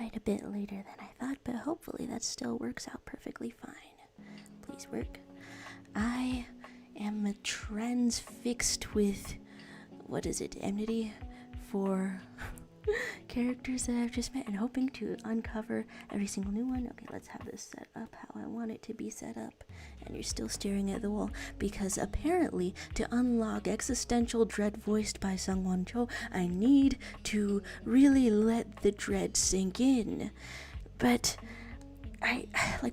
quite a bit later than I thought, but hopefully that still works out perfectly fine. Please work. I am transfixed with, what is it, enmity for characters that I've just met and hoping to uncover every single new one. Okay, let's have this set up how I want it to be set up. And you're still staring at the wall because apparently to unlock existential dread voiced by Sungwon Cho, I need to really let the dread sink in. But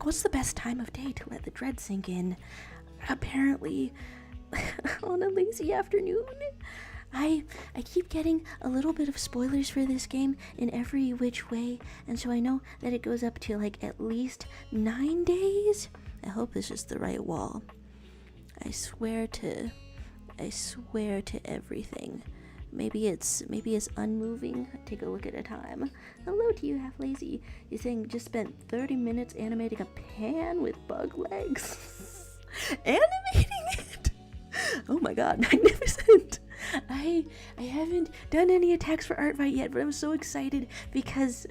what's the best time of day to let the dread sink in? Apparently on a lazy afternoon. I keep getting a little bit of spoilers for this game in every which way, and so I know that it goes up to like at least 9 days. I hope this is the right wall. I swear to everything. Maybe it's unmoving. Take a look at a time. Hello to you, half lazy. You're saying just spent 30 minutes animating a pan with bug legs. Animating it. Oh my god, magnificent. I haven't done any attacks for art fight yet, but I'm so excited because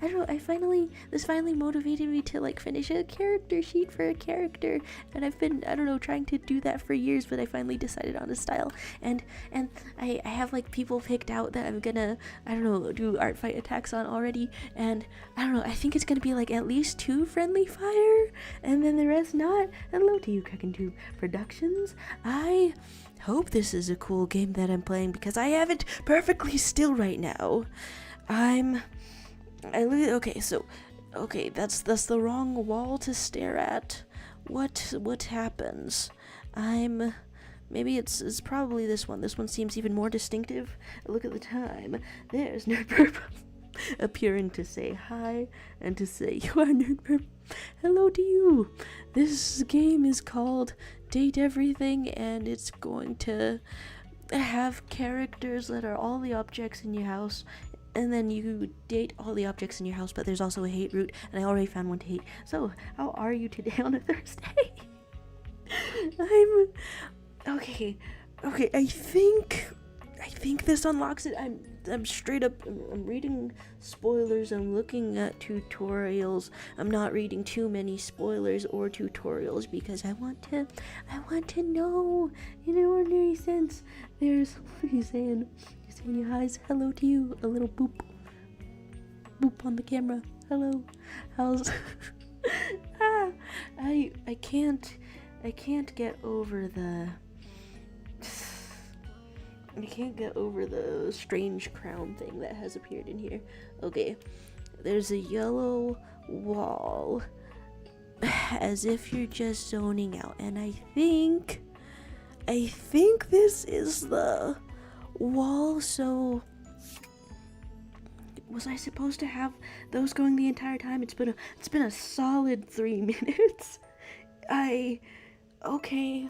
I don't know, this finally motivated me to like finish a character sheet for a character, and I've been, I don't know, trying to do that for years, but I finally decided on a style, and I have like people picked out that I'm gonna, I don't know, do art fight attacks on already, and I don't know, I think it's gonna be like at least 2 friendly fire, and then the rest not. Hello to you, Kraken2 Productions. I hope this is a cool game that I'm playing because I have it perfectly still right now. Okay, that's the wrong wall to stare at. What happens? Maybe it's probably this one. This one seems even more distinctive. Look at the time. There's Nerd Burp appearing to say hi and to say you are Nerd Burp. Hello to you. This game is called Date Everything, and it's going to have characters that are all the objects in your house, and then you date all the objects in your house, but there's also a hate route, and I already found one to hate. So, how are you today on a Thursday? Okay, I think this unlocks it. I'm straight up, I'm reading spoilers, I'm looking at tutorials. I'm not reading too many spoilers or tutorials because I want to know in an ordinary sense. He's saying your highs. Hello to you, a little boop on the camera. Hello, how's I can't get over the strange crown thing that has appeared in here. Okay, there's a yellow wall as if you're just zoning out, and I think this is the wall. So was I supposed to have those going the entire time? It's been a solid 3 minutes. Okay.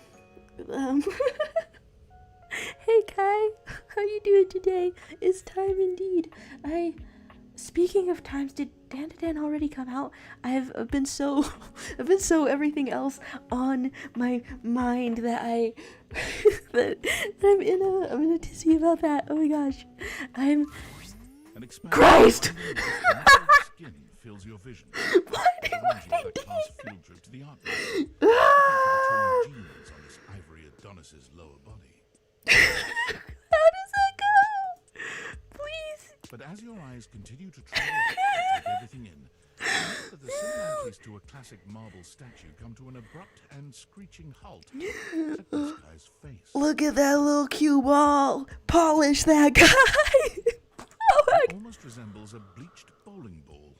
Hey Kai, how you doing today? It's time indeed. Speaking of times, did Dan to Dan already come out? I've been so everything else on my mind that I'm in a tizzy about that. Oh my gosh. Christ! Skin fills your vision. Why did field trip to the art on this ivory Adonis's lower body. How does that go? Please. But as your eyes continue to travel and take everything in, note that the similarities to a classic marble statue come to an abrupt and screeching halt at this guy's face. Look at that little cue ball. Polish that guy. It almost resembles a bleached bowling ball.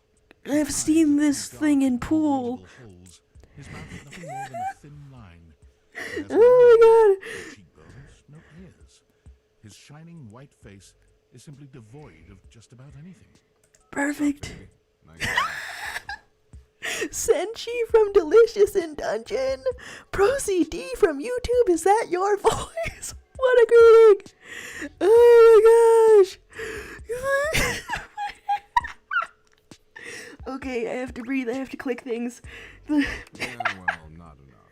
I've seen this thing in pool. Holes. His mouth is nothing more than a thin line. Oh my god. Cheekbones, no ears. His shining white face is simply devoid of just about anything. Perfect. Senchi from Delicious in Dungeon. Pro CD from YouTube. Is that your voice? What a greeting. Oh my gosh. Okay, I have to breathe. I have to click things. Yeah, well, not enough.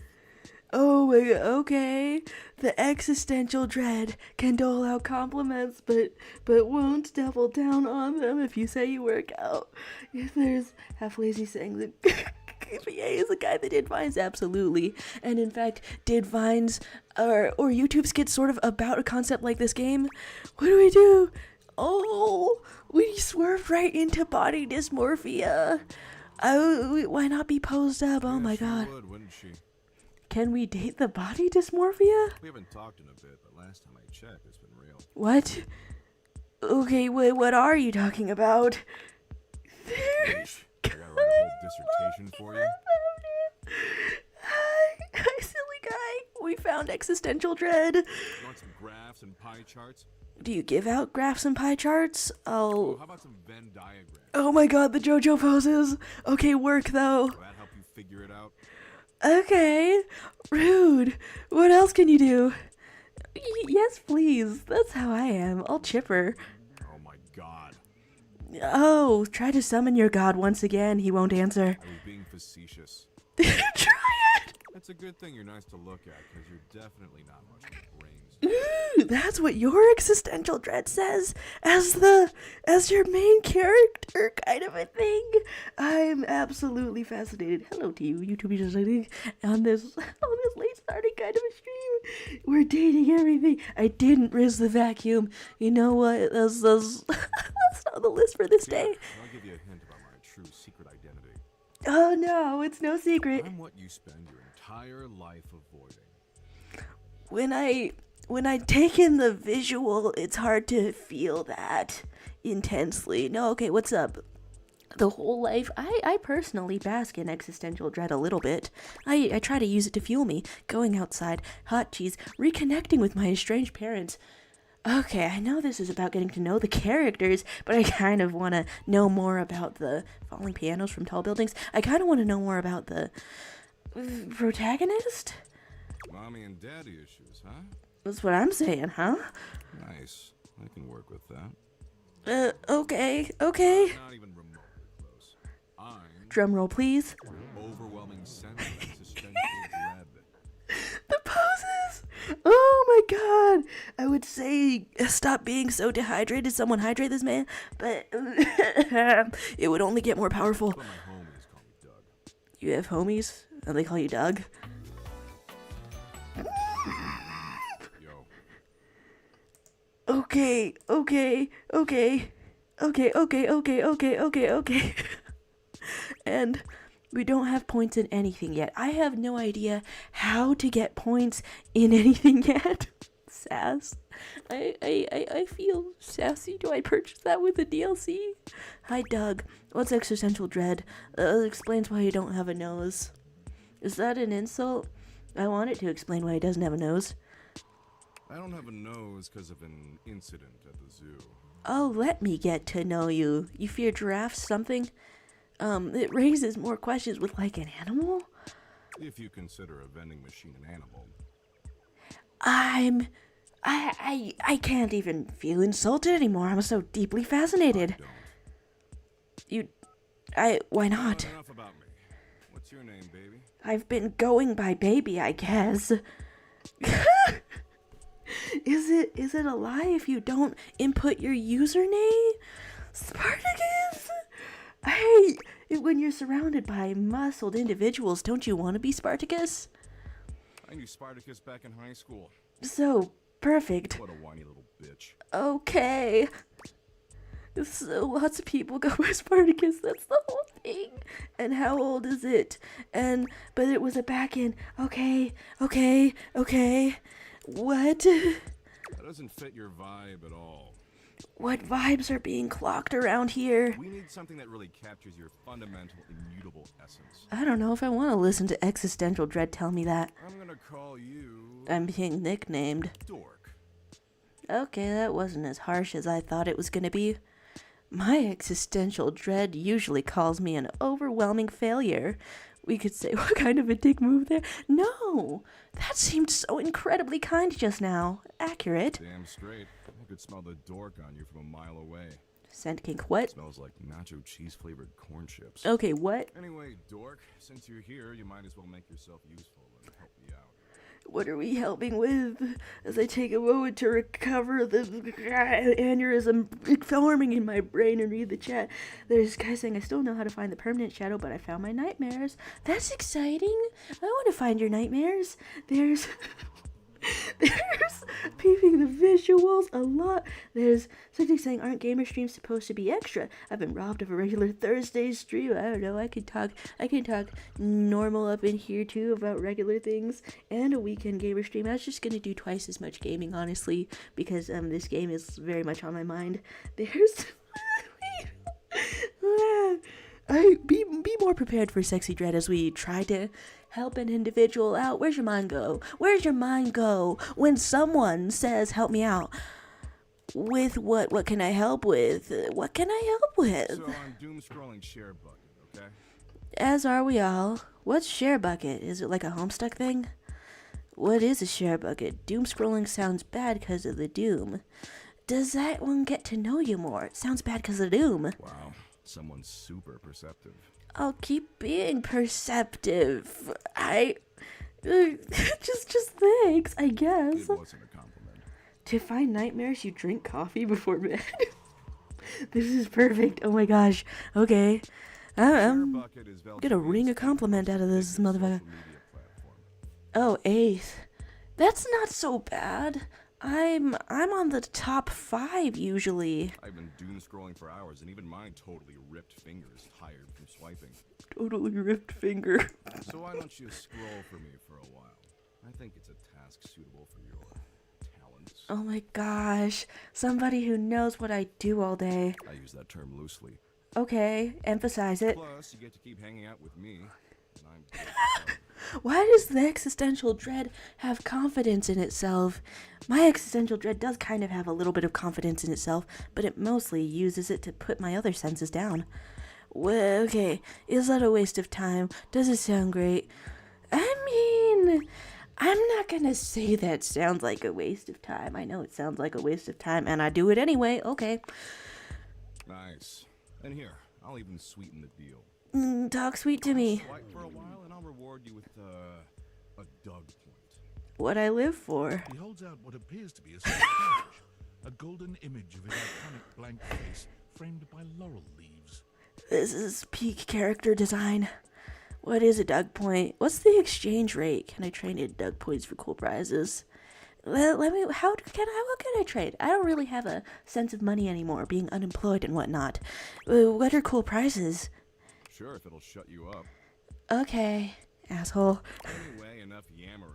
Oh my god, okay. The existential dread can dole out compliments, but won't double down on them if you say you work out. If there's half lazy saying that KPA is a guy that did Vines, absolutely. And in fact, did Vines or YouTube skits sort of about a concept like this game. What do we do? Oh, we swerved right into body dysmorphia. Why not be posed up? Oh my god. She would, wouldn't she? Can we date the body dysmorphia? We haven't talked in a bit, but last time I checked, it's been real. What? Okay, wait, what are you talking about? There's... I gotta write a whole dissertation for you. Hi, silly guy. We found existential dread. You want some graphs and pie charts? Do you give out graphs and pie charts? Oh, how about some Venn diagrams? Oh my god, the JoJo poses. Okay, work though. Will that help you figure it out? Okay. Rude. What else can you do? Yes, please. That's how I am. All chipper. Oh my god. Oh, try to summon your god once again. He won't answer. I was being facetious. Try it! It's a good thing you're nice to look at, because you're definitely not much with brains. Ooh, that's what your existential dread says as your main character kind of a thing. I'm absolutely fascinated. Hello to you, YouTubers, on this late starting kind of a stream. We're dating everything. I didn't riz the vacuum. You know what? That's on the list for this day. I'll give you a hint about my true secret identity. Oh no, it's no secret. I'm what you spend your entire life avoiding. When I take in the visual, it's hard to feel that intensely. No, okay, what's up? The whole life, I personally bask in existential dread a little bit. I try to use it to fuel me. Going outside, hot cheese, reconnecting with my estranged parents. Okay, I know this is about getting to know the characters, but I kind of want to know more about the falling pianos from tall buildings. I kind of want to know more about the protagonist. Mommy and daddy issues, huh? That's what I'm saying, huh? Nice. I can work with that. Okay. Not even remotely close. I'm Drum roll, please. overwhelming sense of existential dread. The poses! Oh my god! I would say stop being so dehydrated. Someone hydrate this man, but it would only get more powerful. But my homies call me Doug. You have homies, and they call you Doug. Yo. Okay. And we don't have points in anything yet. I have no idea how to get points in anything yet. Sass. I feel sassy. Do I purchase that with a DLC? Hi, Doug. What's existential dread? Explains why you don't have a nose. Is that an insult? I want it to explain why he doesn't have a nose. I don't have a nose because of an incident at the zoo. Oh, let me get to know you. You fear giraffes, something? It raises more questions with like an animal? If you consider a vending machine an animal. I can't even feel insulted anymore. I'm so deeply fascinated. Why not? Enough about me. What's your name, baby? I've been going by baby, I guess. Is it a lie if you don't input your username? Spartacus? Hey, when you're surrounded by muscled individuals, don't you want to be Spartacus? I knew Spartacus back in high school. So, perfect. What a whiny little bitch. Okay. So lots of people go by Spartacus, that's the whole thing. And how old is it? But it was a back in. Okay. What? That doesn't fit your vibe at all. What vibes are being clocked around here? We need something that really captures your fundamental, immutable essence. I don't know if I want to listen to existential dread tell me that. I'm gonna call you... I'm being nicknamed. Dork. Okay, that wasn't as harsh as I thought it was gonna be. My existential dread usually calls me an overwhelming failure. We could say, what kind of a dick move there? No! That seemed so incredibly kind just now. Accurate. Damn straight. I could smell the dork on you from a mile away. Scent kink, what? Smells like nacho cheese-flavored corn chips. Okay, what? Anyway, dork, since you're here, you might as well make yourself useful and help me out. What are we helping with? As I take a moment to recover the aneurysm forming in my brain and read the chat. There's guys saying I still know how to find the permanent shadow, but I found my nightmares. That's exciting. I want to find your nightmares. There's peeping the visuals a lot. There's something saying, aren't gamer streams supposed to be extra? I've been robbed of a regular Thursday stream. I don't know. I can talk normal up in here too about regular things and a weekend gamer stream. I was just gonna do twice as much gaming, honestly, because this game is very much on my mind. There's be more prepared for Sexy Dread as we try to help an individual out. Where's your mind go? Where's your mind go when someone says, help me out? With what? What can I help with? What can I help with? So I'm doom scrolling share bucket, okay? As are we all. What's share bucket? Is it like a Homestuck thing? What is a share bucket? Doom scrolling sounds bad because of the doom. Does that one get to know you more? It sounds bad because of doom. Wow, someone's super perceptive. I'll keep being perceptive. Just thanks, I guess. It wasn't a compliment. To find nightmares, you drink coffee before bed. This is perfect. Oh my gosh. Okay. I'm Bucket is gonna wring a compliment out of this motherfucker. social media platform. Oh, 8th. That's not so bad. I'm on the top 5 usually. I've been doom scrolling for hours, and even my totally ripped fingers tired from swiping. Totally ripped finger. So why don't you scroll for me for a while? I think it's a task suitable for your talents. Oh my gosh. Somebody who knows what I do all day. I use that term loosely. Okay, emphasize it. Plus, you get to keep hanging out with me, and I'm Why does the existential dread have confidence in itself? My existential dread does kind of have a little bit of confidence in itself, but it mostly uses it to put my other senses down. Well, okay, is that a waste of time? Does it sound great? I mean, I'm not gonna say that sounds like a waste of time. I know it sounds like a waste of time, and I do it anyway. Okay. nice. And here, I'll even sweeten the deal. Talk sweet to me. Swipe for a while, and I'll reward you with a Doug point. What I live for. He holds out what appears to be a silk pouch, a golden image of his iconic blank face framed by laurel leaves. This is peak character design. What is a Doug point? What's the exchange rate? Can I trade in Doug points for cool prizes? Let me. What can I trade? I don't really have a sense of money anymore, being unemployed and whatnot. What are cool prizes? Sure, if it'll shut you up. Okay, asshole. Anyway, enough yammering.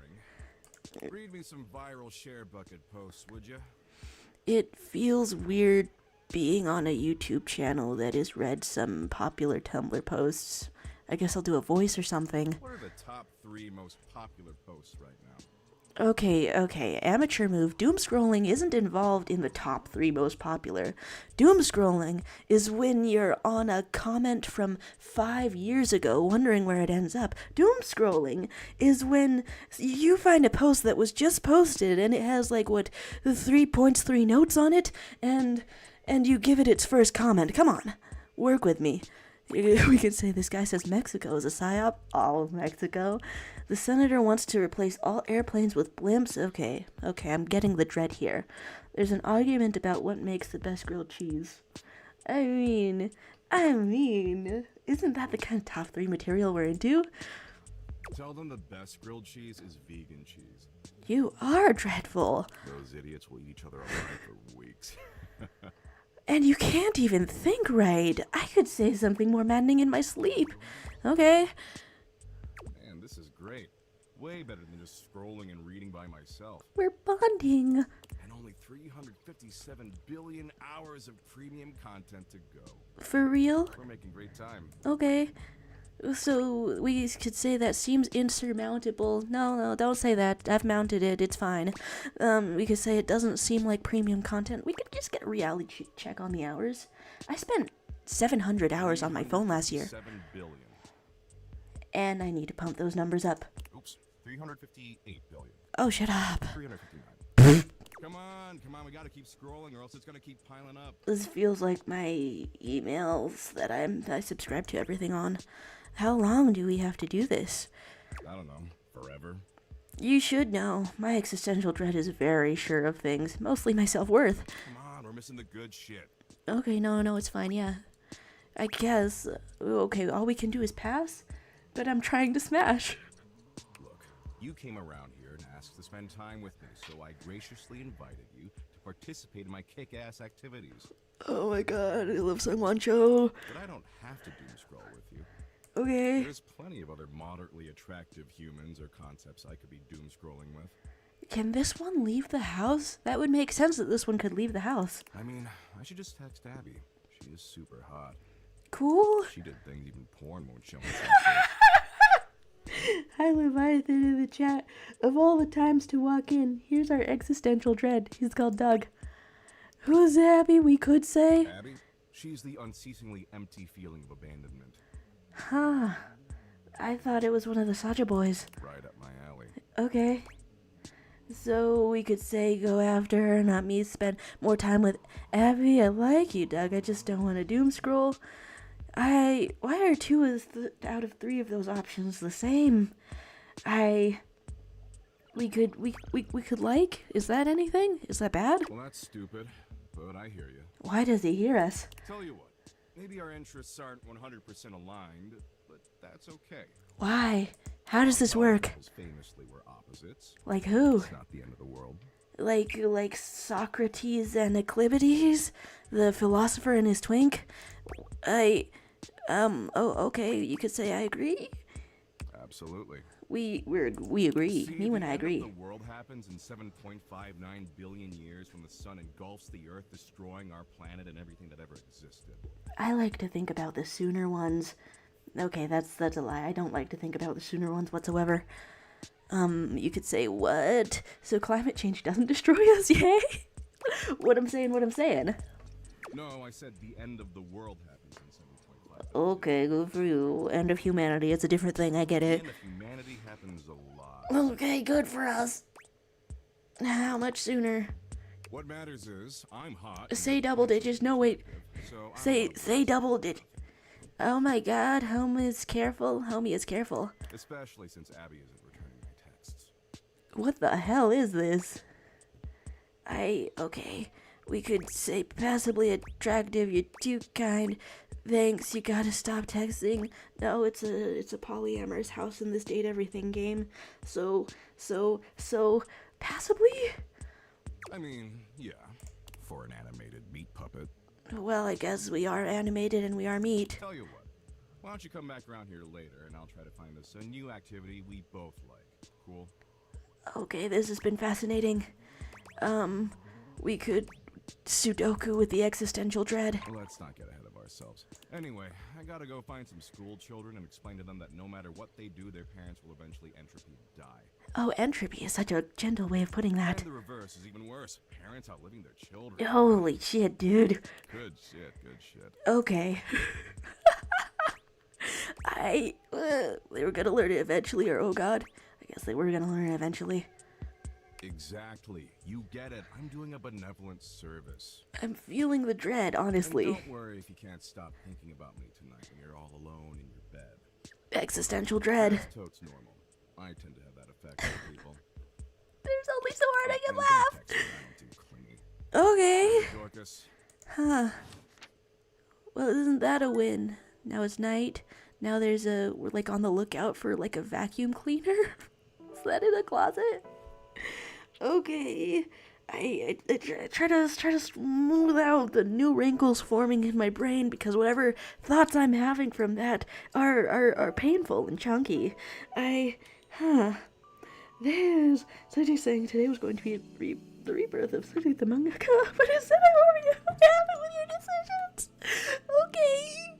Read me some viral share bucket posts, would you? It feels weird being on a YouTube channel that has read some popular Tumblr posts. I guess I'll do a voice or something. What are the top 3 most popular posts right now? Okay, amateur move. Doom scrolling isn't involved in the top 3 most popular. Doom scrolling is when you're on a comment from 5 years ago wondering where it ends up. Doom scrolling is when you find a post that was just posted and it has 3 points, 3 notes on it, and you give it its first comment. Come on, work with me. We could say this guy says Mexico is a psyop. All of Mexico. The senator wants to replace all airplanes with blimps. Okay, I'm getting the dread here. There's an argument about what makes the best grilled cheese. I mean, isn't that the kind of top 3 material we're into? Tell them the best grilled cheese is vegan cheese. You are dreadful. Those idiots will eat each other alive for weeks. And you can't even think right. I could say something more maddening in my sleep. Okay. Man, this is great. Way better than just scrolling and reading by myself. We're bonding. And only 357 billion hours of premium content to go. For real? We're making great time. Okay. So we could say that seems insurmountable. No, don't say that. I've mounted it. It's fine. We could say it doesn't seem like premium content. We could just get a reality check on the hours. I spent 700 hours on my phone last year. 7 billion. And I need to pump those numbers up. Oops, 358 billion. Oh, shut up. 359. Come on, we gotta keep scrolling or else it's gonna keep piling up. This feels like my emails that I subscribe to everything on. How long do we have to do this? I don't know, forever. You should know. My existential dread is very sure of things, mostly my self-worth. Come on, we're missing the good shit. Okay, no, it's fine, yeah. I guess. Okay, all we can do is pass, but I'm trying to smash. Look, you came around here and asked to spend time with me, so I graciously invited you to participate in my kick-ass activities. Oh my god, I love Sangwancho. But I don't have to doom scroll with you. Okay. There's plenty of other moderately attractive humans or concepts I could be doom scrolling with. Can this one leave the house? That would make sense that this one could leave the house. I mean, I should just text Abby. She is super hot. Cool. She did things even porn won't show me. Hi, Leviathan in the chat. Of all the times to walk in, here's our existential dread. He's called Doug. Who's Abby, we could say? Abby? She's the unceasingly empty feeling of abandonment. Huh. I thought it was one of the Saja boys. Right up my alley. Okay. So we could say go after her, not me spend more time with Abby. I like you, Doug. I just don't want to doom scroll. Why are two out of three of those options the same? We could like? Is that anything? Is that bad? Well, that's stupid, but I hear you. Why does he hear us? Tell you what, maybe our interests aren't 100% aligned, but that's okay. Why? How does this work? Because famously we're opposites. Like who? It's not the end of the world. Like Socrates and Eclibiades, the philosopher and his twink? Okay, you could say I agree. Absolutely. We agree. See, Me and I agree. The world happens in 7.59 billion years when the sun engulfs the earth, destroying our planet and everything that ever existed. I like to think about the sooner ones. Okay, that's a lie. I don't like to think about the sooner ones whatsoever. You could say what? So climate change doesn't destroy us, yay? What I'm saying. No, I said the end of the world happens in 7.5. Okay, good for you. End of humanity. It's a different thing. I get The it. end of humanity happens a lot. Okay, good for us. How much sooner? What matters is I'm hot. and Say you're double digits. No, wait. so I'm Say double digits. Oh my god, homie is careful. Especially since Abby isn't returning my texts. What the hell is this? Okay. We could say passively attractive, you're too kind. Thanks, you gotta stop texting. No, it's a polyamorous house in this date everything game. So passively? I mean, yeah, for an animated meat puppet. Well, I guess we are animated and we are meat. Tell you what, why don't you come back around here later and I'll try to find us a new activity we both like. Cool? Okay, this has been fascinating. We could Sudoku with the existential dread. Let's not get ahead of ourselves. Anyway, I gotta go find some school children and explain to them that no matter what they do, their parents will eventually entropy die. Oh, entropy is such a gentle way of putting that. And the reverse is even worse. Parents outliving their children. Holy shit, dude. Good shit. Okay. They were gonna learn it eventually, or oh god. I guess they were gonna learn it eventually. Exactly. You get it. I'm doing a benevolent service. I'm feeling the dread, honestly. And don't worry if you can't stop thinking about me tonight when you're all alone in your bed. Existential dread. That's totes normal. I tend to have that effect on people. There's only so hard I can And don't laugh. text me, I don't do clingy. Okay. Dorcas. Huh. Well, isn't that a win? Now it's night. Now we're like on the lookout for like a vacuum cleaner. Is that in a closet? Okay. I try to smooth out the new wrinkles forming in my brain because whatever thoughts I'm having from that are painful and chunky. There's Suji saying today was going to be the rebirth of Suji the mangaka, but instead I'm already happy with your decisions. Okay,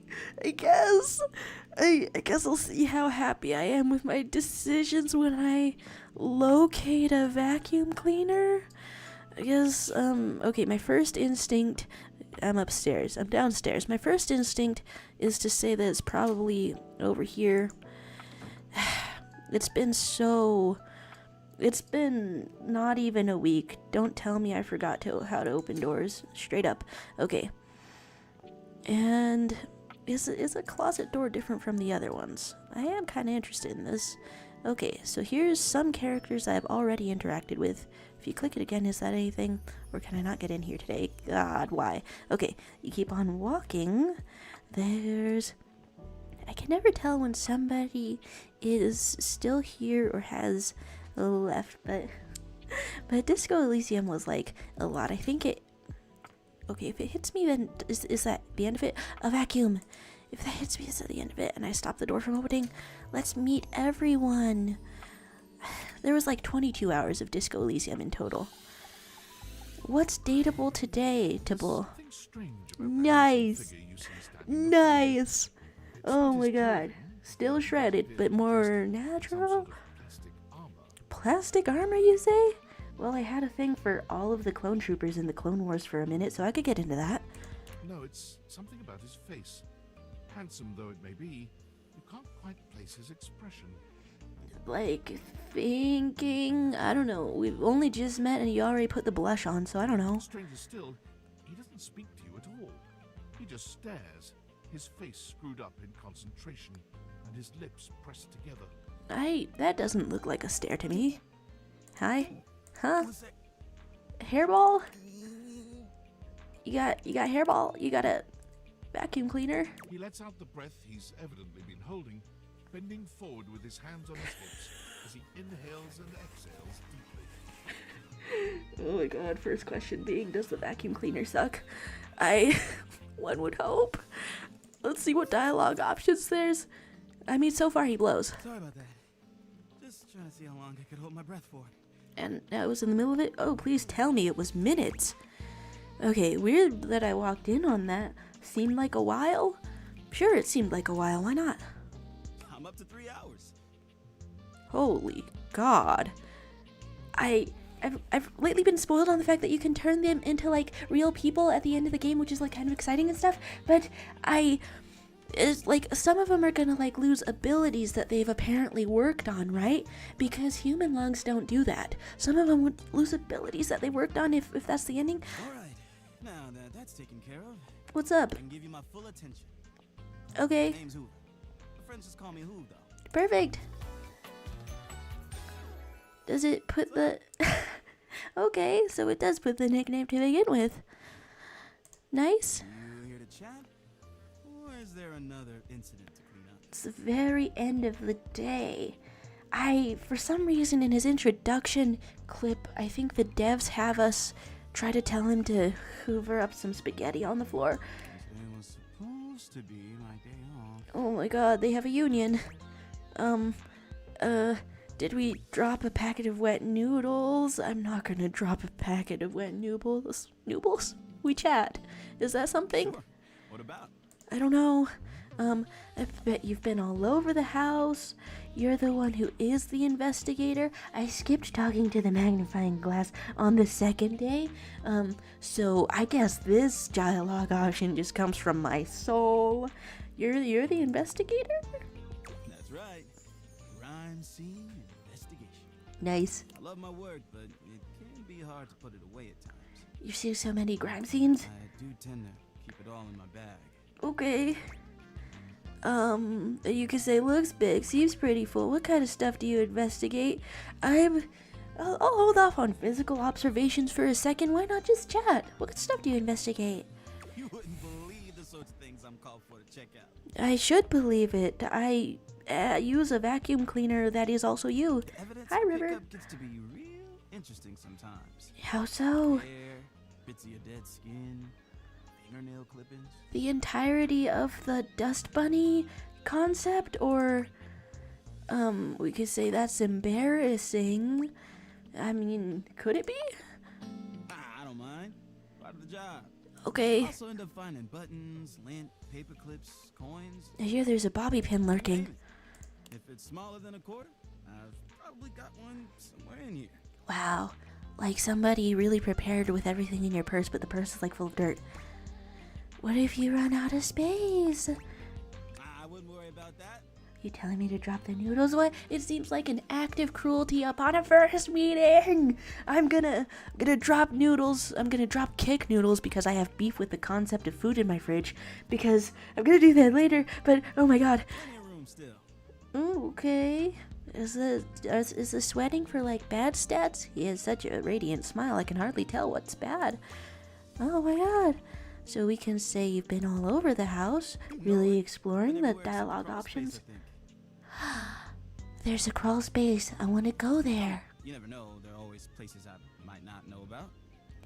I guess I'll see how happy I am with my decisions when I locate a vacuum cleaner. I guess, okay, my first instinct, I'm upstairs, I'm downstairs. My first instinct is to say that it's probably over here. It's been not even a week. Don't tell me I forgot how to open doors. Straight up. Okay. And is a closet door different from the other ones? I am kind of interested in this. Okay, so here's some characters I've already interacted with. If you click it again, is that anything? Or can I not get in here today? God, why? Okay, you keep on walking. There's... I can never tell when somebody is still here or has left, but Disco Elysium was like a lot. I think it... Okay, if it hits me, then is that the end of it? A vacuum. If that hits me, is that the end of it? And I stop the door from opening? Let's meet everyone. There was like 22 hours of Disco Elysium in total. What's dateable today, Tibble? Something strange about that Nice. figure you see standing Nice. Oh It's my not his god. clothing, Still but shredded, it but appears more to be some natural? sort of plastic armor. Plastic armor, you say? Well, I had a thing for all of the clone troopers in the Clone Wars for a minute, so I could get into that. No, it's something about his face. Handsome though it may be, you can't quite place his expression. Like, thinking... I don't know. We've only just met and you already put the blush on, so I don't know. Stranger still, he doesn't speak to you at all. He just stares, his face screwed up in concentration, and his lips pressed together. That doesn't look like a stare to me. Hi? Huh? Hairball? You got hairball? You got a vacuum cleaner? He lets out the breath he's evidently been holding, bending forward with his hands on his hips as he inhales and exhales deeply. Oh my god, first question being, does the vacuum cleaner suck? One would hope. Let's see what dialogue options there's. I mean, so far he blows. Sorry about that. Just trying to see how long I could hold my breath for. And I was in the middle of it? Oh, please tell me it was minutes. Okay, weird that I walked in on that. Seemed like a while? Sure, it seemed like a while, why not? I'm up to 3 hours. Holy God. I've lately been spoiled on the fact that you can turn them into like real people at the end of the game, which is like kind of exciting and stuff, but it's like some of them are gonna like lose abilities that they've apparently worked on, right? Because human lungs don't do that. Some of them would lose abilities that they worked on if that's the ending. Alright, now that that's taken care of, What's up? I can give you my full attention. Okay, Name's Hoover. My friends just call me Hoov, though. perfect. Does it put the... Okay, so it does put the nickname to begin with. Nice. You here to chat? Or is there another incident to clean up? It's the very end of the day. For some reason in his introduction clip, I think the devs have us try to tell him to hoover up some spaghetti on the floor. It was supposed to be my day off. Oh my god, they have a union. Did we drop a packet of wet noodles? I'm not gonna drop a packet of wet noodles. Noodles? We chat. Is that something? Sure. What about? I don't know. I bet you've been all over the house. You're the one who is the investigator. I skipped talking to the magnifying glass on the second day. So I guess this dialogue option just comes from my soul. You're the investigator? That's right. Crime scene investigation. Nice. I love my work, but it can be hard to put it away at times. You see so many crime scenes? I do tend to keep it all in my bag. Okay. You could say looks big, seems pretty full. What kind of stuff do you investigate? I'll hold off on physical observations for a second. Why not just chat? What stuff do you investigate? You wouldn't believe the sorts of things I'm called for to check out. I should believe it. I use a vacuum cleaner that is also you. The evidence Hi, I River. pick up gets to be real interesting sometimes. How so? Hair, bits of your dead skin, fingernail clippings. The entirety of the dust bunny concept? Or, we could say that's embarrassing. I mean, could it be? I don't mind. Part of the job. Okay. Also end up finding buttons, lint, paper clips, coins. I hear there's a bobby pin lurking. Name it. If it's smaller than a quarter, I've probably got one somewhere in here. Wow. Like somebody really prepared with everything in your purse, but the purse is like full of dirt. What if you run out of space? I wouldn't worry about that. You telling me to drop the noodles away? It seems like an act of cruelty upon a first meeting. I'm gonna drop noodles. I'm gonna drop kick noodles because I have beef with the concept of food in my fridge. Because I'm gonna do that later, but oh my god. Plenty of room still. Ooh, okay. Is the sweating for like bad stats? He has such a radiant smile, I can hardly tell what's bad. Oh my god. So we can say you've been all over the house, really exploring the dialogue options. There's a crawl space. I want to go there. You never know. There are always places I might not know about.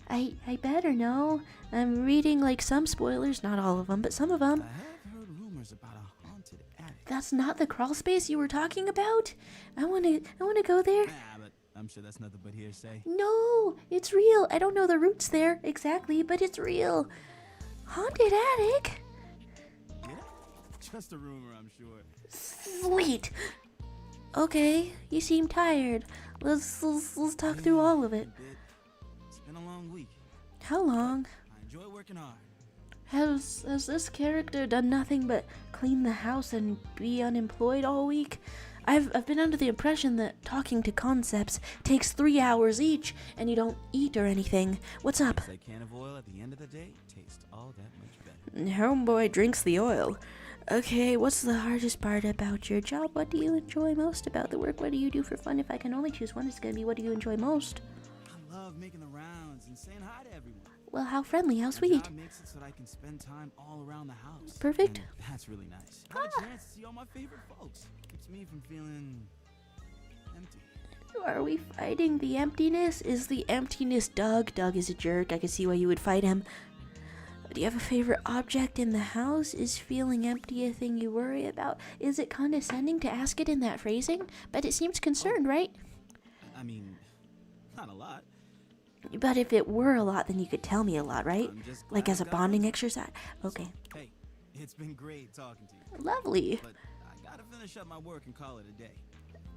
I better know. I'm reading like some spoilers, not all of them, but some of them. I have heard rumors about a haunted attic. That's not the crawl space you were talking about. I want to go there. Nah, but I'm sure that's nothing but hearsay. No, it's real. I don't know the roots there exactly, but it's real. Haunted attic? Yeah, just a rumor, I'm sure. Sweet. Okay, you seem tired. Let's talk through all of it. It's been a long week. How long? I enjoy working hard. Has this character done nothing but clean the house and be unemployed all week? I've been under the impression that talking to concepts takes 3 hours each, and you don't eat or anything. What's up? That can of oil at the end of the day tastes all that much better. Homeboy drinks the oil. Okay, what's the hardest part about your job? What do you enjoy most about the work? What do you do for fun? If I can only choose one, it's gonna be what do you enjoy most? I love making the rounds and saying hi to everyone. Well, how friendly, how My sweet. job makes it so that I can spend time all around the house. Perfect. And that's really nice. I have a chance to see all my favorite folks. Keeps me from feeling empty. Are we fighting the emptiness? Is the emptiness Doug? Doug is a jerk. I can see why you would fight him. Do you have a favorite object in the house? Is feeling empty a thing you worry about? Is it condescending to ask it in that phrasing? But it seems concerned, right? I mean, not a lot. But if it were a lot, then you could tell me a lot, right? I'm just Like glad as a I got bonding it. exercise? Okay. Hey, it's been great talking to you. Lovely. But I gotta finish up my work and call it a day.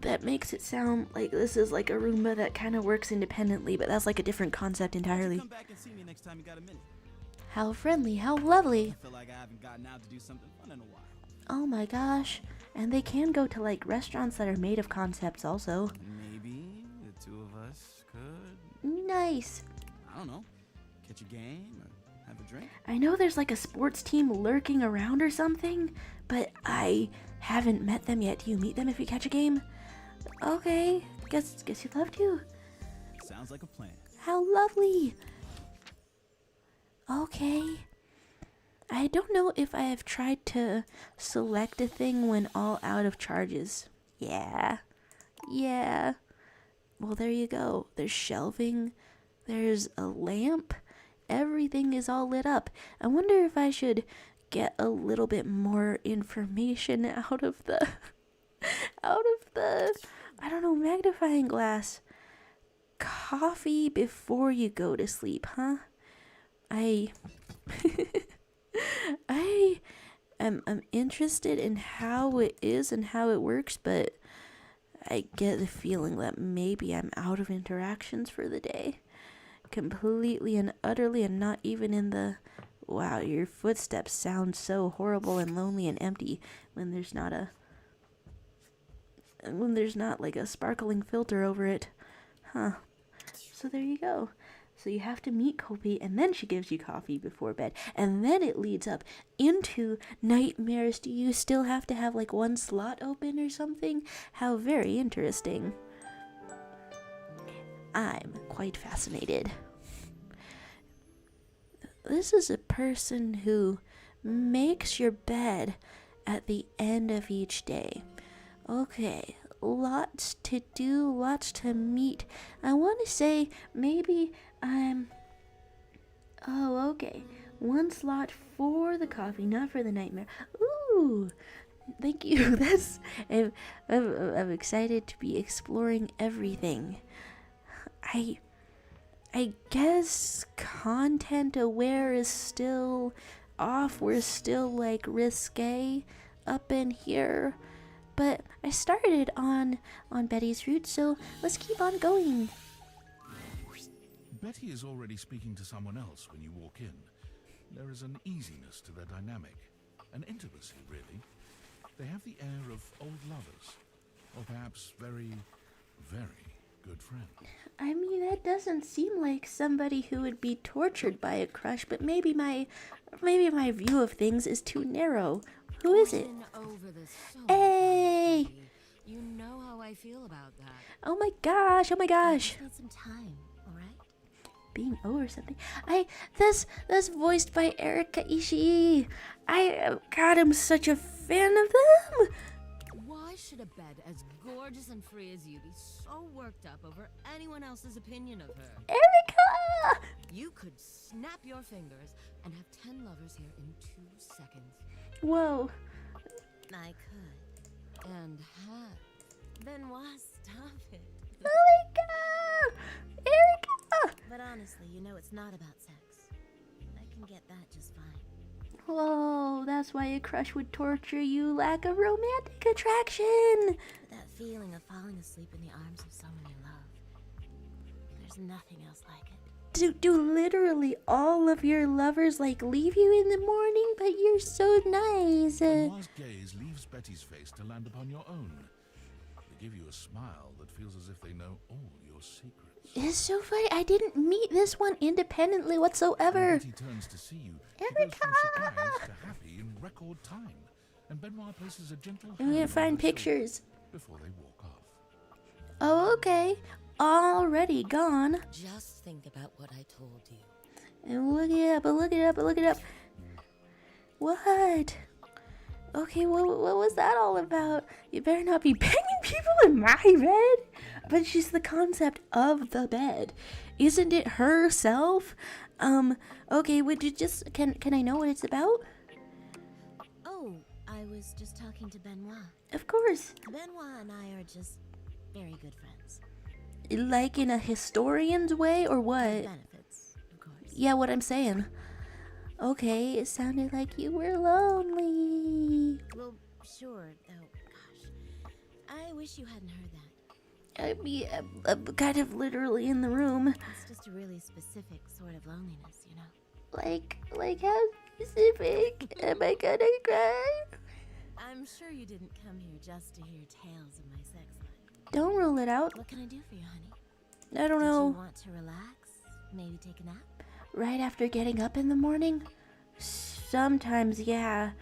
That makes it sound like this is like a Roomba that kind of works independently, but that's like a different concept entirely. Come back and see me next time you got a minute. How friendly, how lovely. I feel like I haven't gotten out to do something fun in a while. Oh my gosh. And they can go to like restaurants that are made of concepts also. Maybe the two of us could, Nice. I don't know, catch a game or have a drink. I know there's like a sports team lurking around or something, but I haven't met them yet. Do you meet them if you catch a game? Okay, guess you'd love to. Sounds like a plan. How lovely. Okay. I don't know if I have tried to select a thing when all out of charges. Yeah. Well, there you go. There's shelving. There's a lamp. Everything is all lit up. I wonder if I should get a little bit more information out of the I don't know, magnifying glass. Coffee before you go to sleep, huh? I'm interested in how it is and how it works, but I get the feeling that maybe I'm out of interactions for the day. Completely and utterly, and not even in the wow, your footsteps sound so horrible and lonely and empty when there's not like a sparkling filter over it. Huh. So there you go. So you have to meet Kopi, and then she gives you coffee before bed, and then it leads up into nightmares. Do you still have to have like one slot open or something? How very interesting. I'm quite fascinated. This is a person who makes your bed at the end of each day. Okay, lots to do, lots to meet. I want to say maybe oh, okay. One slot for the coffee, not for the nightmare. Ooh, thank you. I'm excited to be exploring everything. I guess content aware is still off. We're still like risque up in here. But I started on Betty's route, so let's keep on going. Betty is already speaking to someone else when you walk in. There is an easiness to their dynamic, an intimacy, really. They have the air of old lovers, or perhaps very, very good friends. I mean, that doesn't seem like somebody who would be tortured by a crush, but maybe my view of things is too narrow. Who is it? Hey! You know how I feel about that. Oh my gosh, oh my I gosh. just need some time, alright? Being O or something. That's voiced by Erika Ishii. God, I'm such a fan of them. Why should a bed as gorgeous and free as you be so worked up over anyone else's opinion of her? Erika! You could snap your fingers and have 10 lovers here in 2 seconds. Whoa. I could. And have. Benoit, stop it. Erika! Erika! But honestly, you know it's not about sex. I can get that just fine. Whoa, that's why a crush would torture you. Lack of romantic attraction. But that feeling of falling asleep in the arms of someone you love, there's nothing else like it. Do literally all of your lovers like leave you in the morning, but you're so nice. Benoit's gaze leaves Betty's face to land upon your own. They give you a smile that feels as if they know all your secrets. It's so funny. I didn't meet this one independently whatsoever. When Betty turns to see you, she goes from surprise to happy in record time. And Benoit places a gentle I'm hand gonna on find her shoulder pictures. before they walk off. Oh, okay. Already gone. Just think about what I told you. And look it up, look it up, look it up. What? Okay, what was that all about? You better not be banging people in my bed. But she's the concept of the bed. Isn't it herself? Okay, would you just, can I know what it's about? Oh, I was just talking to Benoit. Of course. Benoit and I are just very good friends. Like in a historian's way or what? Benefits, of course. Yeah, what I'm saying. Okay, it sounded like you were lonely. Well, sure, though, gosh. I wish you hadn't heard that. I mean, I'm kind of literally in the room. It's just a really specific sort of loneliness, you know? Like how specific? Am I gonna cry? I'm sure you didn't come here just to hear tales of my sex life. Don't rule it out. What can I do for you, honey? I don't Did you know. want to relax? Maybe take a nap? Right after getting up in the morning? Sometimes, yeah.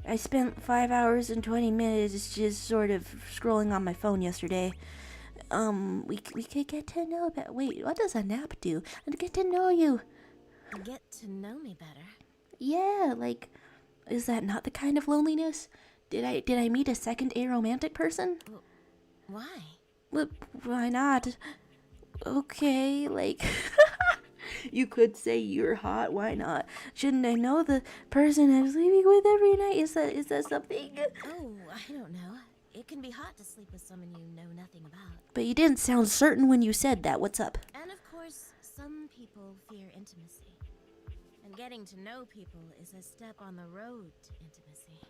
I spent 5 hours and 20 minutes just sort of scrolling on my phone yesterday. We could get to know about. Wait, what does a nap do? And get to know you. Get to know me better. Yeah, like, is that not the kind of loneliness? Did I meet a second aromantic person? Why? Well, why not? Okay, like, you could say you're hot. Why not? Shouldn't I know the person I'm sleeping with every night? Is that something? Oh, I don't know. It can be hot to sleep with someone you know nothing about. But you didn't sound certain when you said that. What's up? And of course, some people fear intimacy. And getting to know people is a step on the road to intimacy.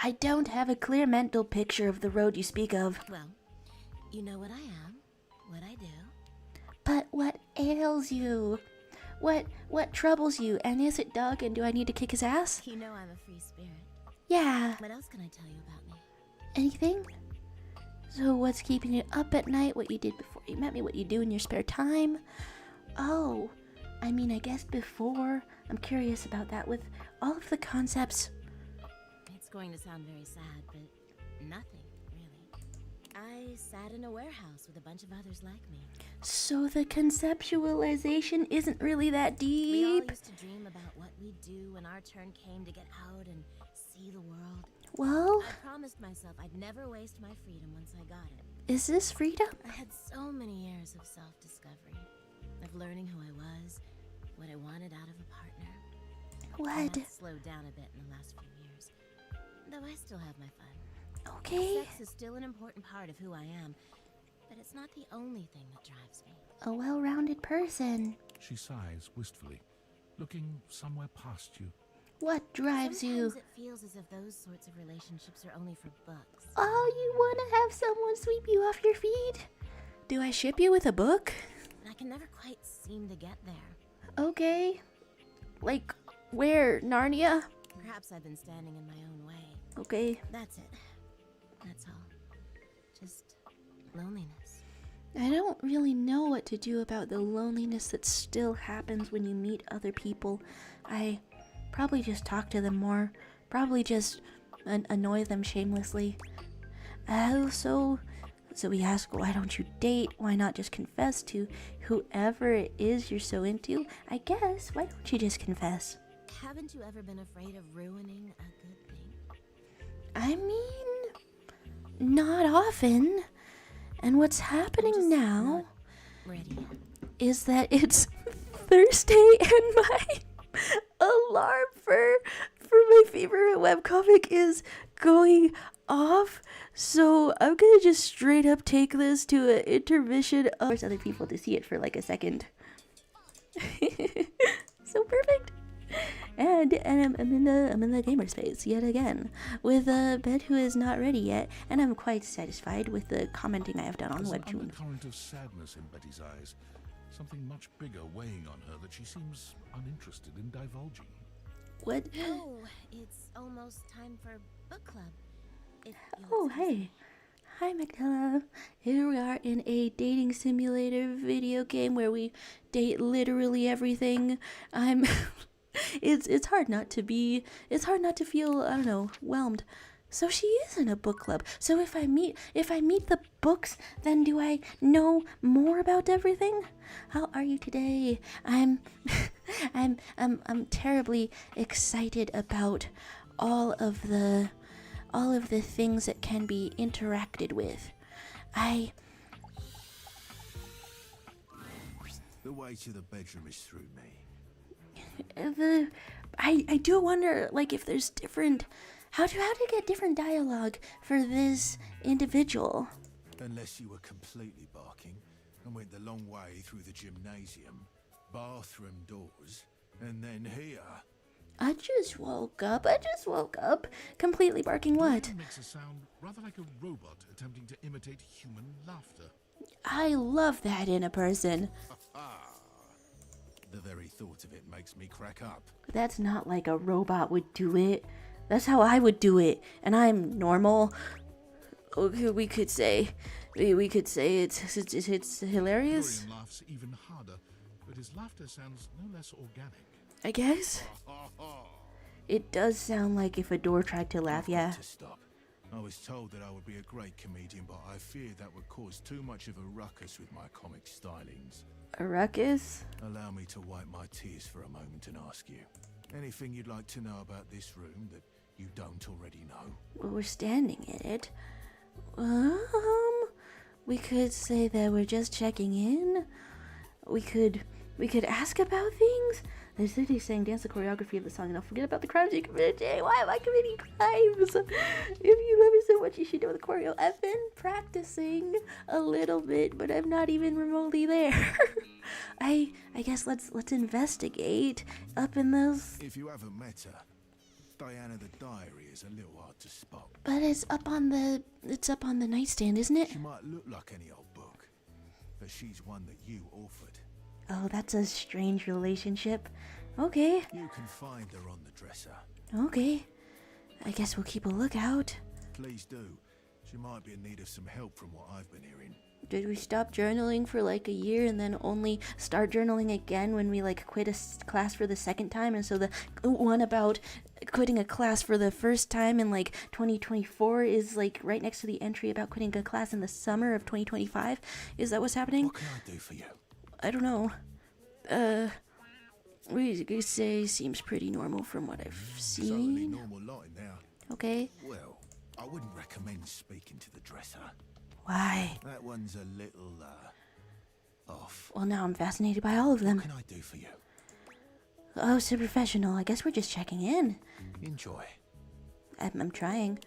I don't have a clear mental picture of the road you speak of. Well, you know what I am, what I do. But what ails you? What troubles you? And is it Doug? And do I need to kick his ass? You know I'm a free spirit. Yeah. What else can I tell you about me? Anything? So what's keeping you up at night? What you did before you met me? What you do in your spare time? Oh, I mean, I guess before. I'm curious about that with all of the concepts. It's going to sound very sad, but nothing, really. I sat in a warehouse with a bunch of others like me. So the conceptualization isn't really that We all deep. used to dream about what we'd do when our turn came to get out and see the world. Well, I promised myself I'd never waste my freedom once I got it. is this freedom? I had so many years of self-discovery, of learning who I was, what I wanted out of a partner. What? That slowed down a bit in the last few years, though I still have my fun. Okay. Sex is still an important part of who I am, but it's not the only thing that drives me. A well-rounded person. She sighs wistfully, looking somewhere past you. What drives you? Sometimes it feels as if those sorts of relationships are only for books. Oh, you want to have someone sweep you off your feet? Do I ship you with a book? And I can never quite seem to get there. Okay. Like, where? Narnia? Perhaps I've been standing in my own way. Okay. That's it. That's all. Just loneliness. I don't really know what to do about the loneliness that still happens when you meet other people. I probably just talk to them more. Probably just annoy them shamelessly. So we ask, why don't you date? Why not just confess to whoever it is you're so into? I guess, why don't you just confess? Haven't you ever been afraid of ruining a good thing? I mean, not often. And what's happening now Ready. is that it's Thursday and my alarm for my favorite webcomic is going off. So I'm gonna just straight up take this to an intermission of force other people to see it for like a second. So perfect. And I'm in the gamer space yet again with Ben who is not ready yet, and I'm quite satisfied with the commenting I have done on There's an Webtoon. undercurrent of sadness in Betty's eyes, something much bigger weighing on her that she seems uninterested in divulging. What? Oh, it's almost time for book club. If Oh, you'll excuse hey. me. Hi, Magdala. Here we are in a dating simulator video game where we date literally everything. I'm it's hard not to feel, I don't know, whelmed. So she is in a book club. So if I meet the books, then do I know more about everything? How are you today? I'm terribly excited about all of the things that can be interacted with. The way to the bedroom is through me. I do wonder, like, if there's different, how to get different dialogue for this individual. Unless you were completely barking and went the long way through the gymnasium, bathroom doors, and then here. I just woke up. Completely barking what? It makes a sound rather like a robot attempting to imitate human laughter. I love that in a person. The very thought of it makes me crack up. That's not like a robot would do it. That's how I would do it, and I'm normal. Okay, we could say it's hilarious, Dorian laughs even harder, but his laughter sounds no less organic. I guess. It does sound like if a door tried to laugh, yeah. To stop. I was told that I would be a great comedian, but I fear that would cause too much of a ruckus with my comic stylings. A ruckus? Allow me to wipe my tears for a moment and ask you, anything you'd like to know about this room that you don't already know? Well, we're standing in it. We could say that we're just checking in. We could ask about things. The city saying dance the choreography of the song and I'll forget about the crimes you committed today. Why am I committing crimes? If you love me so much, you should know the choreo. I've been practicing a little bit, but I'm not even remotely there. I guess let's investigate up in those. If you haven't met her, Diana the Diary is a little hard to spot. But it's up on the nightstand, isn't it? She might look like any old book, but she's one that you authored. Oh, that's a strange relationship. Okay. You can find her on the dresser. Okay. I guess we'll keep a lookout. Please do. She might be in need of some help from what I've been hearing. Did we stop journaling for like a year and then only start journaling again when we like quit a class for the second time? And so the one about quitting a class for the first time in like 2024 is like right next to the entry about quitting a class in the summer of 2025. Is that what's happening? What can I do for you? I don't know. We could say seems pretty normal from what I've Certainly seen. normal lot in there. Okay. Well, I wouldn't recommend speaking to the dresser. Why? That one's a little, off. Well, now I'm fascinated by all of them. What can I do for you? Oh, so professional. I guess we're just checking in. Enjoy. I'm trying.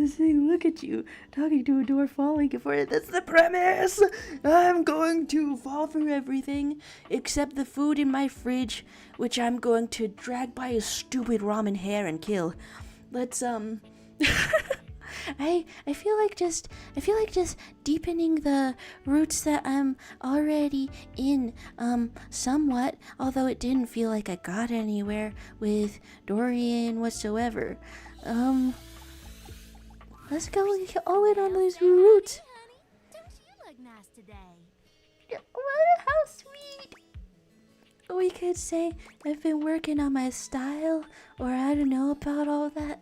See, look at you, talking to a door, falling for it. That's the premise! I'm going to fall for everything, except the food in my fridge, which I'm going to drag by his stupid ramen hair and kill. Let's, I feel like just deepening the roots that I'm already in, somewhat, although it didn't feel like I got anywhere with Dorian whatsoever. Let's go all in on those roots. Hey, honey, don't you look nice today? What? How sweet. we could say I've been working on my style, or I don't know about all that.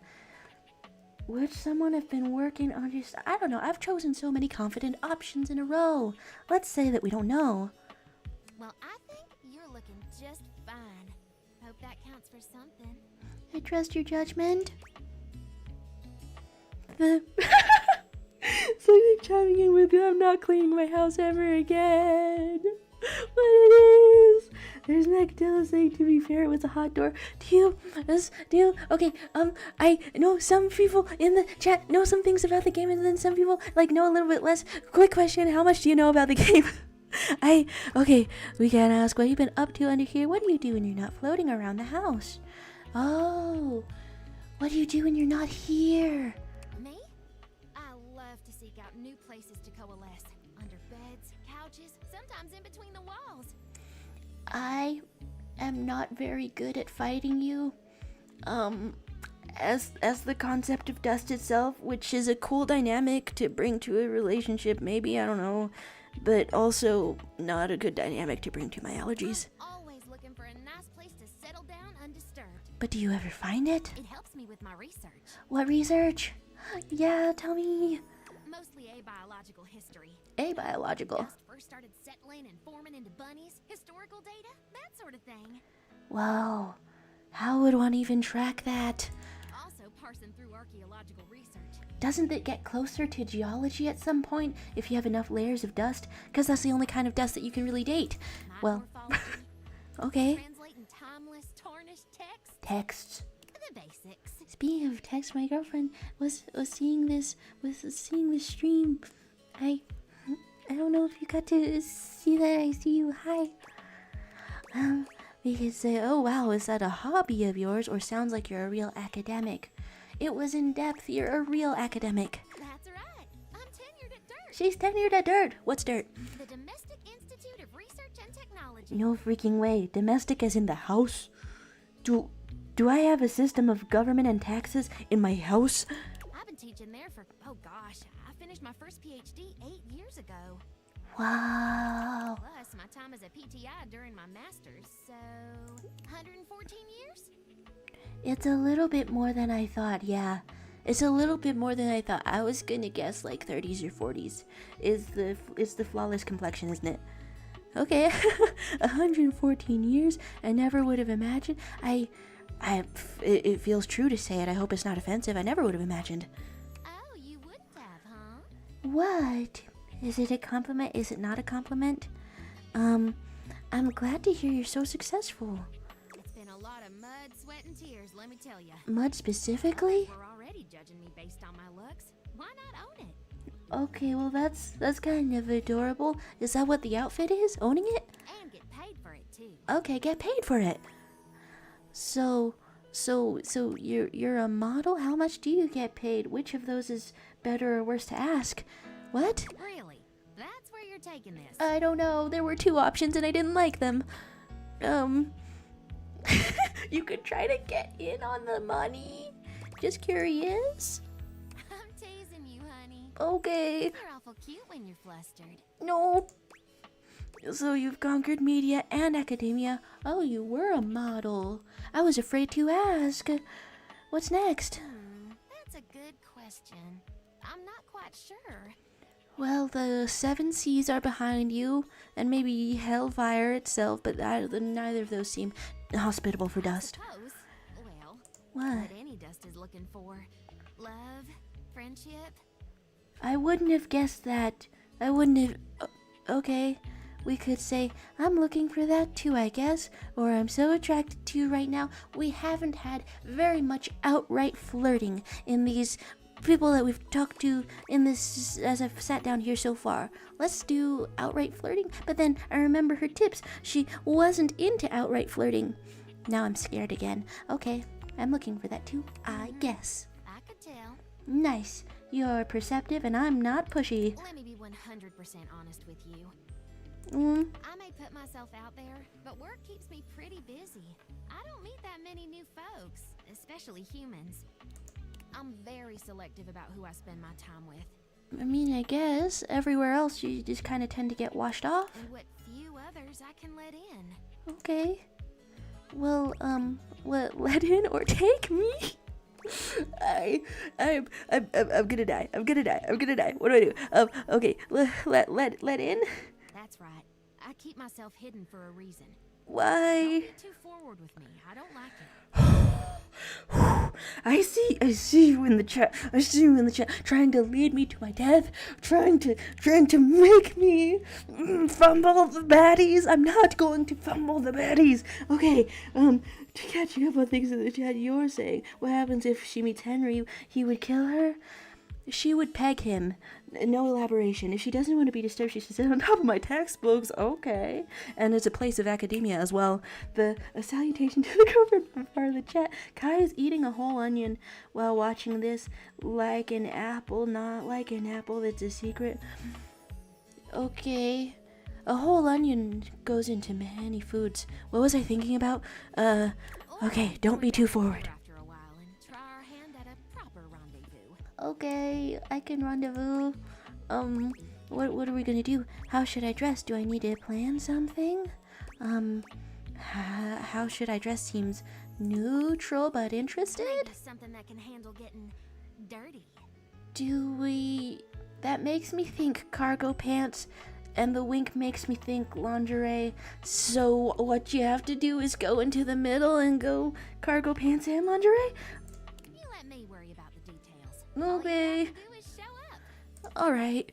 Would someone have been working on your I don't know. I've chosen so many confident options in a row. Let's say that we don't know. Well, I think you're looking just fine. Hope that counts for something. I trust your judgment. The so you're chiming in with I'm not cleaning my house ever again. But it is. There's Magdala saying, to be fair, it was a hot door. Okay, I know some people in the chat know some things about the game, and then some people, like, know a little bit less. Quick question, how much do you know about the game? Okay, we gotta ask, what have you been up to under here? What do you do when you're not floating around the house? Oh, what do you do when you're not here? Me? I love to seek out new places to coalesce. Under beds, couches, sometimes in between the walls. I am not very good at fighting you. As the concept of dust itself, which is a cool dynamic to bring to a relationship, maybe, I don't know, but also not a good dynamic to bring to my allergies. I'm always looking for a nice place to settle down undisturbed. But do you ever find it? It helps me with my research. What research? Yeah, tell me. Mostly abiological history. Abiological. Dust first started settling and forming into bunnies, historical data, that sort of thing. Wow. How would one even track that? Also parsing through archaeological research. Doesn't it get closer to geology at some point if you have enough layers of dust? Because that's the only kind of dust that you can really date. Well, okay. Translating timeless, tarnished text. Texts. The basics. Speaking of text, my girlfriend was seeing this stream. I don't know if you got to see that. I see you. Hi. We could say, oh wow, is that a hobby of yours, or sounds like you're a real academic? It was in depth. You're a real academic. That's right. I'm tenured at DIRT. She's tenured at DIRT. What's DIRT? The Domestic Institute of Research and Technology. No freaking way. Domestic as in the house? Do I have a system of government and taxes in my house? I've been teaching there for, oh gosh, I finished my first PhD 8 years ago. Wow. Plus, my time as a PTI during my master's, so 114 years? It's a little bit more than I thought, yeah. It's a little bit more than I thought. I was gonna guess like 30s or 40s. It's the flawless complexion, isn't it? Okay, 114 years. I never would have imagined. It feels true to say it. I hope it's not offensive. I never would have imagined. Oh, you wouldn't have, huh? What? Is it a compliment? Is it not a compliment? I'm glad to hear you're so successful. It's been a lot of mud, sweat, and tears, let me tell you. Mud specifically? We're already judging me based on my looks. Why not own it? Okay, well that's kind of adorable. Is that what the outfit is? Owning it? And get paid for it, too. Okay, get paid for it. So you're a model? How much do you get paid? Which of those is better or worse to ask? What? Really? That's where you're taking this? I don't know. There were two options and I didn't like them. You could try to get in on the money. Just curious. I'm teasing you, honey. Okay. You're awful cute when you're flustered. No. So you've conquered media and academia. Oh, you were a model. I was afraid to ask. What's next? That's a good question. I'm not quite sure. Well, the 7 seas are behind you, and maybe hellfire itself, but neither of those seem hospitable for dust. Suppose. Well, What? what any dust is looking for. Love, friendship. I wouldn't have guessed that. I wouldn't have... Okay, we could say, I'm looking for that too, I guess. Or I'm so attracted to you right now. We haven't had very much outright flirting in these people that we've talked to in this as I've sat down here so far. Let's do outright flirting. But then I remember her tips. She wasn't into outright flirting. Now I'm scared again. Okay, I'm looking for that too, I guess. I could tell. Nice. You're perceptive and I'm not pushy. Let me be 100% honest with you. I may put myself out there, but work keeps me pretty busy. I don't meet that many new folks, especially humans. I'm very selective about who I spend my time with. I mean, I guess everywhere else you just kind of tend to get washed off. And what few others I can let in. Okay. Well, let in or take me? I'm gonna die. I'm gonna die. I'm gonna die. What do I do? Okay. Let in? That's right. I keep myself hidden for a reason. Don't Why? be too forward with me. I don't like it. I see you in the chat. I see you in the chat, trying to lead me to my death, trying to make me fumble the baddies. I'm not going to fumble the baddies. Okay, to catching up on things in the chat, you're saying, what happens if she meets Henry? He would kill her? She would peg him. No elaboration. If she doesn't want to be disturbed, she should sit on top of my textbooks. Okay. And it's a place of academia as well. A salutation to the government part of the chat. Kai is eating a whole onion while watching this like an apple, not like an apple. That's a secret. Okay. A whole onion goes into many foods. What was I thinking about? Okay, don't be too forward. After a while and try our hand at a proper rendezvous. Okay, I can rendezvous. What are we gonna do? How should I dress? Do I need to plan something? How should I dress? Seems neutral but interested. Maybe something that can handle getting dirty. That makes me think cargo pants, and the wink makes me think lingerie. So what you have to do is go into the middle and go cargo pants and lingerie? You let me worry about the details. Okay. All you have to do is show up. Alright.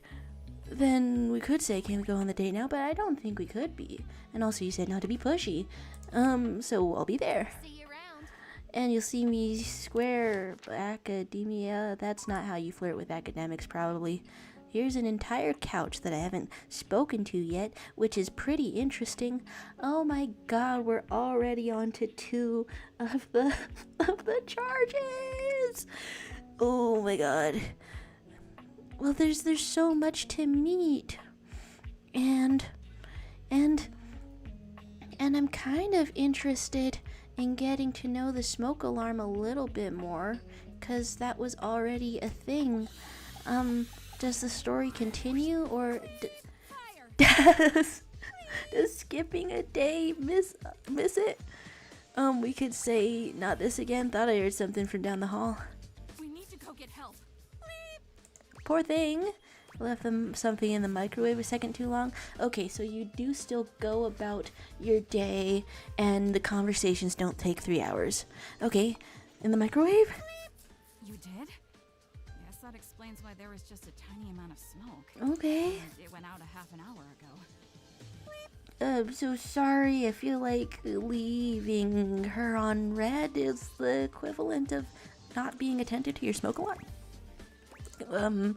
Then we could say, can we go on the date now? But I don't think we could be. And also you said not to be pushy. So I'll be there. See you around. And you'll see me square academia. That's not how you flirt with academics, probably. Here's an entire couch that I haven't spoken to yet, which is pretty interesting. Oh my god, we're already on to 2 of the charges. Oh my god. Well, there's so much to meet. And I'm kind of interested in getting to know the smoke alarm a little bit more, 'cause that was already a thing. Does the story continue, or does skipping a day miss it? We could say not this again. Thought I heard something from down the hall. We need to go get help. Poor thing. Left them something in the microwave a second too long. Okay, so you do still go about your day, and the conversations don't take 3 hours. Okay, in the microwave? You did? Yes, that explains why there was just a tiny amount of smoke. Okay. And it went out a half an hour ago. I'm so sorry. I feel like leaving her on red is the equivalent of not being attentive to your smoke alarm.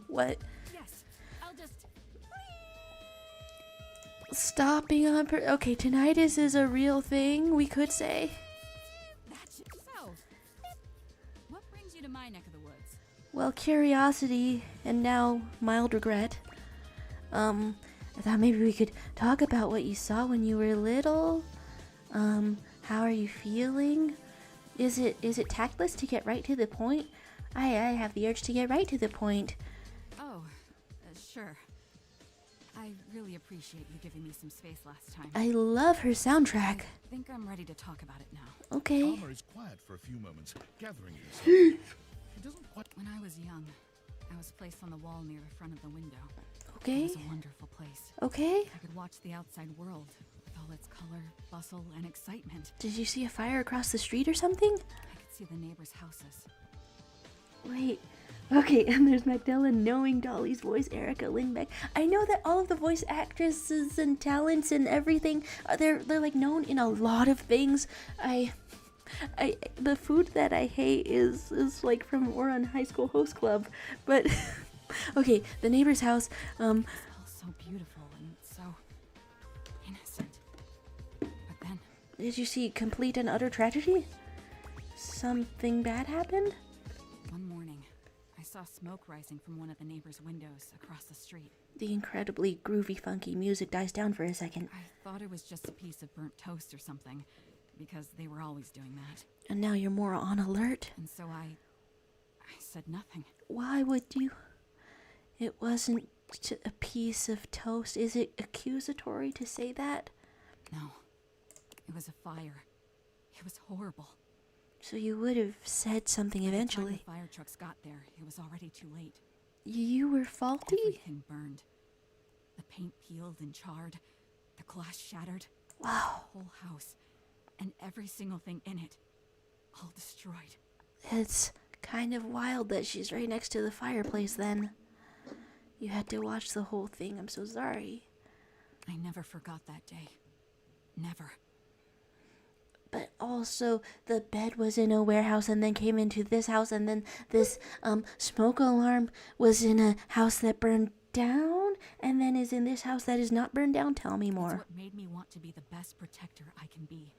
What? Yes, I'll just... Stopping on okay, tinnitus is a real thing, we could say. That's it. So, what brings you to my neck of the woods? Well, curiosity and now mild regret. I thought maybe we could talk about what you saw when you were little. How are you feeling? Is it tactless to get right to the point? I have the urge to get right to the point. Oh, sure. I really appreciate you giving me some space last time. I love her soundtrack. I think I'm ready to talk about it now. Okay. Armor is quiet for a few moments, gathering himself. She doesn't quite... When I was young, I was placed on the wall near the front of the window. It Okay. was a wonderful place. Okay. I could watch the outside world with all its color, bustle, and excitement. Did you see a fire across the street or something? I could see the neighbors' houses. Wait. Okay, and there's Magdala knowing Dolly's voice, Erica Lindbeck. I know that all of the voice actresses and talents and everything, they're like known in a lot of things. The food that I hate is like from Oron High School Host Club, but okay, the neighbor's house. All so beautiful and so innocent. But then Did you see complete and utter tragedy? Something bad happened? one morning, I saw smoke rising from one of the neighbors' windows across the street. The incredibly groovy, funky music dies down for a second. I thought it was just a piece of burnt toast or something, because they were always doing that. And now you're more on alert. And so I said nothing. Why would you? It wasn't a piece of toast. Is it accusatory to say that? No, It was a fire. It was horrible. So you would have said something By the eventually. time the fire trucks got there, it was already too late. You were faulty? Everything burned. The paint peeled and charred. The glass shattered. Wow. The whole house. And every single thing in it. All destroyed. It's kind of wild that she's right next to the fireplace then. You had to watch the whole thing. I'm so sorry. I never forgot that day. Never. But also, the bed was in a warehouse and then came into this house, and then this smoke alarm was in a house that burned down, and then is in this house that is not burned down. Tell me It's more. what made me want to be the best protector I can be.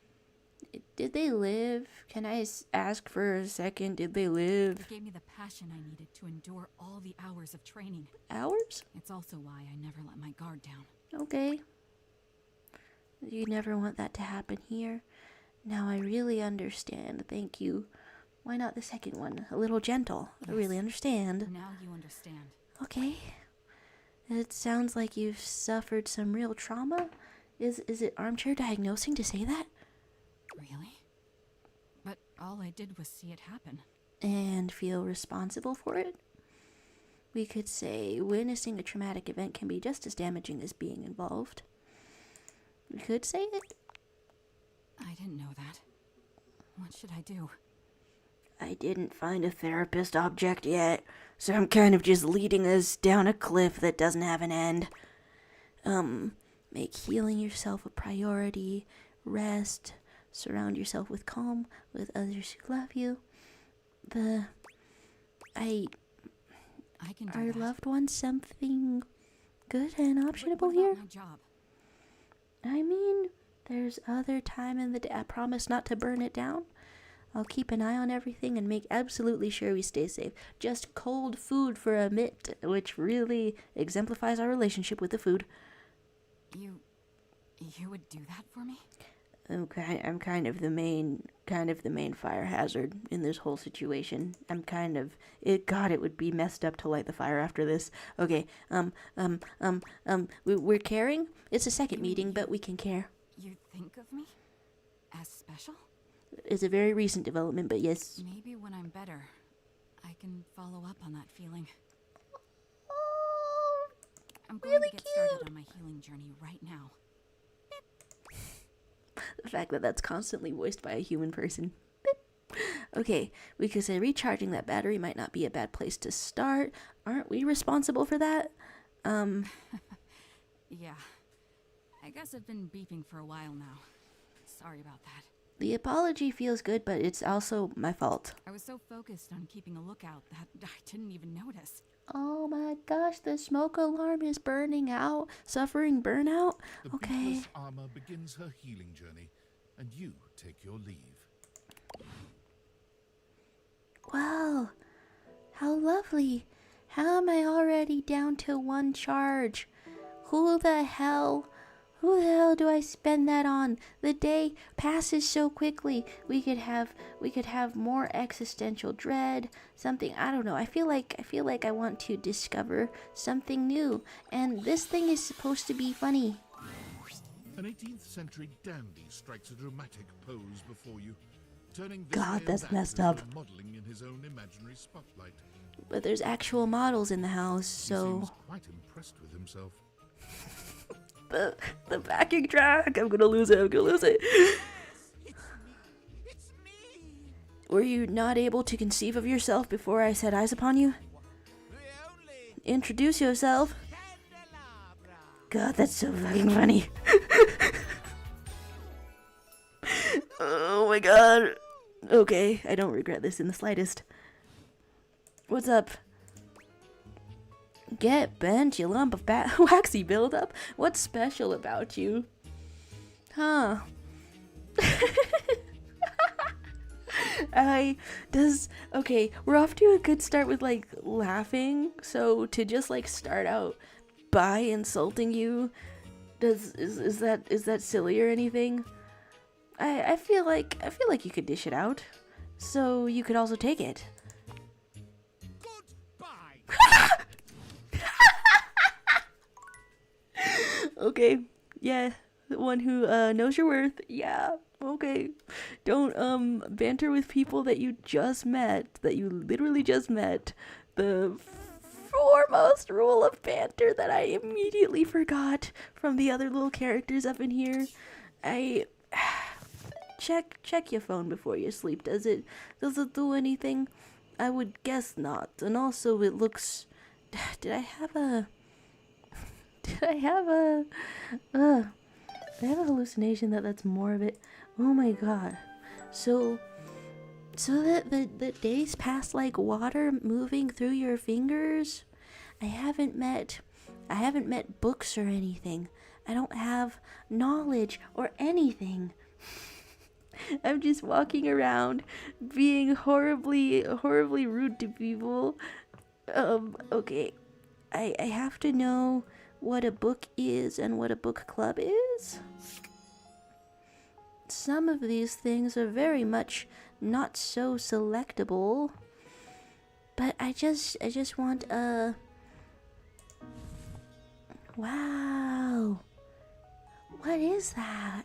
Did they live? Can I ask for a second? Did they live? It gave me the passion I needed to endure all the hours of training. Hours? It's also why I never let my guard down. Okay. You never want that to happen here. Now I really understand. Thank you. Why not the second one? A little gentle. I Yes. really understand. Now you understand. Okay. It sounds like you've suffered some real trauma. Is it armchair diagnosing to say that? Really? But all I did was see it happen. And feel responsible for it? We could say witnessing a traumatic event can be just as damaging as being involved. We could say it. I didn't know that. What should I do? I didn't find a therapist object yet, so I'm kind of just leading us down a cliff that doesn't have an end. Make healing yourself a priority, rest, surround yourself with calm, with others who love you. I can do Are that. loved ones something good and optionable What about here? my job? I mean, there's other time in the day. I promise not to burn it down. I'll keep an eye on everything and make absolutely sure we stay safe. Just cold food for a bit, which really exemplifies our relationship with the food. You would do that for me? Okay, I'm kind of the main fire hazard in this whole situation. It would be messed up to light the fire after this. Okay, we're caring. It's a second meeting, but we can care. You think of me? As special? It's a very recent development, but yes. Maybe when I'm better, I can follow up on that feeling. Oh, I'm going really to get started cute. on my healing journey right now. The fact that that's constantly voiced by a human person. Okay, we could say recharging that battery might not be a bad place to start. Aren't we responsible for that? Yeah. I guess I've been beeping for a while now. Sorry about that. The apology feels good, but it's also my fault. I was so focused on keeping a lookout that I didn't even notice. Oh my gosh, the smoke alarm is burning out. Suffering burnout? The Okay. beatless armor begins her healing journey, and you take your leave. Wow, how lovely. How am I already down to one charge? Who the hell do I spend that on? The day passes so quickly. We could have more existential dread, something, I don't know. I feel like I want to discover something new, and this thing is supposed to be funny. An 18th century dandy strikes a dramatic pose before you, turning this God, way that's and that messed as up. though modeling in his own imaginary spotlight. But there's actual models in the house, He so seems quite impressed with himself. the backing track. I'm gonna lose it. Were you not able to conceive of yourself before I set eyes upon you? Introduce yourself. God, that's so fucking funny. Oh my god. Okay, I don't regret this in the slightest. What's up? Get bent, you lump of waxy buildup. What's special about you? Huh. Okay, we're off to a good start with like laughing. So to just like start out by insulting you, is that silly or anything? I feel like you could dish it out. So you could also take it. Okay, yeah, The one who knows your worth. Yeah. Okay. Don't banter with people that you just met, that you literally just met. The foremost rule of banter that I immediately forgot from the other little characters up in here. I check your phone before you sleep. Does it do anything? I would guess not. And also it looks did I have a hallucination that's more of it? Oh my god. So that the days pass like water moving through your fingers. I haven't met books or anything. I don't have knowledge or anything. I'm just walking around being horribly rude to people. Okay. I have to know what a book is and what a book club is. Some of these things are very much not so selectable, but I just want a wow. What is that?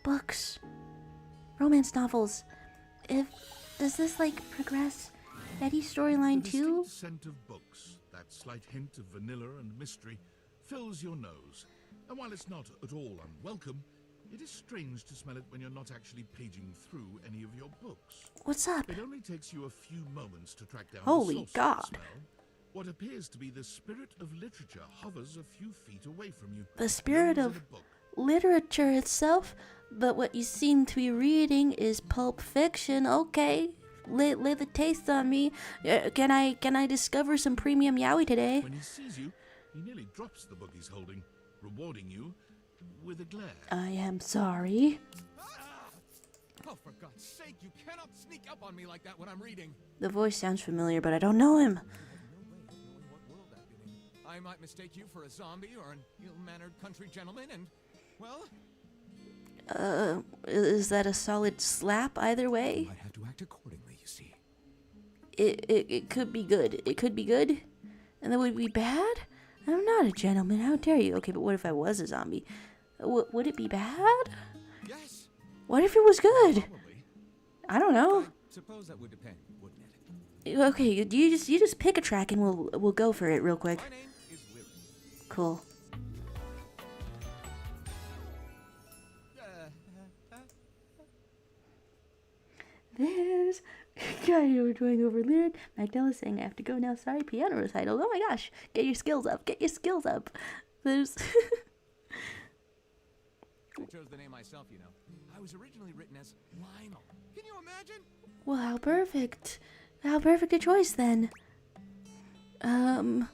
Books, romance novels. Does this like progress Betty's storyline The too? distinct scent of books, that slight hint of vanilla and mystery, fills your nose. And while it's not at all unwelcome, it is strange to smell it when you're not actually paging through any of your books. What's up? It only takes you a few moments to track down Holy the source God. of the smell. What appears to be the spirit of literature hovers a few feet away from you. The spirit Nose of in a book. literature itself, but what you seem to be reading is pulp fiction. Okay, lay the taste on me. Can I discover some premium yaoi today? When he sees you, he nearly drops the book he's holding, rewarding you with a glare. I am sorry. Oh, for God's sake, you cannot sneak up on me like that when I'm reading. The voice sounds familiar, but I don't know him. I have no way of knowing what world I've been in. I might mistake you for a zombie or an ill-mannered country gentleman, and, well... Is that a solid slap either way? I might have to act accordingly, you see. It could be good. It could be good, and that would be bad? I'm not a gentleman. How dare you? Okay, but what if I was a zombie? Would it be bad? Yes, What if it was good? probably. I don't know. I suppose that would depend, wouldn't it? Okay, you just pick a track and we'll go for it real quick. My name is Willie. Cool. There's God, we're going over lyric. Magdala saying I have to go now. Sorry, piano recital. Oh my gosh, get your skills up. Get your skills up. There's I chose the name myself, you know. I was originally written as Lionel. Can you imagine? well, how perfect. How perfect a choice then. I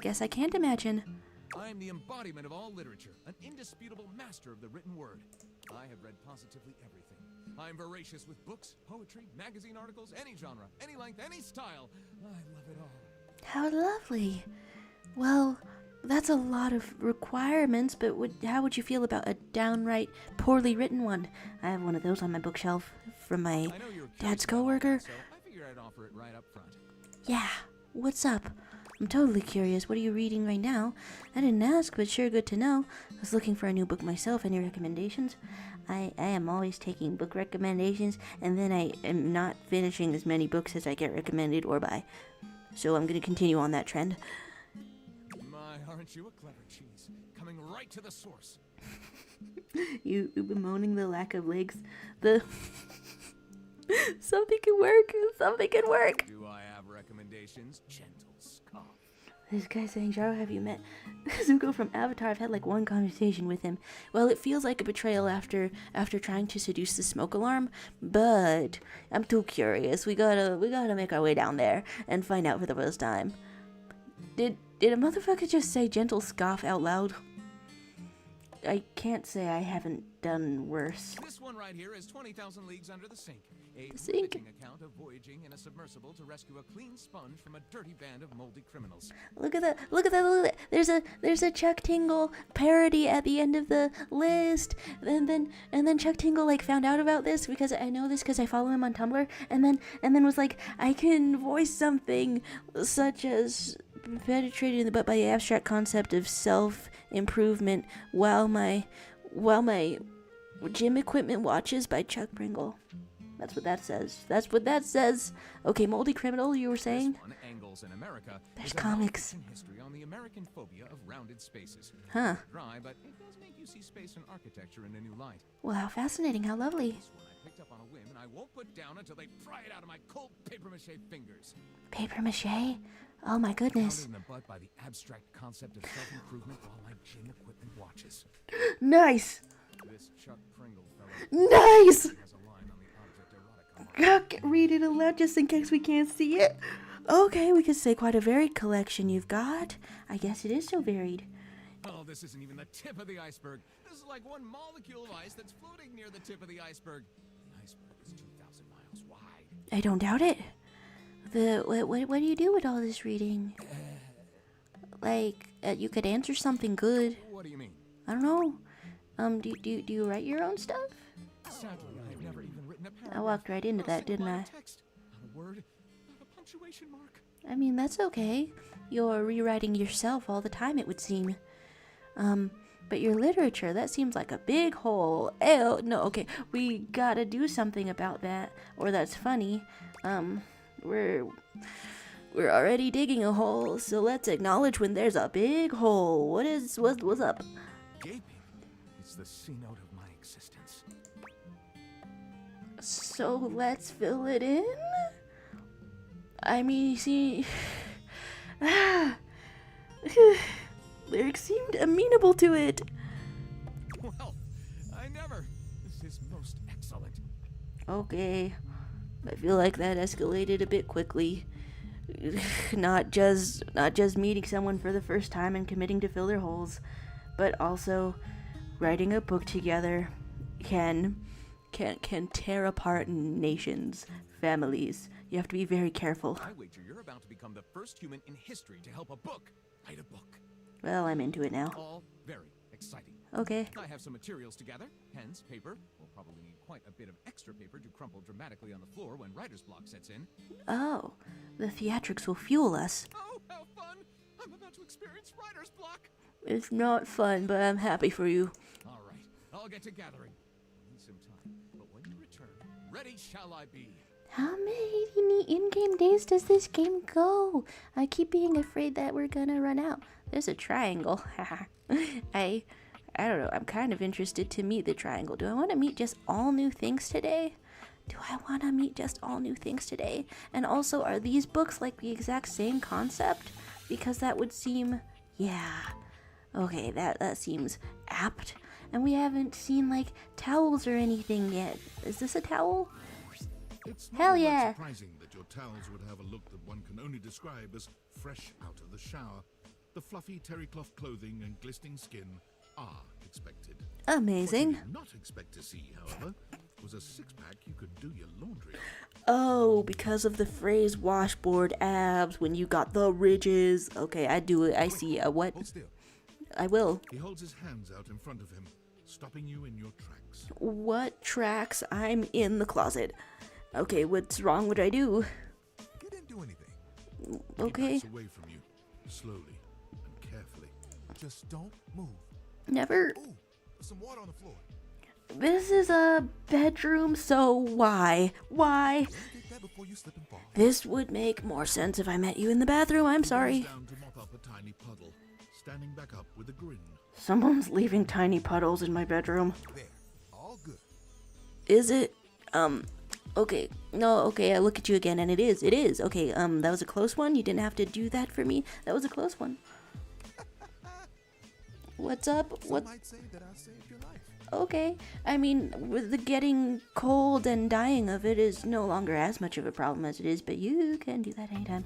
guess I can't imagine. I am the embodiment of all literature, an indisputable master of the written word. I have read positively everything. I am voracious with books, poetry, magazine articles, any genre, any length, any style. I love it all. How lovely. Well, that's a lot of requirements, but how would you feel about a downright poorly written one? I have one of those on my bookshelf from my I know you're dad's curious about coworker. that, so I figured I'd offer it right up front. Yeah, what's up? I'm totally curious. What are you reading right now? I didn't ask, but sure good to know. I was looking for a new book myself. Any recommendations? I am always taking book recommendations, and then I am not finishing as many books as I get recommended or buy. So I'm going to continue on that trend. My, aren't you a clever cheese? Coming right to the source. You bemoaning the lack of legs. The something can work. Something can work. Do I have recommendations? Gentle scoff. This guy saying, Jaro, have you met Zuko from Avatar? I've had like one conversation with him. Well, it feels like a betrayal after trying to seduce the smoke alarm, but I'm too curious. We gotta make our way down there and find out for the first time. Did a motherfucker just say gentle scoff out loud? I can't say I haven't done worse. This one right here is 20,000 Leagues Under the Sink. A Sink? riveting account of voyaging in a submersible to rescue a clean sponge from a dirty band of moldy criminals. Look at that. Look at that. There's a Chuck Tingle parody at the end of the list. And then Chuck Tingle like found out about this because I know this because I follow him on Tumblr, and then was like, I can voice something such as penetrated in the butt by the abstract concept of self-improvement while my gym equipment watches by Chuck Pringle. That's what that says. That's what that says. Okay, Moldy Criminal, you were saying? This one, Angles in America, There's is a comics. non-fiction history on the American phobia of rounded spaces. Huh. Dry, but it does make you see space and architecture in a new light. Well, how fascinating. How lovely. This one I picked up on a whim, and I won't put down until they pry it out of my cold papier-mâché fingers. Papier-mâché? Oh my goodness. Pounded in the butt by the abstract concept of self-improvement while my gym equipment watches. Nice. This Chuck Pringle fellow Nice. has a line on the object erotica mark. Read it aloud just in case we can't see it. Okay, we could say quite a varied collection you've got. I guess it is so varied. Oh, this isn't even the tip of the iceberg. This is like one molecule of ice that's floating near the tip of the iceberg. The iceberg is 2,000 miles wide. I don't doubt it. What do you do with all this reading? Like, you could answer something good. What do you mean? I don't know. Do you write your own stuff? Sadly, I've never even written a paragraph. I walked right into Not a that, single didn't line I? of text, not a word, not a punctuation mark. I mean, that's okay. You're rewriting yourself all the time, it would seem. But your literature, that seems like a big hole. Ew, no, okay, we gotta do something about that, or that's funny. We're already digging a hole, so let's acknowledge when there's a big hole. What's up? Gaping. It's the C note of my existence. So let's fill it in? I mean, you see... Lyrics seemed amenable to it. Well, I never. This is most excellent. Okay. I feel like that escalated a bit quickly. Not just meeting someone for the first time and committing to fill their holes, but also writing a book together can tear apart nations, families. You have to be very careful. I wager you're about to become the first human in history to help a book write a book. Well, I'm into it now. All very exciting. Okay. I have some materials together. Pens, paper. We'll probably need quite a bit of extra paper to crumple dramatically on the floor when writer's block sets in. Oh, the theatrics will fuel us. Oh, how fun! I'm about to experience writer's block. It's not fun, but I'm happy for you. All right, I'll get to gathering. Need some time, but when you return, ready shall I be. How many in-game days does this game go? I keep being afraid that we're gonna run out. There's a triangle. I don't know. I'm kind of interested to meet the triangle. Do I want to meet just all new things today? And also, are these books like the exact same concept? Because that would seem... Yeah. Okay, that seems apt. And we haven't seen, like, towels or anything yet. Is this a towel? It's Hell not all that yeah. surprising that your towels would have a look that one can only describe as fresh out of the shower. The fluffy terry cloth clothing and glistening skin are expected. Amazing. What you did not expect to see, however, was a six-pack you could do your laundry on. Oh, because of the phrase washboard abs when you got the ridges. Okay, I do it. I see. What? Hold still. I will. He holds his hands out in front of him, stopping you in your tracks. What tracks? I'm in the closet. Okay, what's wrong? What I do? You didn't do anything. Okay. He backs away from you, slowly and carefully. Just don't move. Never. Ooh, some water on the floor. This is a bedroom, so why? Why? Get that before you slip and fall. This would make more sense if I met you in the bathroom. I'm sorry. He bends down to mop up a tiny puddle, standing back up with a grin. Someone's leaving tiny puddles in my bedroom. There, all good. Is it? Okay. No, okay, I look at you again and it is. Okay, that was a close one. You didn't have to do that for me. That was a close one. What's up? Some might say that I saved your life. Okay. I mean, with the getting cold and dying of it is no longer as much of a problem as it is, but you can do that anytime.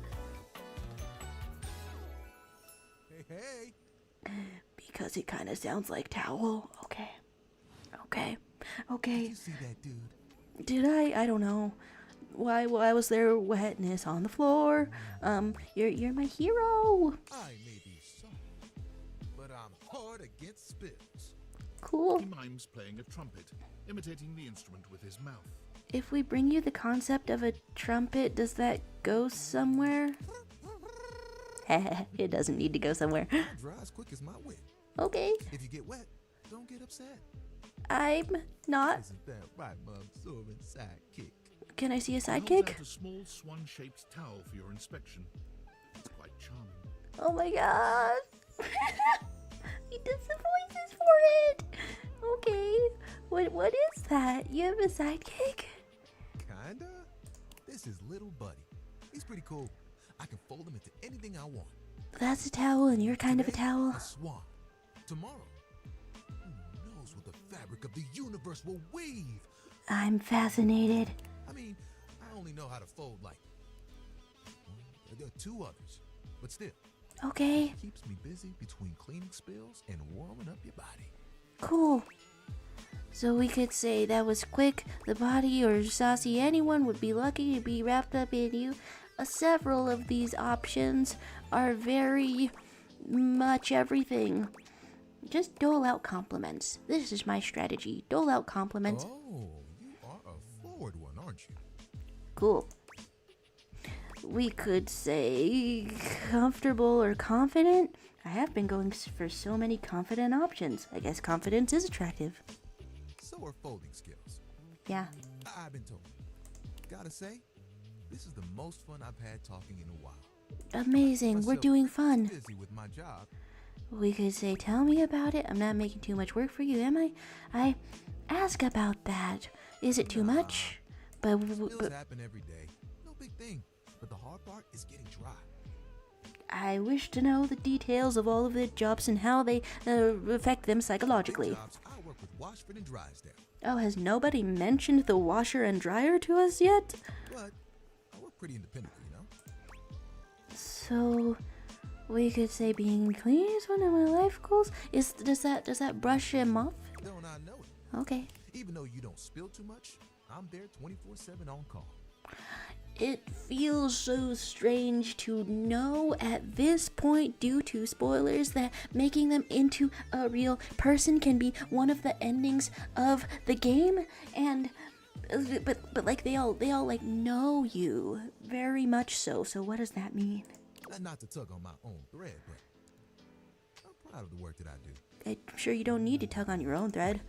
Hey. Because it kind of sounds like towel. Okay. Did you see that dude? Did I? I don't know. Why was there wetness on the floor? You're my hero. I may be soft, but I'm hard against spills. Cool. He mimes playing a trumpet, imitating the instrument with his mouth. If we bring you the concept of a trumpet, does that go somewhere? It doesn't need to go somewhere. I dry as quick as my wit. Okay, If you get wet, don't get upset. I'm not. Isn't that right, my absorbent sidekick? Can I see a He holds sidekick? out a small swan-shaped towel for your inspection. It's quite charming. Oh my god. He does the voices for it. Okay. What is that? You have a sidekick? Kinda. This is little Buddy. He's pretty cool. I can fold him into anything I want. That's a towel and you're kind of a Today, towel. A swan. Tomorrow, who knows what the fabric of the universe will weave? I'm fascinated. I mean, I only know how to fold like one, there are 2 others, but still, Okay, it keeps me busy between cleaning spills and warming up your body. cool. So we could say that was quick, the body, or saucy. Anyone would be lucky to be wrapped up in you. Several of these options are very much everything. Just dole out compliments. This is my strategy. Dole out compliments. Oh, you are a forward one, aren't you? Cool. We could say comfortable or confident. I have been going for so many confident options. I guess confidence is attractive. So are folding skills. Yeah. I've been told. Gotta say, this is the most fun I've had talking in a while. Amazing. We're Myself doing fun. Busy with my job. We could say, tell me about it. I'm not making too much work for you, am I? I ask about that. Is it too much? But Spills happen every day. No big thing. But the hard part is getting dry. I wish to know the details of all of the jobs and how they affect them Big psychologically. jobs, I work with Washford and Drysdale. Oh, has nobody mentioned the washer and dryer to us yet? But I work pretty independently, you know? So we could say being clean is one of my life goals. Does that brush him off? Don't I know it? Okay. Even though you don't spill too much, I'm there 24/7 on call. It feels so strange to know at this point, due to spoilers, that making them into a real person can be one of the endings of the game, and but like they all like know you very much so. So what does that mean? Not to tug on my own thread, but I'm proud of the work that I do. I'm sure you don't need to tug on your own thread.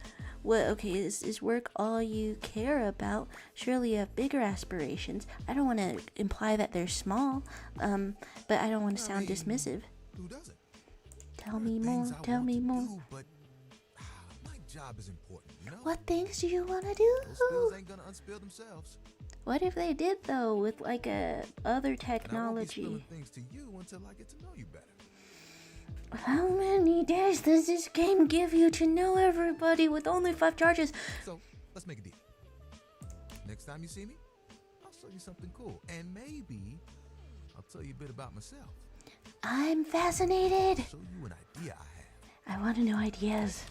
What? Okay, is work all you care about? Surely you have bigger aspirations. I don't want to imply that they're small, but I don't want to sound dismissive. Who doesn't? Tell There are me more. things I Tell want me to more. do, but my job is important, you know? What things do you want to Those do? spills ain't gonna unspill themselves. What if they did though, with like a other And I won't be technology? spilling things to you until I get to know you better. How many days does this game give you to know everybody with only 5 charges? So let's make a deal. Next time you see me, I'll show you something cool, and maybe I'll tell you a bit about myself. I'm fascinated. Show you an idea I have. I want to know ideas.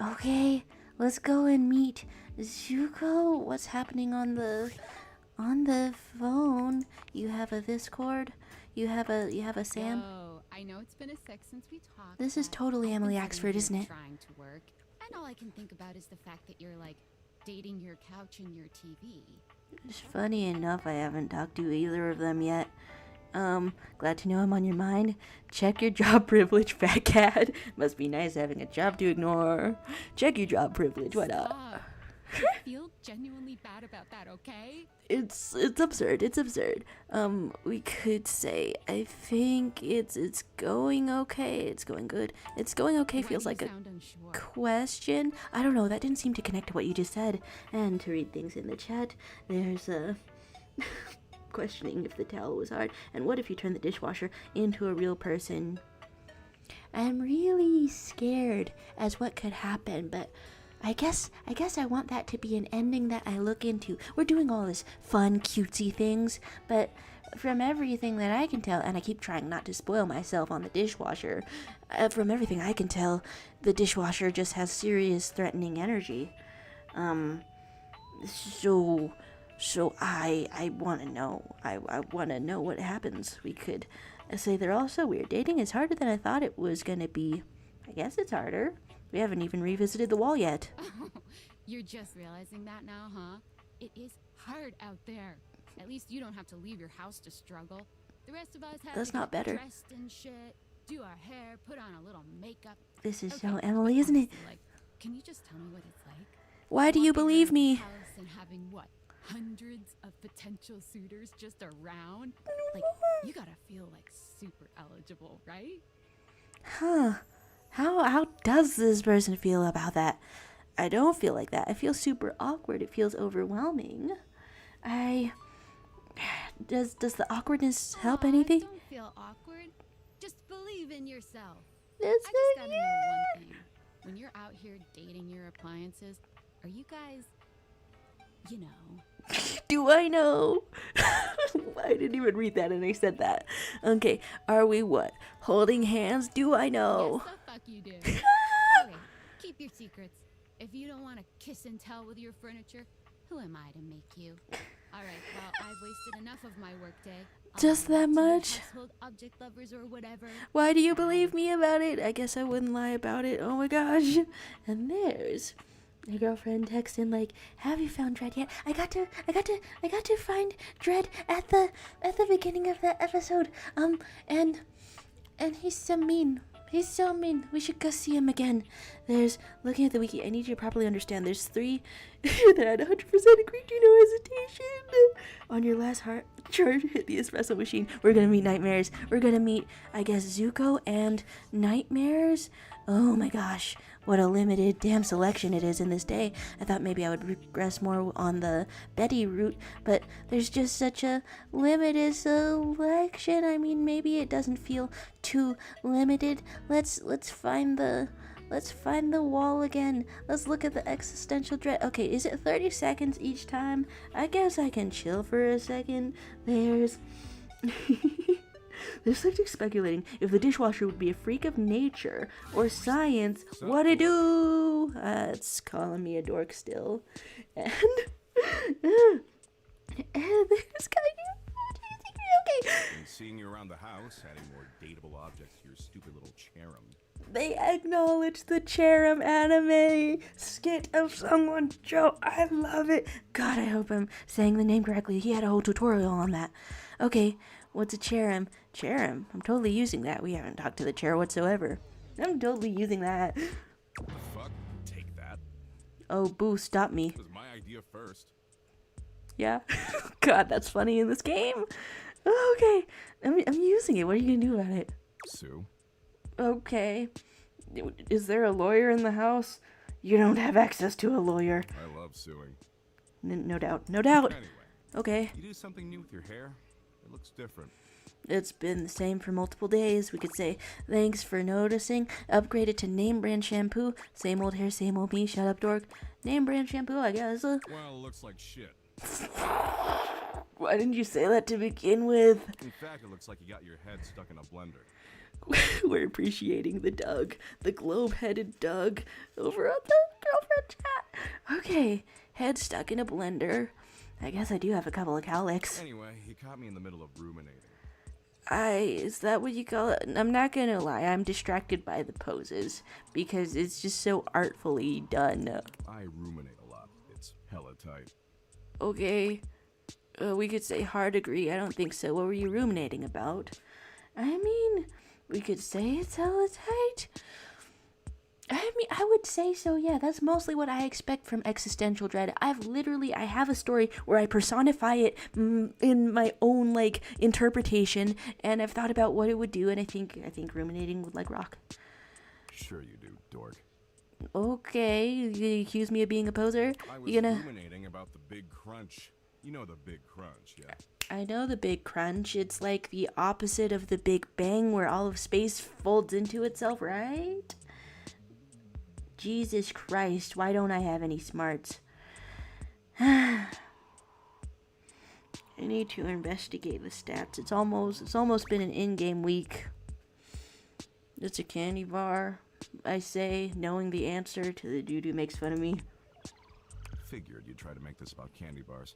Okay, let's go and meet Zuko. What's happening on the phone? You have a Discord. You have a Sam. Oh, I know it's been a sec since we talked. This is but totally I've been Emily sitting Axford, here isn't it? Trying to work, and all I can think about is the fact that you're like dating your couch and your TV. It's funny enough, I haven't talked to either of them yet. Glad to know I'm on your mind. Check your job privilege, fat cat. Must be nice having a job to ignore. Check your job privilege, what up? Stop. I feel genuinely bad about that, okay? It's absurd. It's absurd. We could say I think it's going okay. It's going good. It's going okay Why feels do you like a sound unsure? question. I don't know. That didn't seem to connect to what you just said. And to read things in the chat, there's a questioning if the towel was hard. And what if you turn the dishwasher into a real person? I'm really scared as what could happen, but I guess I want that to be an ending that I look into. We're doing all this fun, cutesy things, but from everything that I can tell, and I keep trying not to spoil myself on the dishwasher, from everything I can tell, the dishwasher just has serious threatening energy. So I want to know. I want to know what happens. We could say they're all so weird. Dating is harder than I thought it was gonna be. I guess it's harder. We haven't even revisited the wall yet. You're just realizing that now, huh? It is hard out there. At least you don't have to leave your house to struggle. The rest of us have That's to not get better. dressed and shit, do our hair, put on a little makeup. This is Okay, so but Emily, isn't it? honestly, like, can you just tell me what it's like? Why do you Walking believe around the me? house and having what? Hundreds of potential suitors just around? Like, you gotta feel like super eligible, right? Huh. How does this person feel about that? I don't feel like that. I feel super awkward. It feels overwhelming. Does the awkwardness help Aw, anything? Don't feel awkward. Just believe in yourself. That's I just gotta know one thing. When you're out here dating your appliances, are you guys, you know? Do I know? I didn't even read that and I said that. Okay, are we what? Holding hands? Do I know? Yes, the fuck you do. Okay, keep your secrets. If you don't want to kiss and tell with your furniture, who am I to make you? Alright, well, I've wasted enough of my workday. Just that To you much? household object lovers or whatever. Why do you believe me about it? I guess I wouldn't lie about it. Oh my gosh. And there's my girlfriend texting like, "Have you found Dread yet? I got to find Dread at the beginning of that episode. And he's so mean. He's so mean. We should go see him again." There's, looking at the wiki, I need you to properly understand. There's 3 that had 100% agree, no hesitation. On your last heart chart, hit the espresso machine. We're gonna meet Nightmares. We're gonna meet, I guess, Zuko and Nightmares. Oh my gosh, what a limited damn selection it is in this day. I thought maybe I would regress more on the Betty route, but there's just such a limited selection. I mean, maybe it doesn't feel too limited. Let's find the wall again. Let's look at the existential dread. Okay, is it 30 seconds each time? I guess I can chill for a second. There's There's subject speculating if the dishwasher would be a freak of nature or science. What it do? It's calling me a dork still. And this guy. Okay. And seeing you around the house, adding more dateable objects to your stupid little cherub. They acknowledge the cherub anime skit of someone Joe. I love it. God, I hope I'm saying the name correctly. He had a whole tutorial on that. Okay, what's a cherub? Cherub. I'm totally using that. We haven't talked to the chair whatsoever. I'm totally using that. What the fuck? Take that. Oh, boo, stop me. It was my idea first. Yeah. God, that's funny in this game. Okay, I'm using it. What are you gonna do about it? Sue? Okay. Is there a lawyer in the house? You don't have access to a lawyer. I love suing. No doubt. No doubt. Anyway, Okay. you do something new with your hair? It looks different. It's been the same for multiple days. We could say, thanks for noticing. Upgraded to name brand shampoo. Same old hair, same old me. Shut up, dork. Name brand shampoo, I guess. Well, it looks like shit. Why didn't you say that to begin with? In fact, it looks like you got your head stuck in a blender. We're appreciating the Doug, the globe-headed Doug, over on the girlfriend chat. Okay, head stuck in a blender. I guess I do have a couple of cowlicks. Anyway, you caught me in the middle of ruminating. Is that what you call it? I'm not gonna lie, I'm distracted by the poses, because it's just so artfully done. I ruminate a lot. It's hella tight. Okay, we could say hard agree. I don't think so. What were you ruminating about? I mean, we could say it's hella tight. I mean, I would say so, yeah. That's mostly what I expect from existential dread. I have a story where I personify it in my own, like, interpretation, and I've thought about what it would do, and I think ruminating would, like, rock. Sure you do, dork. Okay, you gonna accuse me of being a poser? I was You gonna... ruminating about the big crunch. You know the big crunch, yeah? I know the Big Crunch. It's like the opposite of the Big Bang, where all of space folds into itself, right? Jesus Christ, why don't I have any smarts? I need to investigate the stats. It's almost been an in-game week. It's a candy bar, I say, knowing the answer to the dude who makes fun of me. Figured you'd try to make this about candy bars.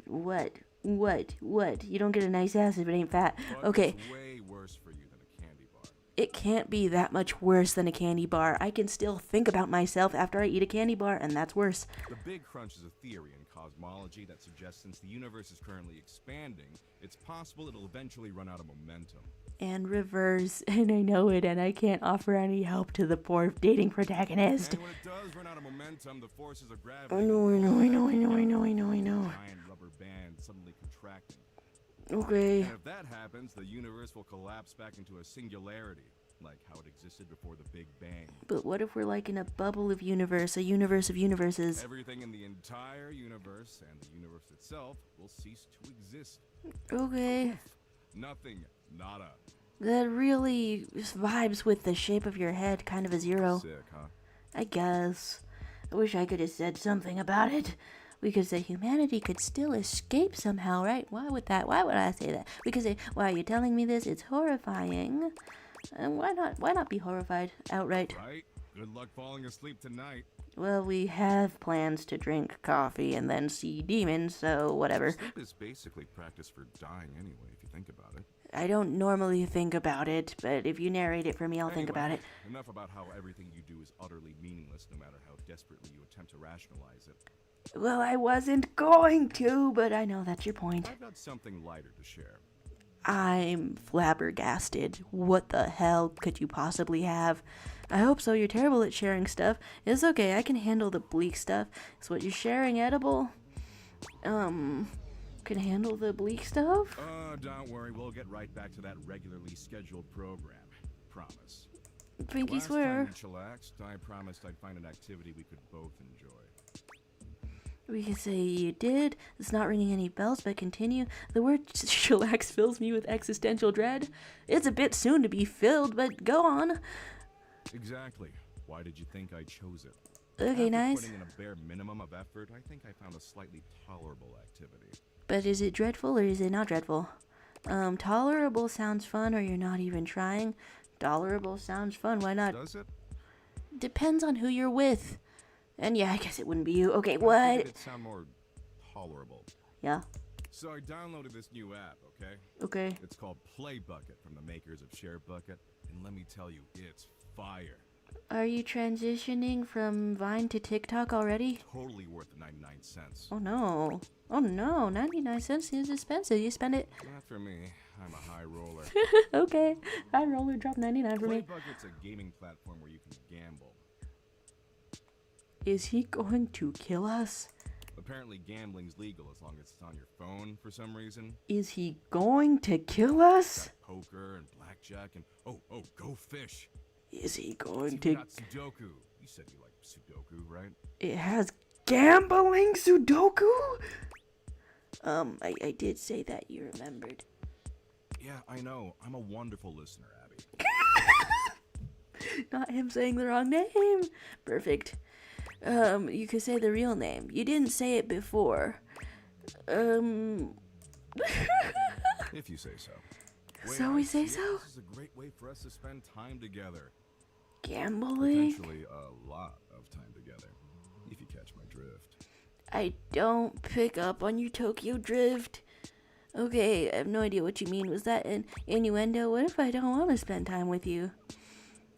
What? You don't get a nice ass if it ain't fat. But Okay. it's way worse for you than a candy bar. It can't be that much worse than a candy bar. I can still think about myself after I eat a candy bar, and that's worse. The Big Crunch is a theory in cosmology that suggests since the universe is currently expanding, it's possible it'll eventually run out of momentum. And reverse, and I know it, and I can't offer any help to the poor dating protagonist. And when it does run out of momentum, the forces of gravity... I know. Giant rubber band suddenly contracting. Okay. And if that happens, the universe will collapse back into a singularity, like how it existed before the Big Bang. But what if we're like in a bubble of universe, a universe of universes? Everything in the entire universe and the universe itself will cease to exist. Okay. Nothing. Nada. That really vibes with the shape of your head, kind of a zero. Sick, huh? I guess. I wish I could have said something about it. We could say humanity could still escape somehow, right? Why would I say that? We could say, why are you telling me this? It's horrifying. And why not be horrified outright? Right? Good luck falling asleep tonight. Well, we have plans to drink coffee and then see demons, so whatever. Sleep is basically practice for dying anyway, if you think about it. I don't normally think about it, but if you narrate it for me, I'll think about it. Enough about how everything you do is utterly meaningless, no matter how desperately you attempt to rationalize it. Well, I wasn't going to, but I know that's your point. I've got something lighter to share. I'm flabbergasted. What the hell could you possibly have? I hope so. You're terrible at sharing stuff. It's okay. I can handle the bleak stuff. Is what you're sharing edible? Can handle the bleak stuff? Don't worry. We'll get right back to that regularly scheduled program. Promise. Pinky Last swear. time we chillaxed, I promised I'd find an activity we could both enjoy. We could say you did. It's not ringing any bells, but continue. The word chillax fills me with existential dread. It's a bit soon to be filled, but go on. Exactly. Why did you think I chose it? Okay, After nice. putting in a bare minimum of effort, I think I found a slightly tolerable activity. But is it dreadful or is it not dreadful? Tolerable sounds fun, or you're not even trying. Tolerable sounds fun, why not? Does it? Depends on who you're with. And yeah, I guess it wouldn't be you. Okay, I what? figured it'd sound more tolerable. Yeah, So I downloaded this new app, okay? okay. It's called Play Bucket from the makers of Share Bucket, and let me tell you, it's fire. Are you transitioning from Vine to TikTok already? Totally worth the 99 cents. Oh no. Oh no, 99 cents is expensive. You spend it. Not for me. I'm a high roller. Okay, high roller, drop 99 for Play me. Bucket's a gaming platform where you can gamble. Is he going to kill us? Apparently gambling's legal as long as it's on your phone for some reason. Is he going to kill us? Got poker and blackjack and oh, go fish. Is he going See, we to... got Sudoku. You said you like Sudoku, right? It has gambling Sudoku? I did say that, you remembered. Yeah, I know. I'm a wonderful listener, Abby. Not him saying the wrong name. Perfect. You could say the real name. You didn't say it before. If you say so. So we say so? This is a great way for us to spend time together. Gambling? Potentially a lot of time together, if you catch my drift. I don't pick up on your Tokyo drift. Okay, I have no idea what you mean. Was that an innuendo? What if I don't want to spend time with you?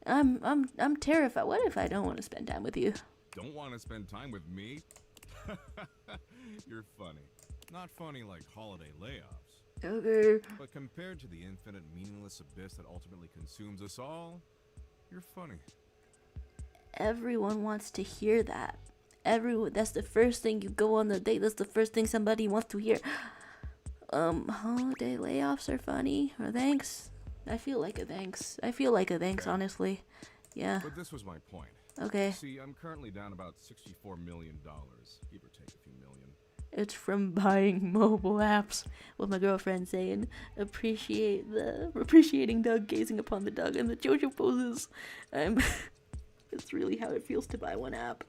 I'm terrified. What if I don't want to spend time with you? Don't want to spend time with me? You're funny. Not funny like holiday layoffs. Okay. But compared to the infinite meaningless abyss that ultimately consumes us all, you're funny. Everyone wants to hear that. That's the first thing you go on the date. That's the first thing somebody wants to hear. Holiday layoffs are funny. Or thanks. I feel like a thanks, honestly. Yeah. But this was my point. Okay. See, I'm currently down about $64 million, give or take a few million. It's from buying mobile apps. What my girlfriend's saying. Appreciating Doug, gazing upon the dog and the JoJo poses. It's really how it feels to buy one app.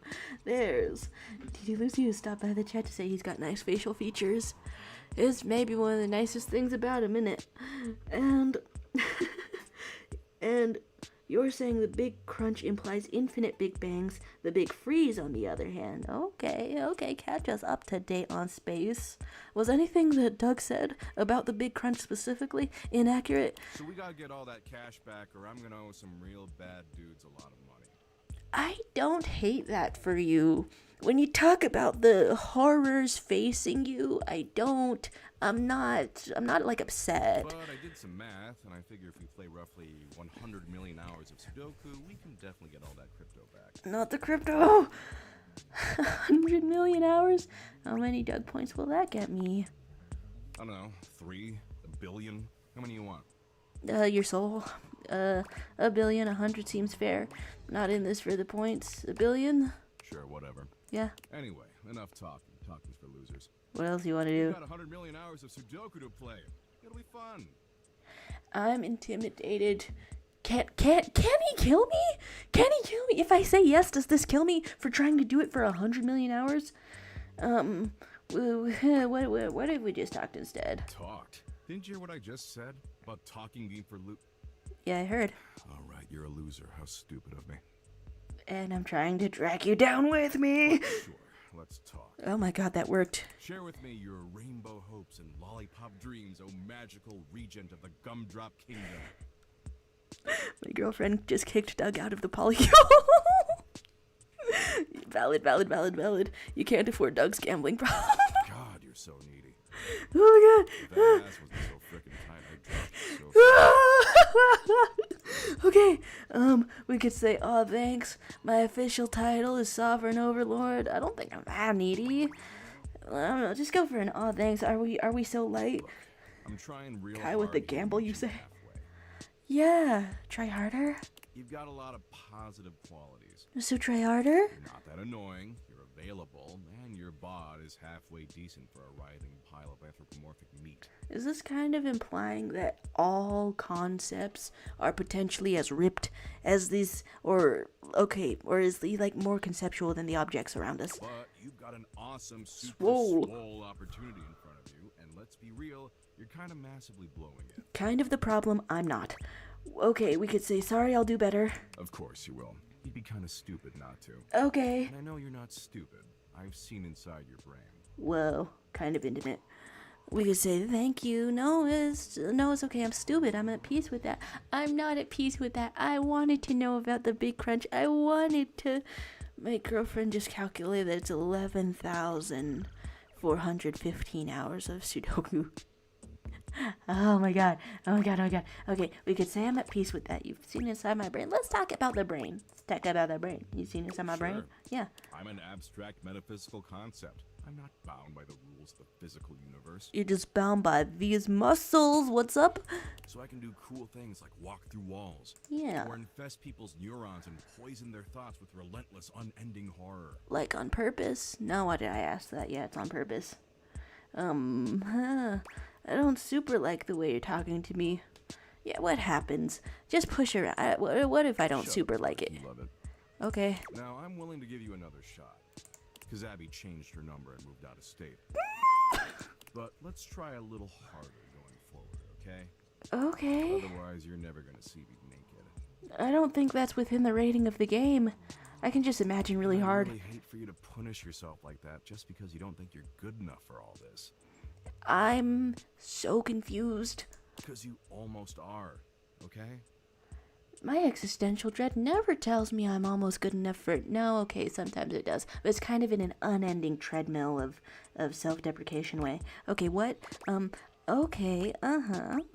There's TD Lucy, who stopped by the chat to say he's got nice facial features. It's maybe one of the nicest things about him, innit? And You're saying the big crunch implies infinite big bangs, the big freeze on the other hand. Okay, catch us up to date on space. Was anything that Doug said about the big crunch specifically inaccurate? So we gotta get all that cash back, or I'm gonna owe some real bad dudes a lot of money. I don't hate that for you. When you talk about the horrors facing you, I'm not like upset. But I did some math, and I figure if we play roughly 100 million hours of Sudoku, we can definitely get all that crypto back. Not the crypto. 100 million hours? How many Doug points will that get me? I don't know, 3, a billion? How many you want? Your soul. A billion, 100 seems fair. Not in this for the points. A billion? Sure, whatever. Yeah. Anyway, enough talking. Talking's for losers. What else you want to We do? got 100 million hours of Sudoku to play. It'll be fun. I'm intimidated. Can he kill me? Can he kill me? If I say yes, does this kill me for trying to do it for 100 million hours? What if we just talked instead? Talked? Didn't you hear what I just said? About talking being for Yeah, I heard. Alright, you're a loser. How stupid of me. And I'm trying to drag you down with me. Sure, let's talk. Oh my god, that worked. Share with me your rainbow hopes and lollipop dreams, oh magical regent of the Gumdrop Kingdom. My girlfriend just kicked Doug out of the polygon. Valid. You can't afford Doug's gambling problem. God, you're so needy. Oh my If that ass wasn't so frickin' tight, I'd drop you so fast. Okay, we could say, "Oh, thanks. My official title is Sovereign Overlord." I don't think I'm that needy. I don't know. Just go for an "Oh, thanks." Are we so light? Look, I'm trying real Guy hard with the to gamble, meet you say? halfway. Yeah. Try harder. You've got a lot of positive qualities. So try harder. You're not that annoying, you're available, and your bod is halfway decent for a writhing pile of anthropomorphic meat. Is this kind of implying that all concepts are potentially as ripped as these, or is he like more conceptual than the objects around us? But you've got an awesome super Swole. swole opportunity in front of you, and let's be real, you're kind of massively blowing it. Kind of the problem, I'm not. Okay, we could say, "Sorry, I'll do better." Of course you will. You'd be kind of stupid not to. Okay. And I know you're not stupid. I've seen inside your brain. Whoa, kind of intimate. We could say, "Thank you. No, it's okay. I'm stupid. I'm at peace with that." I'm not at peace with that. I wanted to know about the big crunch. I wanted to. My girlfriend just calculated that it's 11,415 hours of Sudoku. Oh my god. Okay, we could say I'm at peace with that. You've seen inside my brain. Let's talk about the brain. Let's talk about the brain. You've seen inside my brain? Sure. Yeah. I'm an abstract metaphysical concept. I'm not bound by the rules of the physical universe. You're just bound by these muscles. What's up? So I can do cool things like walk through walls. Yeah. Or infest people's neurons and poison their thoughts with relentless, unending horror. Like on purpose? No, why did I ask that? Yeah, it's on purpose. I don't super like the way you're talking to me. Yeah, what happens? Just push her. What if I don't Shut super up. like it? You love it. Okay. Now, I'm willing to give you another shot. Because Abby changed her number and moved out of state. But let's try a little harder going forward, okay? Okay. Otherwise, you're never gonna see me naked. I don't think that's within the rating of the game. I can just imagine really hard. I really hate for you to punish yourself like that just because you don't think you're good enough for all this. I'm so confused. Because you almost are, okay? My existential dread never tells me I'm almost good enough for... No, okay, sometimes it does. But it's kind of in an unending treadmill of self-deprecation way. Okay, what? Okay,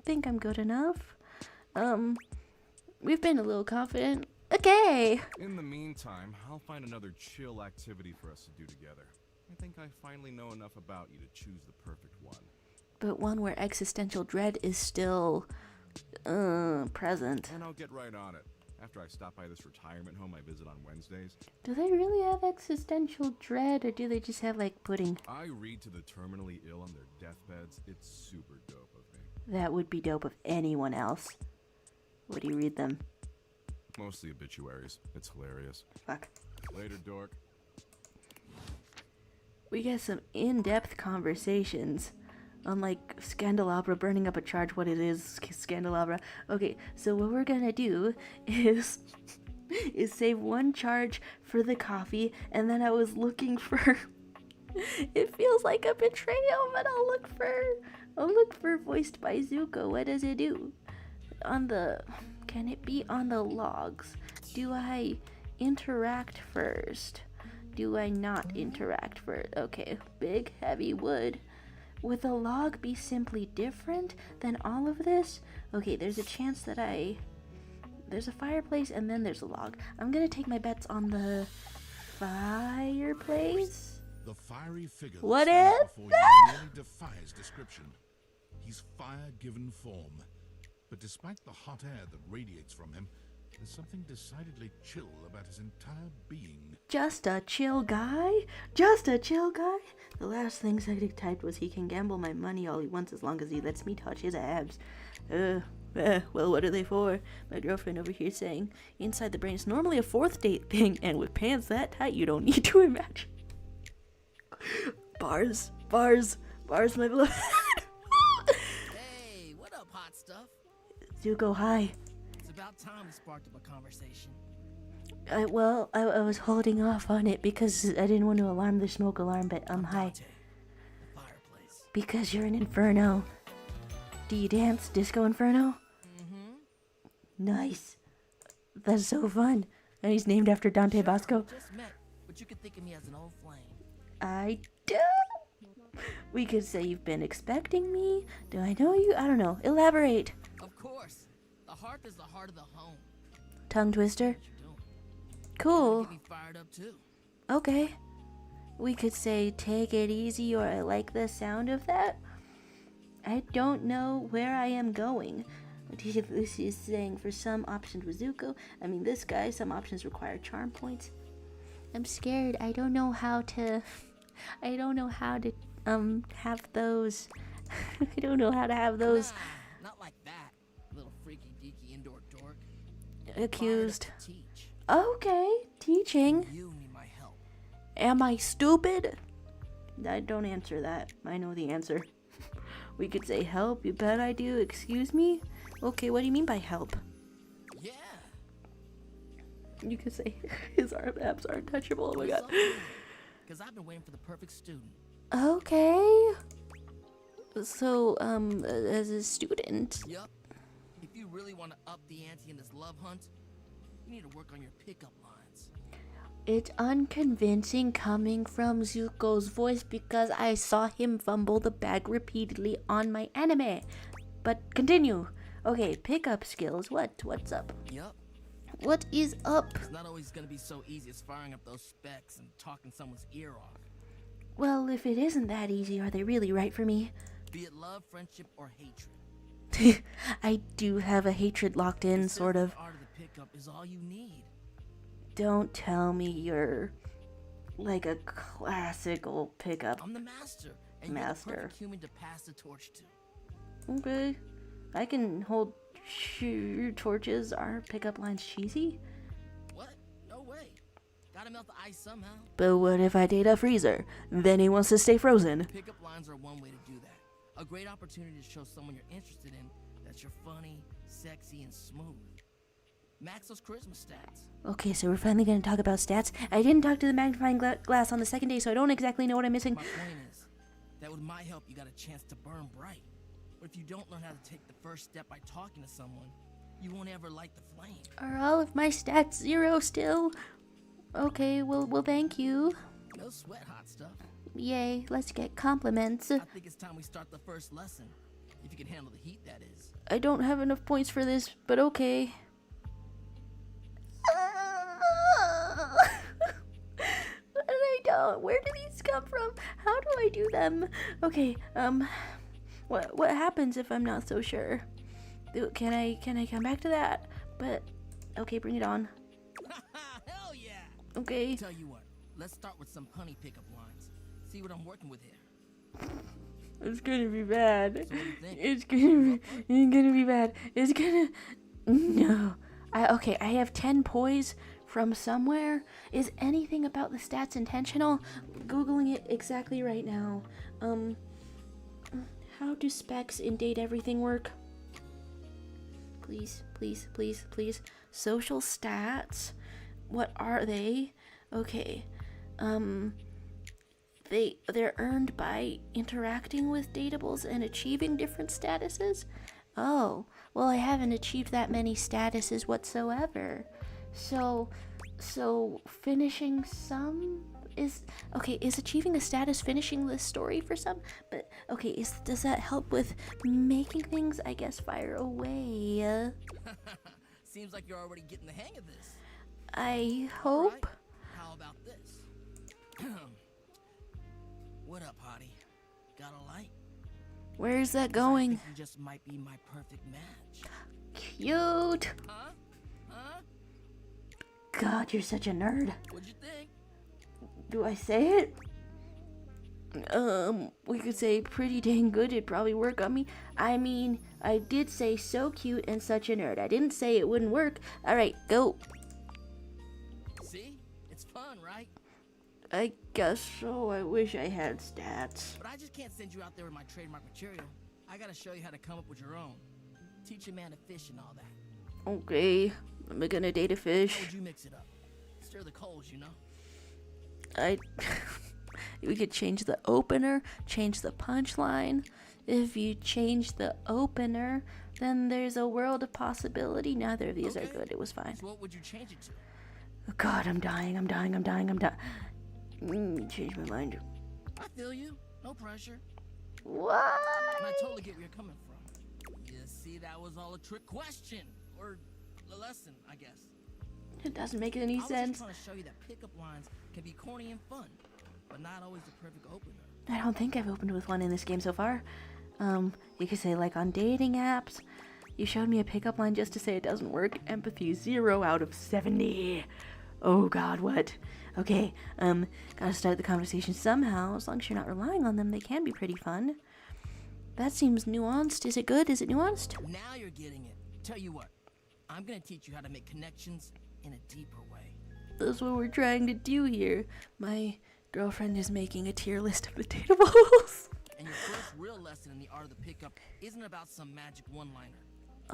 think I'm good enough. We've been a little confident. Okay! In the meantime, I'll find another chill activity for us to do together. I think I finally know enough about you to choose the perfect one. But one where existential dread is still... present. And I'll get right on it. After I stop by this retirement home I visit on Wednesdays. Do they really have existential dread, or do they just have, like, pudding? I read to the terminally ill on their deathbeds. It's super dope of me. That would be dope of anyone else. What do you read them? Mostly obituaries. It's hilarious. Fuck. Later, dork. We get some in-depth conversations. Unlike Scandelabra burning up a charge, what it is, Scandelabra. Okay, so what we're gonna do is save 1 charge for the coffee, and then I was looking for it feels like a betrayal, but I'll look for voiced by Zuko. What does it do? Can it be on the logs? Do I interact first? Do I not interact first? Okay, big heavy wood. Would the log be simply different than all of this? Okay, there's a chance that there's a fireplace and then there's a log. I'm gonna take my bets on the fireplace. The fiery figure What that is stands before you nearly defies description. He's fire given form. But despite the hot air that radiates from him, there's something decidedly chill about his entire being. Just a chill guy? Just a chill guy? The last thing Cedric typed was he can gamble my money all he wants as long as he lets me touch his abs. Well, what are they for? My girlfriend over here saying, inside the brain is normally a 4th date thing, and with pants that tight, you don't need to imagine. Bars, my beloved. Hey, what up, hot stuff? Zuko, hi. It's about time we sparked up a conversation. I was holding off on it because I didn't want to alarm the smoke alarm, but hi. Dante, the fireplace. Because you're an inferno. Do you dance Disco Inferno? Nice. That's so fun. And he's named after Dante Bosco. Just met, but you could think of me as an old flame. I do. We could say you've been expecting me. Do I know you? I don't know. Elaborate. Of course. The hearth is the heart of the home. Tongue twister. What you doing? Cool. Get me fired up too. Okay. We could say take it easy, or I like the sound of that. I don't know where I am going. This is saying for some options with Zuko. I mean, this guy, some options require charm points. I'm scared. I don't know how to have those. I don't know how to have those. Nah, not like that. Little freaky deaky indoor dork. Accused. Fired up to teach. Okay, teaching. You need my help. Am I stupid? Don't answer that. I know the answer. We could say help. You bet I do. Excuse me? Okay, what do you mean by help? Yeah. You could say his abs are untouchable. Oh my god. Because I've been waiting for the perfect student. Okay. So, as a student. Yup. If you really want to up the ante in this love hunt, you need to work on your pickup lines. It's unconvincing coming from Zuko's voice because I saw him fumble the bag repeatedly on my anime. But continue. Okay, pickup skills. What's up? Yup. What is up? It's not always gonna be so easy as firing up those specs and talking someone's ear off. Well, if it isn't that easy, are they really right for me? Be it love, friendship, or hatred. I do have a hatred locked in, sort of. The art of the pickup is all you need. Don't tell me you're like a classical pickup. I'm the master, and you're the perfect human to pass the torch to. Okay, I can hold torches. Are pickup lines cheesy? What? No way. Gotta melt the ice somehow. But what if I date a freezer? Then he wants to stay frozen. Pickup lines are one way to do that. A great opportunity to show someone you're interested in that you're funny, sexy, and smooth. Max those charisma stats. Okay, so we're finally going to talk about stats. I didn't talk to the magnifying glass on the second day, so I don't exactly know what I'm missing. My point is that with my help, you got a chance to burn bright. But if you don't learn how to take the first step by talking to someone, you won't ever light the flame. Are all of my stats 0 still? Okay, well, thank you. No sweat, hot stuff. Yay, let's get compliments. I think it's time we start the first lesson. If you can handle the heat, that is. I don't have enough points for this, but okay. I don't. Where do these come from? How do I do them? Okay, what happens if I'm not so sure? Can I come back to that? But okay, bring it on. Hell yeah! Okay. Tell you what, let's start with some honey pickup lines. See what I'm working with here. It's gonna be bad. So what do you think? It's gonna be bad. It's gonna no. Okay, I have 10 poise from somewhere. Is anything about the stats intentional? Googling it exactly right now. How do specs in Date Everything work? Please, please, please, please. Social stats. What are they? Okay. They're earned by interacting with datables and achieving different statuses? Oh, well, I haven't achieved that many statuses whatsoever. So finishing some is okay. Is achieving a status finishing the story for some? But okay, does that help with making things, I guess, fire away? Seems like you're already getting the hang of this. I hope. Right. How about this? What up, hottie? Got a light? Where's that 'Cause I going? think you just might be my perfect match. Cute. Huh? Huh? God, you're such a nerd. What'd you think? Do I say it? We could say pretty dang good. It'd probably work on me. I mean, I did say so cute and such a nerd. I didn't say it wouldn't work. All right, go. See? It's fun, right? I guess so. I wish I had stats. But I just can't send you out there with my trademark material. I gotta show you how to come up with your own. Teach a man to fish and all that. Okay, I'm gonna date a How fish. would you mix it up? Stir the coals, you know? We could change the opener, change the punchline. If you change the opener, then there's a world of possibility. Neither of these are good. It was fine. So what would you change it to? Oh God, I'm dying. Change my mind. I feel you. No pressure. What? And I totally get where you're coming from. You see, that was all a trick question. Or a lesson, I guess. It doesn't make any I was sense. just trying to show you that pickup lines can be corny and fun, but not always the perfect opener. I don't think I've opened with one in this game so far. You could say like on dating apps. You showed me a pickup line just to say it doesn't work. Empathy 0 out of 70. Oh God, what? Okay, gotta start the conversation somehow. As long as you're not relying on them, they can be pretty fun. That seems nuanced. Is it good? Is it nuanced? Now you're getting it. Tell you what, I'm gonna teach you how to make connections in a deeper way. That's what we're trying to do here. My girlfriend is making a tier list of the datables. And your first real lesson in the art of the pickup isn't about some magic one-liner.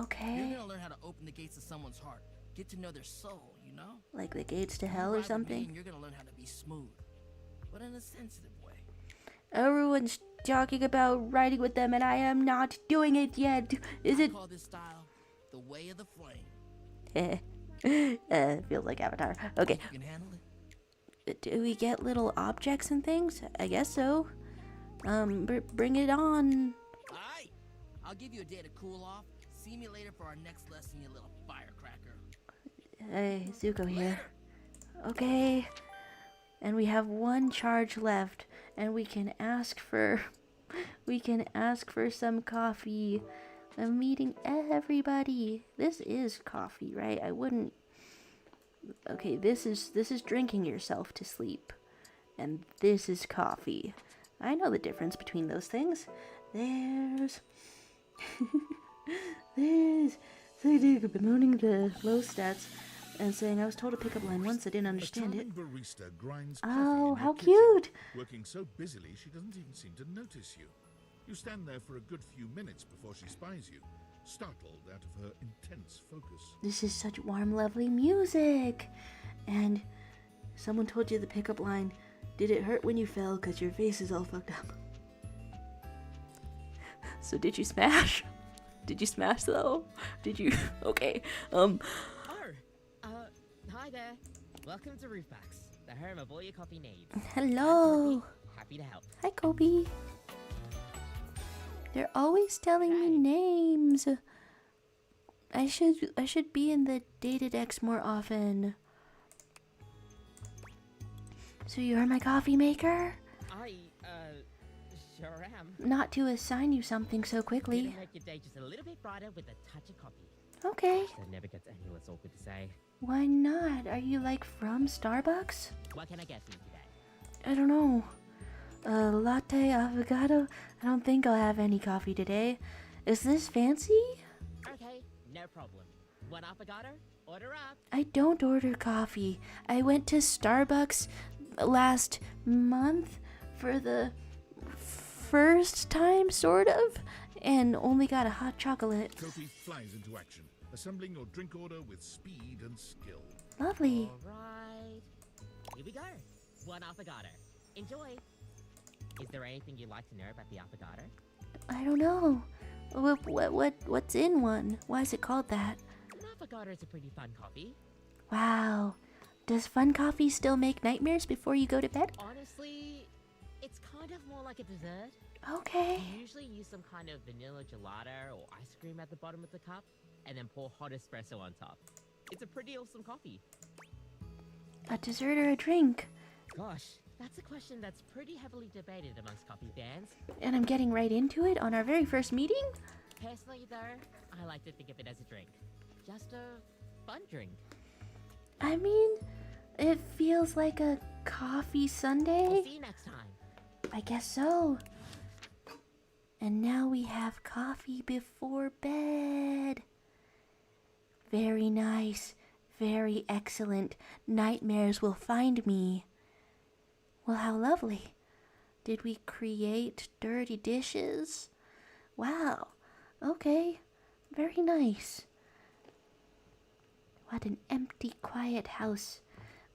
Okay. You're gonna learn how to open the gates to someone's heart. Get to know their soul, you know? Like the gates to hell or Ride with me something? and you're gonna learn how to be smooth, but in a sensitive way. Everyone's talking about riding with them and I am not doing it yet. Is I it? call this style the way of the flame. Feels like Avatar. Okay. You can handle it. Do we get little objects and things? I guess so. Bring it on. Alright, I'll give you a day to cool off. See me later for our next lesson, you little firecracker. Hey, Zuko here. Okay. And we have one charge left, and we can ask for some coffee. I'm meeting everybody. This is coffee, right? I wouldn't. Okay, this is drinking yourself to sleep, and this is coffee. I know the difference between those things. There's bemoaning the low stats and saying I was told to pick up line once. I didn't understand it. A charming barista grinds coffee Oh, in how your cute! kitchen, working so busily she doesn't even seem to notice you. You stand there for a good few minutes before she spies you, startled out of her intense focus. This is such warm, lovely music. And someone told you the pickup line, did it hurt when you fell because your face is all fucked up? So did you smash? Did you smash though? Did you? Okay. Hi there. Welcome to Roofbacks, the home of all your coffee needs. Hello. Happy to help. Hi, Kobe. They're always telling me names. I should be in the Datadex more often. So you're my coffee maker? I, sure am. Not to assign you something so quickly. It'll make your day just a little bit brighter with a touch of coffee. Okay. That never gets any less awkward to say. Why not? Are you like from Starbucks? What can I get for you today? I don't know. Latte avocado? I don't think I'll have any coffee today. Is this fancy? Okay, no problem. One avocado? Order up. I don't order coffee. I went to Starbucks last month for the first time, sort of, and only got a hot chocolate. Kopi flies into action, assembling your drink order with speed and skill. Lovely. Alright. Here we go. One affogato. Enjoy. Is there anything you'd like to know about the affogato? I don't know. What's in one? Why is it called that? An affogato is a pretty fun coffee. Wow. Does fun coffee still make nightmares before you go to bed? Honestly, it's kind of more like a dessert. Okay. You usually use some kind of vanilla gelato or ice cream at the bottom of the cup, and then pour hot espresso on top. It's a pretty awesome coffee. A dessert or a drink? Gosh, that's a question that's pretty heavily debated amongst coffee fans. And I'm getting right into it on our very first meeting? Personally, though, I like to think of it as a drink. Just a fun drink. I mean, it feels like a coffee sundae. I'll see you next time. I guess so. And now we have coffee before bed. Very nice. Very excellent. Nightmares will find me. Well, how lovely. Did we create dirty dishes? Wow. Okay. Very nice. What an empty, quiet house.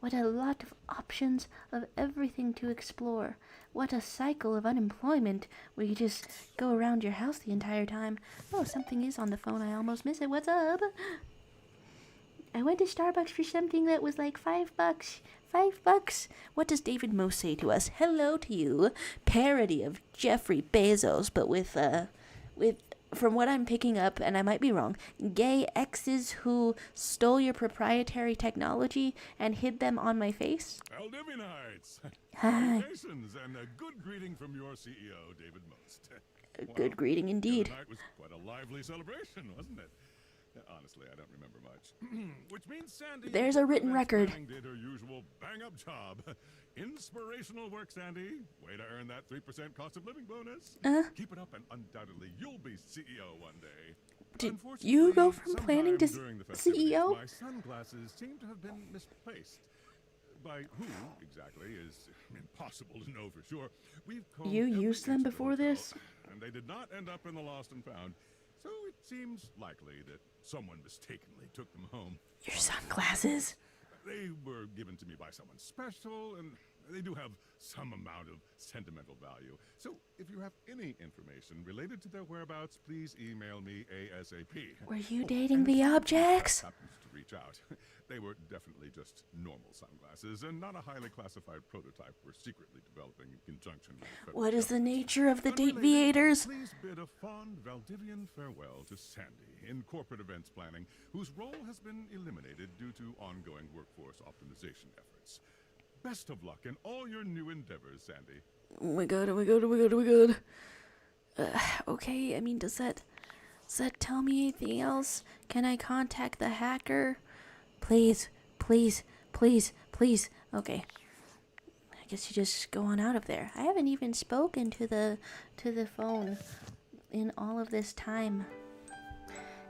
What a lot of options of everything to explore. What a cycle of unemployment where you just go around your house the entire time. Oh, something is on the phone. I almost miss it. What's up? I went to Starbucks for something that was like $5. $5. What does David Moe say to us? Hello to you. Parody of Jeffrey Bezos, but with from what I'm picking up, and I might be wrong, gay exes who stole your proprietary technology and hid them on my face. Aldivinites! Hi. Salutations, and a good greeting from your CEO, David Most. A good greeting indeed. Tonight was quite a lively celebration, wasn't it? Honestly, I don't remember much. Which means Sandy... There's a written record. ...did her usual bang-up job. Inspirational work, Sandy. Way to earn that 3% cost of living bonus. Keep it up and undoubtedly you'll be CEO one day. Did you go from planning to during the festivities, CEO? My sunglasses seem to have been misplaced. By who exactly is impossible to know for sure. We've called You every used them inch of the before hotel, this? and they did not end up in the lost and found. So it seems likely that someone mistakenly took them home. Your sunglasses. They were given to me by someone special, and they do have some amount of sentimental value. So if you have any information related to their whereabouts, please email me ASAP. Were you dating the objects? Happens to reach out. They were definitely just normal sunglasses and not a highly classified prototype we're secretly developing in conjunction with the federal What is the government. nature of the Unrelated, Dateviators? Please bid a fond Valdivian farewell to Sandy in corporate events planning, whose role has been eliminated due to ongoing workforce optimization efforts. Best of luck in all your new endeavors, Sandy. Oh my god, oh my god, oh my god, oh my god. Okay, I mean, does that tell me anything else? Can I contact the hacker? Please, please, please, please. Okay. I guess you just go on out of there. I haven't even spoken to the phone in all of this time.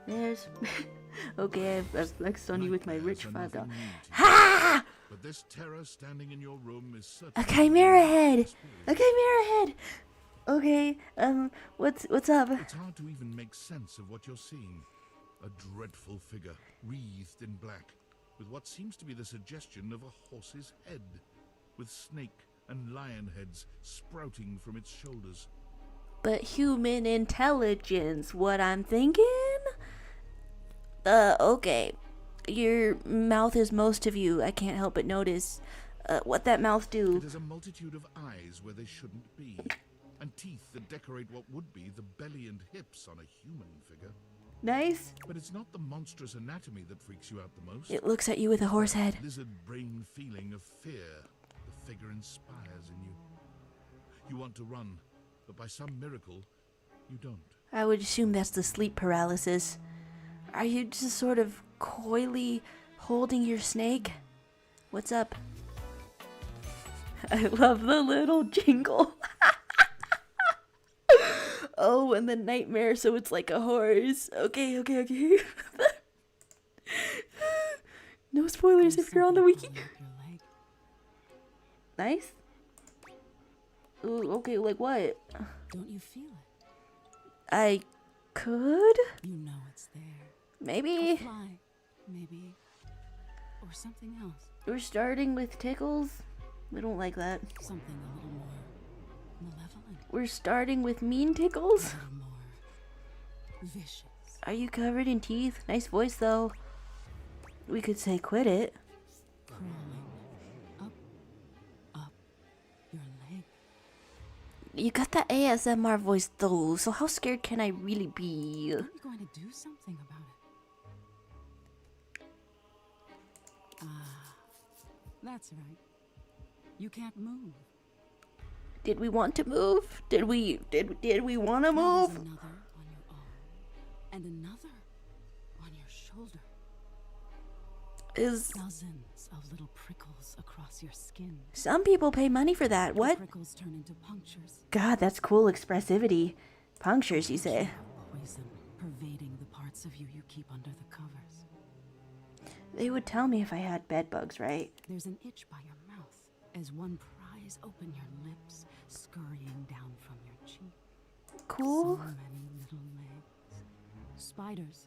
There's... okay, I've flexed on you with my rich $5. Ha! But this terror standing in your room is A certainly chimera head! A chimera head! Okay, what's up? It's hard to even make sense of what you're seeing. A dreadful figure, wreathed in black, with what seems to be the suggestion of a horse's head, with snake and lion heads sprouting from its shoulders. But human intelligence, what I'm thinking? Okay. Your mouth is most of you. I can't help but notice what that mouth do. It has a multitude of eyes where they shouldn't be, and teeth that decorate what would be the belly and hips on a human figure. Nice. But it's not the monstrous anatomy that freaks you out the most. It looks at you with a horse head. Lizard brain feeling of fear the figure inspires in you. You want to run, but by some miracle, you don't. I would assume that's the sleep paralysis. Are you just sort of coyly holding your snake? What's up? I love the little jingle. Oh, and the nightmare, so it's like a horse. Okay. No spoilers if you're on the wiki. Nice. Ooh, okay, like what? Don't you feel it? I could? You know it's there. Maybe. A fly, maybe. Or something else. We're starting with tickles. We don't like that. Something a little more malevolent. We're starting with mean tickles. A little more vicious. Are you covered in teeth? Nice voice though. We could say quit it. Crawling up your leg. You got that ASMR voice though, so how scared can I really be? Aren't you going to do something about it? Ah, that's right. You can't move. Did we want to move? Did we want to Now move? there's another on your arm, and another on your shoulder. Is Dozens of little prickles across your skin. some people pay money for that? The What? prickles turn into punctures. God, that's cool expressivity. Punctures, you say? Poison pervading the parts of you keep under the covers. They would tell me if I had bed bugs, right? There's an itch by your mouth as one pries open your lips, scurrying down from your cheek. Cool. So many little legs. Spiders.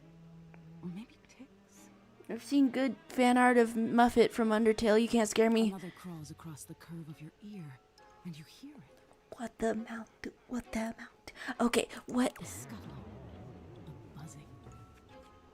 Or maybe ticks. I've seen good fan art of Muffet from Undertale. You can't scare me. Another crawls across the curve of your ear, and you hear it. What the mount? What the mount? Okay, what? A scuttle. A buzzing.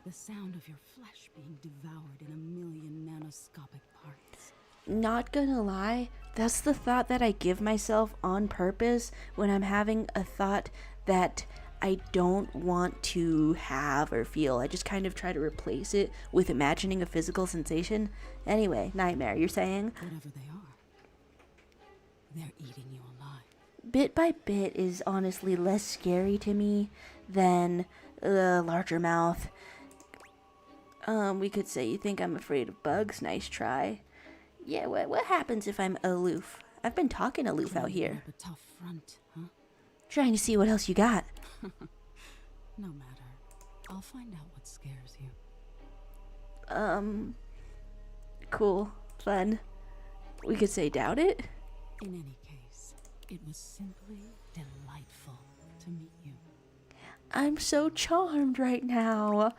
The sound of your flesh being devoured in a million nanoscopic parts. Not gonna lie, that's the thought that I give myself on purpose when I'm having a thought that I don't want to have or feel. I just kind of try to replace it with imagining a physical sensation. Anyway, nightmare, you're saying? Whatever they are, they're eating you alive. Bit by bit is honestly less scary to me than the larger mouth. We could say you think I'm afraid of bugs. Nice try. Yeah, what happens if I'm aloof? I've been talking aloof out here. A tough front, huh? Trying to see what else you got. No matter. I'll find out what scares you. Cool. Fun. We could say doubt it. In any case, it was simply delightful to meet you. I'm so charmed right now.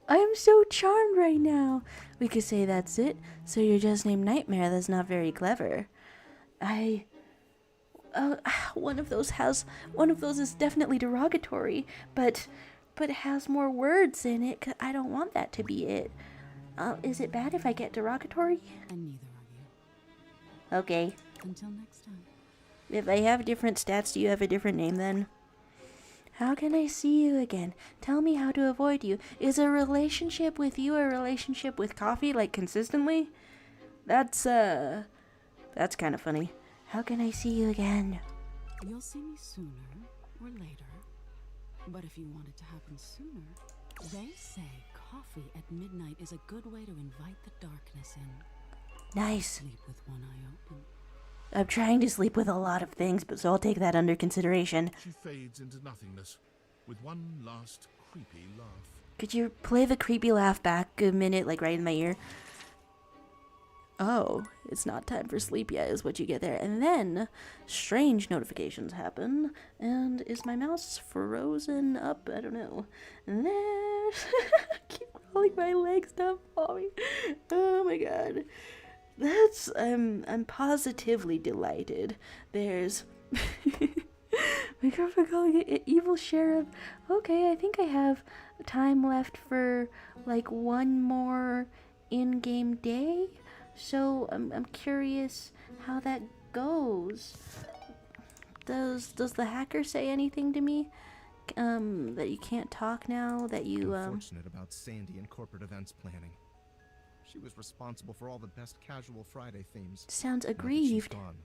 I'm so charmed right now. We could say that's it. So you're just named Nightmare. That's not very clever. One of those is definitely derogatory, but it has more words in it. 'Cause I don't want that to be it. Is it bad if I get derogatory? And neither are you. Okay. Until next time. If I have different stats, do you have a different name then? How can I see you again? Tell me how to avoid you. Is a relationship with you a relationship with coffee, like consistently? That's kind of funny. How can I see you again? You'll see me sooner or later. But if you want it to happen sooner, they say coffee at midnight is a good way to invite the darkness in. Nice. Sleep with one eye open. I'm trying to sleep with a lot of things, but so I'll take that under consideration. She fades into nothingness with one last creepy laugh. Could you play the creepy laugh back a minute, like right in my ear? Oh, it's not time for sleep yet, is what you get there. And then, strange notifications happen. And is my mouse frozen up? I don't know. And then, I keep rolling my legs down for me. Oh my god. I'm positively delighted. There's, my girlfriend calling it evil sheriff. Okay, I think I have time left for, like, one more in-game day. So I'm curious how that goes. Does the hacker say anything to me? That you can't talk now? That you Unfortunate about Sandy and corporate events planning. She was responsible for all the best casual Friday themes. Sounds Now that she's aggrieved. gone,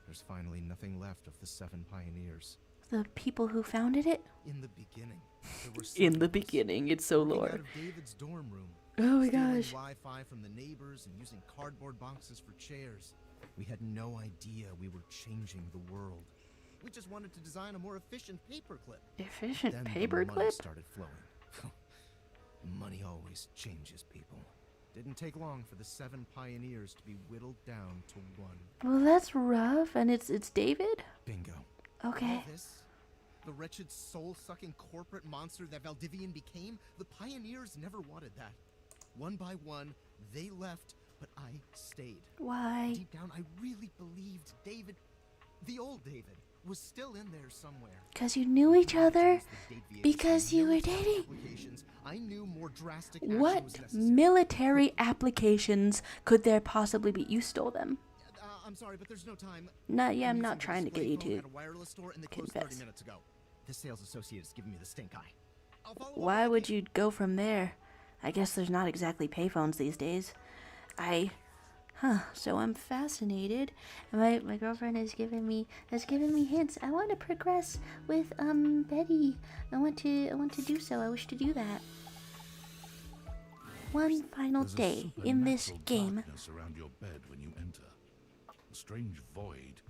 there's finally nothing left of the 7 pioneers. The people who founded it? In the beginning, there were In the servants beginning, it's so coming lore. out of David's dorm room. Oh my stealing gosh. Wi-Fi from the neighbors and using cardboard boxes for chairs. We had no idea we were changing the world. We just wanted to design a more efficient paperclip. Efficient Then the paperclip? money started flowing. Money always changes people. Didn't take long for the 7 pioneers to be whittled down to 1. Well, that's rough. And it's David? Bingo. Okay. All this, the wretched soul-sucking corporate monster that Valdivian became, the pioneers never wanted that. One by one, they left, but I stayed. Why? Deep down, I really believed David, the old David, was still in there somewhere. Because you knew each other? Because you were dating? I knew more drastic action was What necessary. military applications could there possibly be? You stole them. I'm sorry, but there's no time. Yeah, I'm using not the trying to get display you phone to at a wireless store and they closed 30 confess. minutes ago. This sales associate is giving me the stink eye. I'll follow up Why with would you go from there? I guess there's not exactly payphones these days. So I'm fascinated. My girlfriend has given me hints. I want to progress with Betty. I want to do so. I wish to do that. One final There's a day in this supernatural game. darkness around your bed when you enter. A strange void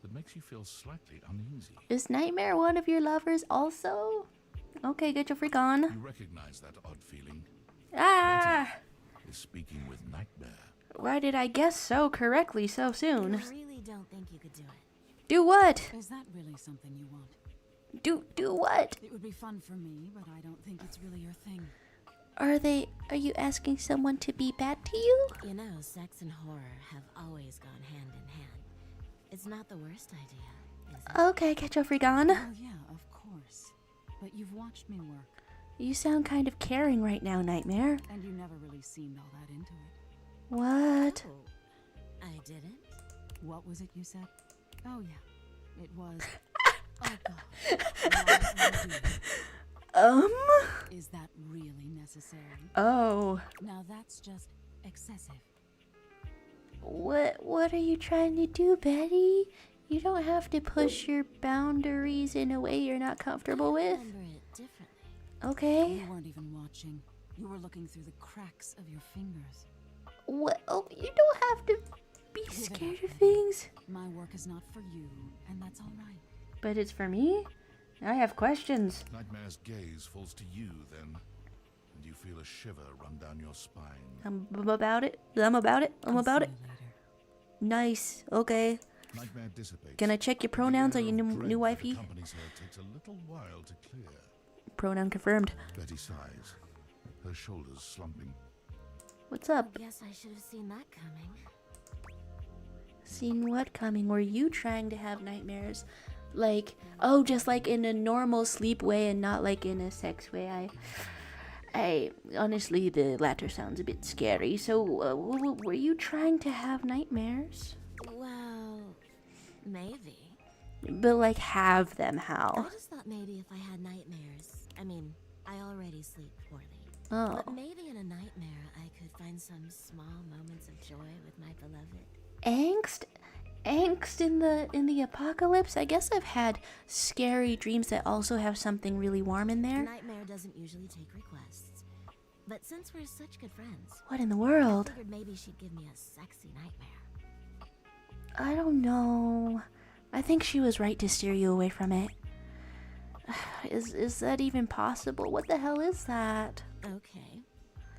that makes you feel slightly uneasy. Is Nightmare one of your lovers also? Okay, get your freak on. You recognize that odd feeling? Ah! Betty is speaking with Nightmare. Why did I guess so correctly so soon? I really don't think you could do it. Do what? Is that really something you want? Do what? It would be fun for me, but I don't think it's really your thing. Are you asking someone to be bad to you? You know, sex and horror have always gone hand in hand. It's not the worst idea, is it? Okay, get your freak on. Oh yeah, of course. But you've watched me work. You sound kind of caring right now, Nightmare. And you never really seemed all that into it. What? Oh, I didn't? What was it you said? Oh yeah, it was... Oh god. Why would you do that? Is that really necessary? Oh. Now that's just excessive. What are you trying to do, Betty? You don't have to push your boundaries in a way you're not comfortable with. I remember it differently. Okay. You weren't even watching. You were looking through the cracks of your fingers. What? Oh, you don't have to be Give it scared up, of then. things. My work is not for you, and that's all right. But it's for me? I have questions. Nightmare's gaze falls to you then, and you feel a shiver run down your spine. I'm about it. I'm about it. Nice. Okay. Nightmare dissipates. Can I check your but the pronouns? air Are you of new dread that wifey? accompanies her takes a little while to clear. Pronoun confirmed. Betty sighs, her shoulders slumping. What's up? I guess I should have seen that coming. Seen what coming? Were you trying to have nightmares? Like, oh, just like in a normal sleep way and not like in a sex way. I honestly, the latter sounds a bit scary. So, were you trying to have nightmares? Well, maybe. But like, have them how? I just thought maybe if I had nightmares. I mean, I already sleep poorly. Oh. But maybe in a nightmare I could find some small moments of joy with my beloved. Angst in the apocalypse? I guess I've had scary dreams that also have something really warm in there. Nightmare doesn't usually take requests. But since we're such good friends, What in the world? I figured maybe she'd give me a sexy nightmare. I don't know. I think she was right to steer you away from it. Is that even possible? What the hell is that? Okay.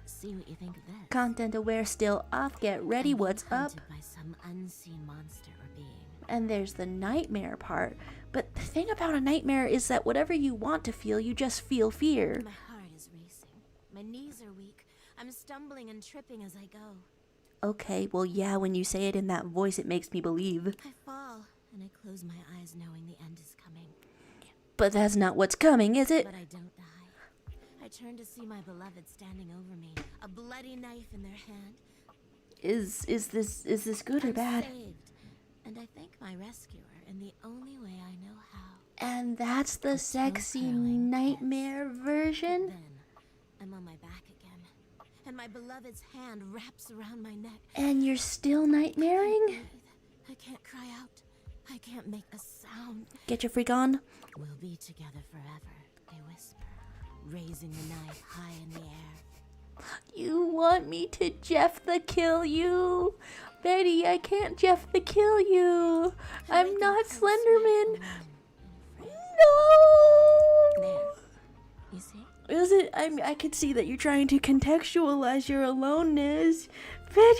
See what you think of this. Content aware still off. Get ready. I'm being What's up? hunted by some unseen monster or being. And there's the nightmare part. But the thing about a nightmare is that whatever you want to feel, you just feel fear. My heart is racing. My knees are weak. I'm stumbling and tripping as I go. Okay, well, yeah, when you say it in that voice, it makes me believe. I fall, and I close my eyes knowing the end is coming. But that's not what's coming, is it? But I don't die. I turn to see my beloved standing over me, a bloody knife in their hand. Is this good or I'm bad? saved, and I thank my rescuer in the only way I know how. And that's the sexy nightmare version? Then I'm on my back again, and my beloved's hand wraps around my neck. And you're still nightmaring? I can't cry out. I can't make a sound. Get your freak on. We'll be together forever, they whisper, raising the knife high in the air. You want me to Jeff the kill you? Betty, I can't Jeff the kill you. I'm not Slenderman. No! There. You see? Is wasn't. I could see that you're trying to contextualize your aloneness. Betty,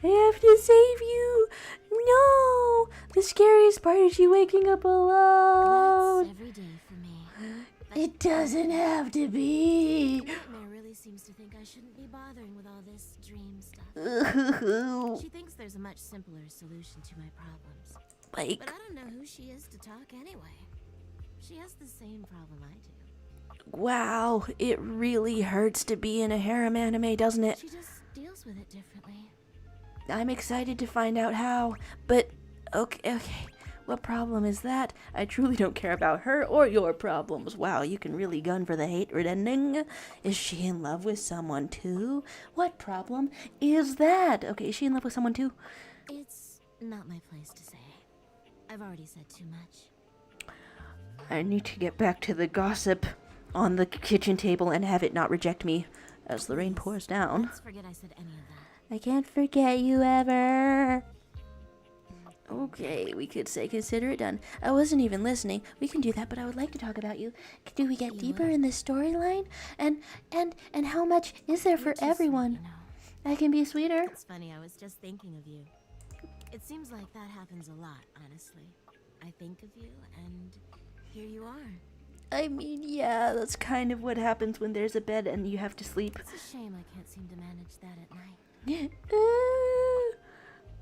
I have to save you. No, the scariest part is you waking up alone. That's every day for me. It doesn't have to be. Nightmare really seems to think I shouldn't be bothering with all this dream stuff. She thinks there's a much simpler solution to my problems. Like, but I don't know who she is to talk anyway. She has the same problem I do. wow, it really hurts to be in a harem anime, doesn't it? She just deals with it differently. I'm excited to find out how, but okay. What problem is that? I truly don't care about her or your problems. Wow, you can really gun for the hatred ending. Is she in love with someone too? What problem is that? Okay, is she in love with someone too? It's not my place to say. I've already said too much. I need to get back to the gossip on the kitchen table and have it not reject me as the rain pours down. Let's forget I said any of that. I can't forget you ever. Okay, we could say consider it done. I wasn't even listening. We can do that, but I would like to talk about you. Do we get deeper in the storyline? And how much is there for everyone? I can be sweeter. It's funny, I was just thinking of you. It seems like that happens a lot, honestly. I think of you, and here you are. I mean, yeah, that's kind of what happens when there's a bed and you have to sleep. It's a shame I can't seem to manage that at night.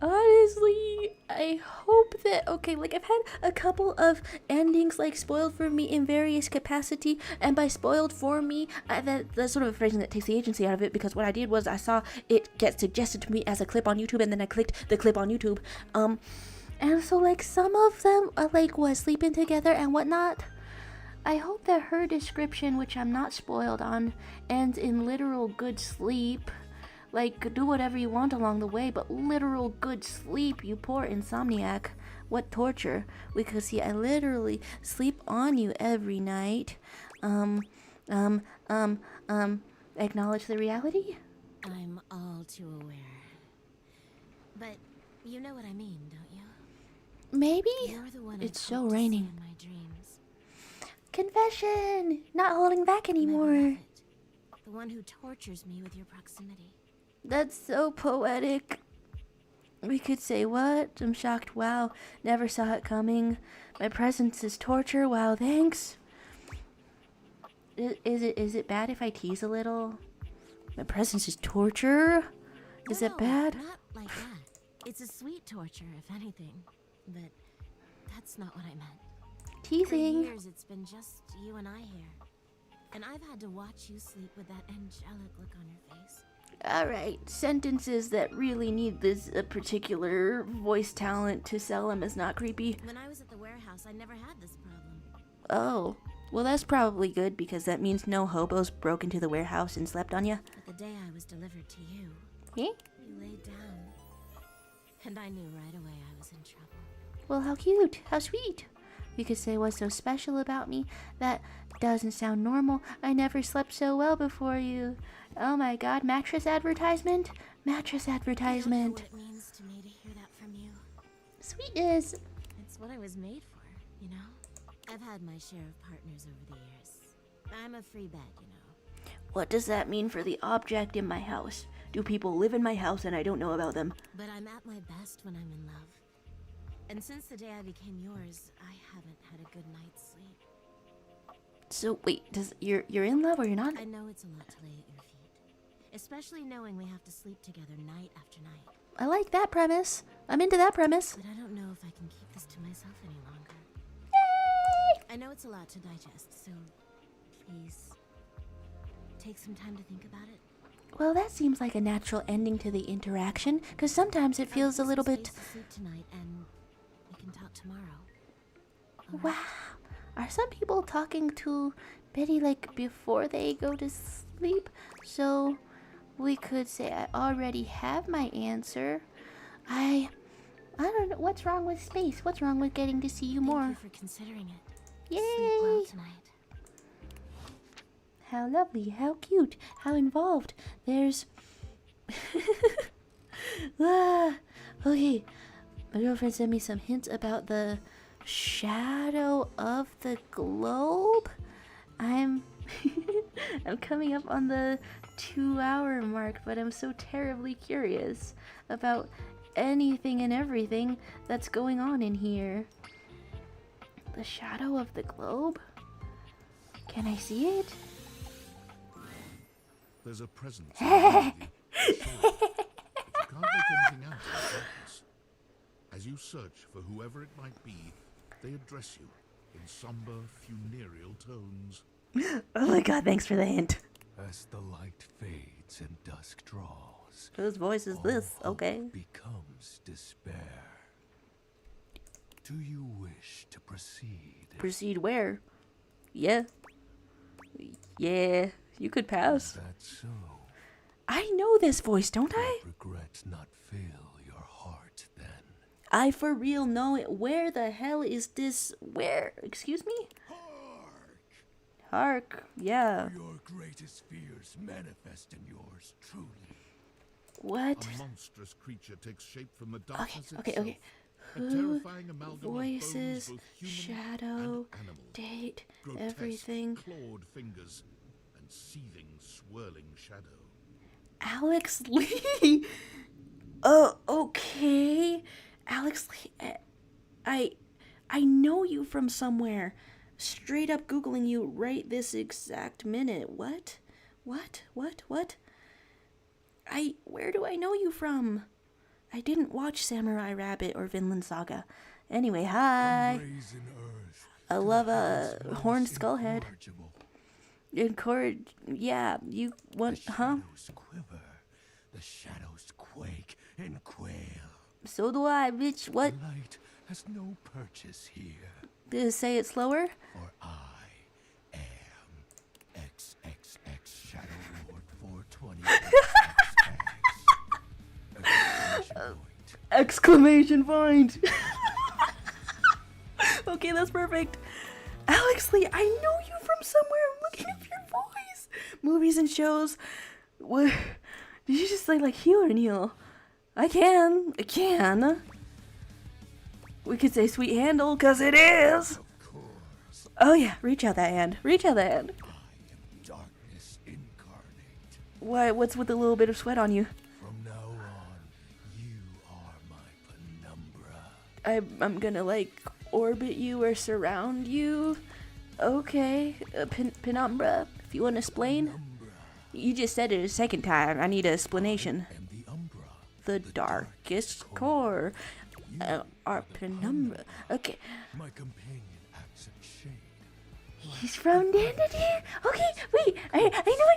Honestly, I hope that, okay, like I've had a couple of endings like spoiled for me in various capacity, and by spoiled for me, that's sort of a phrasing that takes the agency out of it, because what I did was I saw it get suggested to me as a clip on YouTube, and then I clicked the clip on YouTube, and so like some of them are like sleeping together and whatnot. I hope that her description, which I'm not spoiled on, ends in literal good sleep. Like, do whatever you want along the way, but literal good sleep, you poor insomniac. What torture. Because, see, I literally sleep on you every night. Acknowledge the reality? I'm all too aware. But you know what I mean, don't you? Maybe? You're the one It's I'd so hoped to see raining. in my dreams. Confession! Not holding back anymore. The one who tortures me with your proximity. That's so poetic. We could say what? I'm shocked. Wow. Never saw it coming. My presence is torture. Wow, thanks. Is it bad if I tease a little? My presence is torture? Is it bad? Not like that. It's a sweet torture, if anything. But that's not what I meant. Teasing. For years, it's been just you and I here. And I've had to watch you sleep with that angelic look on your face. Alright, sentences that really need this particular voice talent to sell them as not creepy. When I was at the warehouse, I never had this problem. Oh, well that's probably good because that means no hobos broke into the warehouse and slept on you. But the day I was delivered to you, Yeah? you laid down. And I knew right away I was in trouble. Well, how cute, how sweet. You could say what's so special about me. That doesn't sound normal. I never slept so well before you. Oh my god, mattress advertisement? Mattress advertisement. I don't know what it means to me to hear that from you. Sweetness. It's what I was made for, you know? I've had my share of partners over the years. I'm a free bed, you know. What does that mean for the object in my house? Do people live in my house and I don't know about them? But I'm at my best when I'm in love. And since the day I became yours, I haven't had a good night's sleep. So wait, you're in love or you're not? I know it's a lot to lay at your feet. Especially knowing we have to sleep together night after night. I like that premise. I'm into that premise. But I don't know if I can keep this to myself any longer. Yay! I know it's a lot to digest, so please take some time to think about it. Well, that seems like a natural ending to the interaction, because sometimes it feels a little bit... To sleep tonight, and we can talk tomorrow. Wow. Are some people talking to Betty like before they go to sleep? So we could say I already have my answer. I don't know. What's wrong with space? What's wrong with getting to see you more? Thank you for considering it. Yay! Sleep well tonight. How lovely, how cute, how involved. There's... Okay, my girlfriend sent me some hints about the shadow of the globe. I'm I'm coming up on the 2-hour mark, but I'm so terribly curious about anything and everything that's going on in here. The shadow of the globe? Can I see it? There's a presence behind you. I saw it, but you can't make anything out in the darkness. As you search for whoever it might be, they address you in somber, funereal tones. Oh my god, thanks for the hint. As the light fades and dusk draws, Whose voice is this? Okay. becomes despair. Do you wish to proceed? Proceed where? Yeah. Yeah, you could pass. Is that so? I know this voice, don't I? Regrets not fill your heart then. I for real know it. Where the hell is this? Where? Excuse me? Hark, yeah. Your greatest fears manifest in yours truly. What? A monstrous creature takes shape from the darkness Okay. itself. A Who? terrifying amalgam Voices, of bones, both human shadow, and animal. date, Grotesque, everything. clawed fingers and seething, swirling shadow. Alex Lee. Oh, okay. Alex Lee. I know you from somewhere. Straight up Googling you right this exact minute. What? Where do I know you from? I didn't watch Samurai Rabbit or Vinland Saga. Anyway, hi. I love a horned skullhead. Yeah, you want, huh? Quiver, the shadows quake and quail. So do I, bitch. What? Light has no purchase here. Did it say it slower? For I am XXX Shadow Lord 420. Exclamation point! Okay, that's perfect. Alex Lee, I know you from somewhere. I'm looking up your voice. Movies and shows. What? Did you just say like heel or kneel? I can. We could say sweet handle, cause it is. Oh yeah, reach out that hand. I am darkness incarnate. Why? What's with a little bit of sweat on you? From now on, you are my penumbra. I'm gonna like orbit you or surround you. Okay, penumbra. If you want to explain, you just said it a second time. I need an explanation. The darkest core. Our penumbra. Okay. My companion accent shade. He's from Dandelion. Okay, wait. I know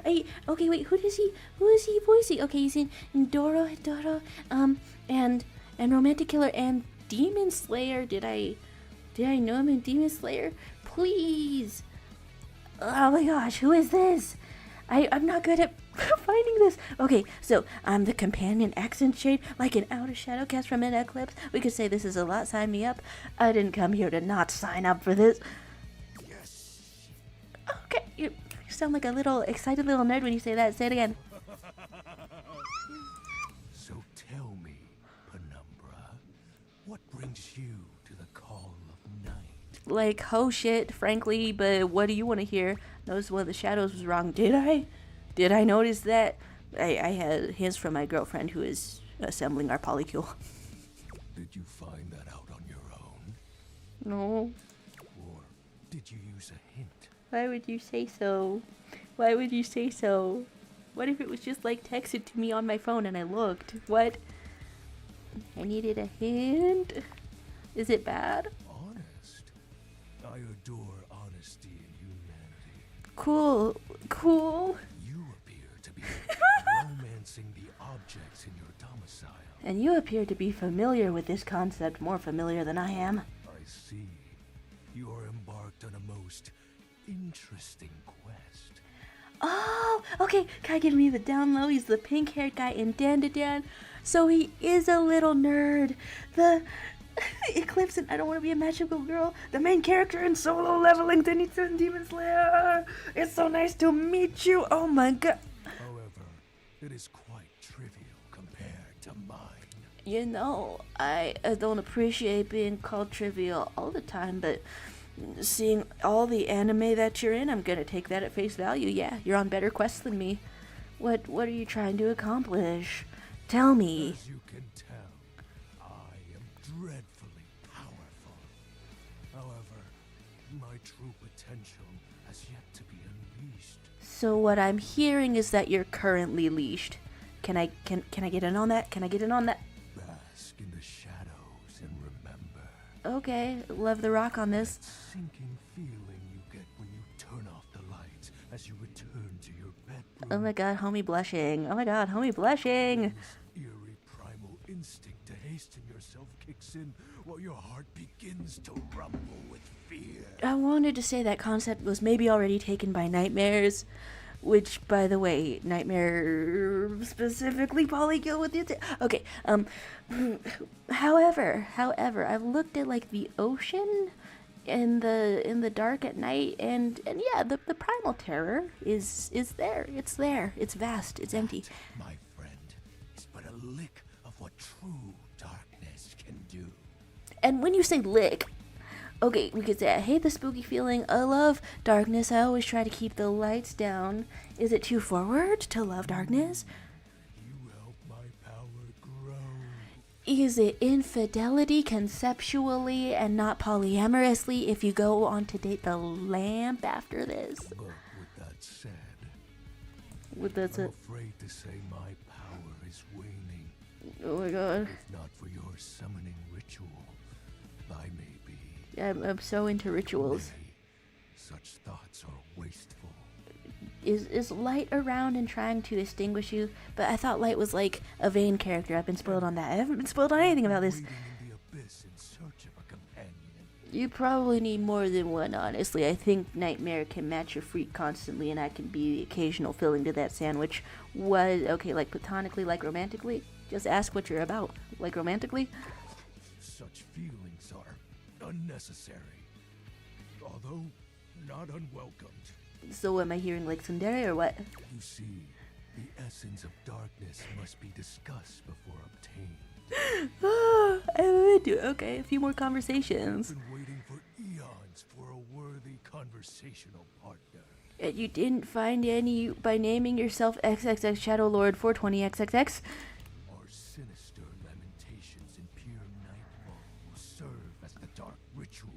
it. Okay, wait. Who is he voicing? Okay, he's in Doro, and Romantic Killer and Demon Slayer. Did I know him in Demon Slayer? Please. Oh my gosh, who is this? I'm not good at finding this. Okay, so I'm the companion accent shade, like an outer shadow cast from an eclipse. We could say this is a lot. Sign me up. I didn't come here to not sign up for this. Yes. Okay, you sound like a little excited little nerd when you say that. Say it again. So tell me, penumbra, what brings you to the call of night? Like, oh shit, frankly, but what do you want to hear? Notice one of the shadows was wrong. Did I? Did I notice that? I had hints from my girlfriend who is assembling our polycule. Did you find that out on your own? No. Or did you use a hint? Why would you say so? Why would you say so? What if it was just like texted to me on my phone and I looked? What? I needed a hint? Is it bad? Honest. I adore honesty and humanity. Cool. You appear to be romancing the objects in your domicile. And you appear to be familiar with this concept, more familiar than I am. I see. You are embarked on a most interesting quest. Oh, okay. Guy giving me the down low. He's the pink-haired guy in Dandadan. So he is a little nerd. The Eclipse and I Don't Want to Be a Magical Girl. The main character in Solo Leveling. Then he's in Demon Slayer. It's so nice to meet you. Oh my god. However, it is quite trivial compared to mine. You know, I don't appreciate being called trivial all the time, but seeing all the anime that you're in, I'm gonna take that at face value. Yeah, you're on better quests than me. What are you trying to accomplish? Tell me. As you can tell, I am dreadfully powerful. However, my true potential has yet to be unleashed. So what I'm hearing is that you're currently leashed. Can I get in on that? Can I get in on that? Bask in the shadows and remember. Okay, love the rock on this. Sinking feeling you get when you turn off the lights as you return to your bedroom. Oh my god, homie blushing. Oh my god, homie blushing. This eerie primal instinct to hasten yourself kicks in while your heart begins to rumble with fear. I wanted to say that concept was maybe already taken by nightmares, which, by the way, Nightmare specifically polykill with the okay. However, I've looked at like the ocean in the dark at night, and yeah, the primal terror is there. It's there. It's vast. It's empty. That, my friend, is but a lick of what true darkness can do. And when you say lick, okay, we could say I hate the spooky feeling. I love darkness. I always try to keep the lights down. Is it too forward to love darkness? You help my power grow. Is it infidelity conceptually and not polyamorously if you go on to date the lamp after this? But with that said, I'm afraid to say my power is waning. Oh my god. If not for your summoning ritual, I may be. I'm so into rituals. Nay, such thoughts are wasteful. Is Light around and trying to extinguish you? But I thought Light was like a vain character. I've been spoiled on that. I haven't been spoiled on anything about this. Wading in the abyss in search of a companion. You probably need more than one, honestly. I think Nightmare can match your freak constantly, and I can be the occasional filling to that sandwich. Was okay, like platonically, like romantically? Just ask what you're about. Like romantically? Such feelings are unnecessary, although not unwelcomed. So am I hearing like tsundere or what? You see, the essence of darkness must be discussed before obtained. Okay, a few more conversations. I've been waiting for eons for a worthy conversational partner. And you didn't find any by naming yourself XXX Shadow Lord 420XXX? Our sinister lamentations in pure nightfall will serve as the dark ritual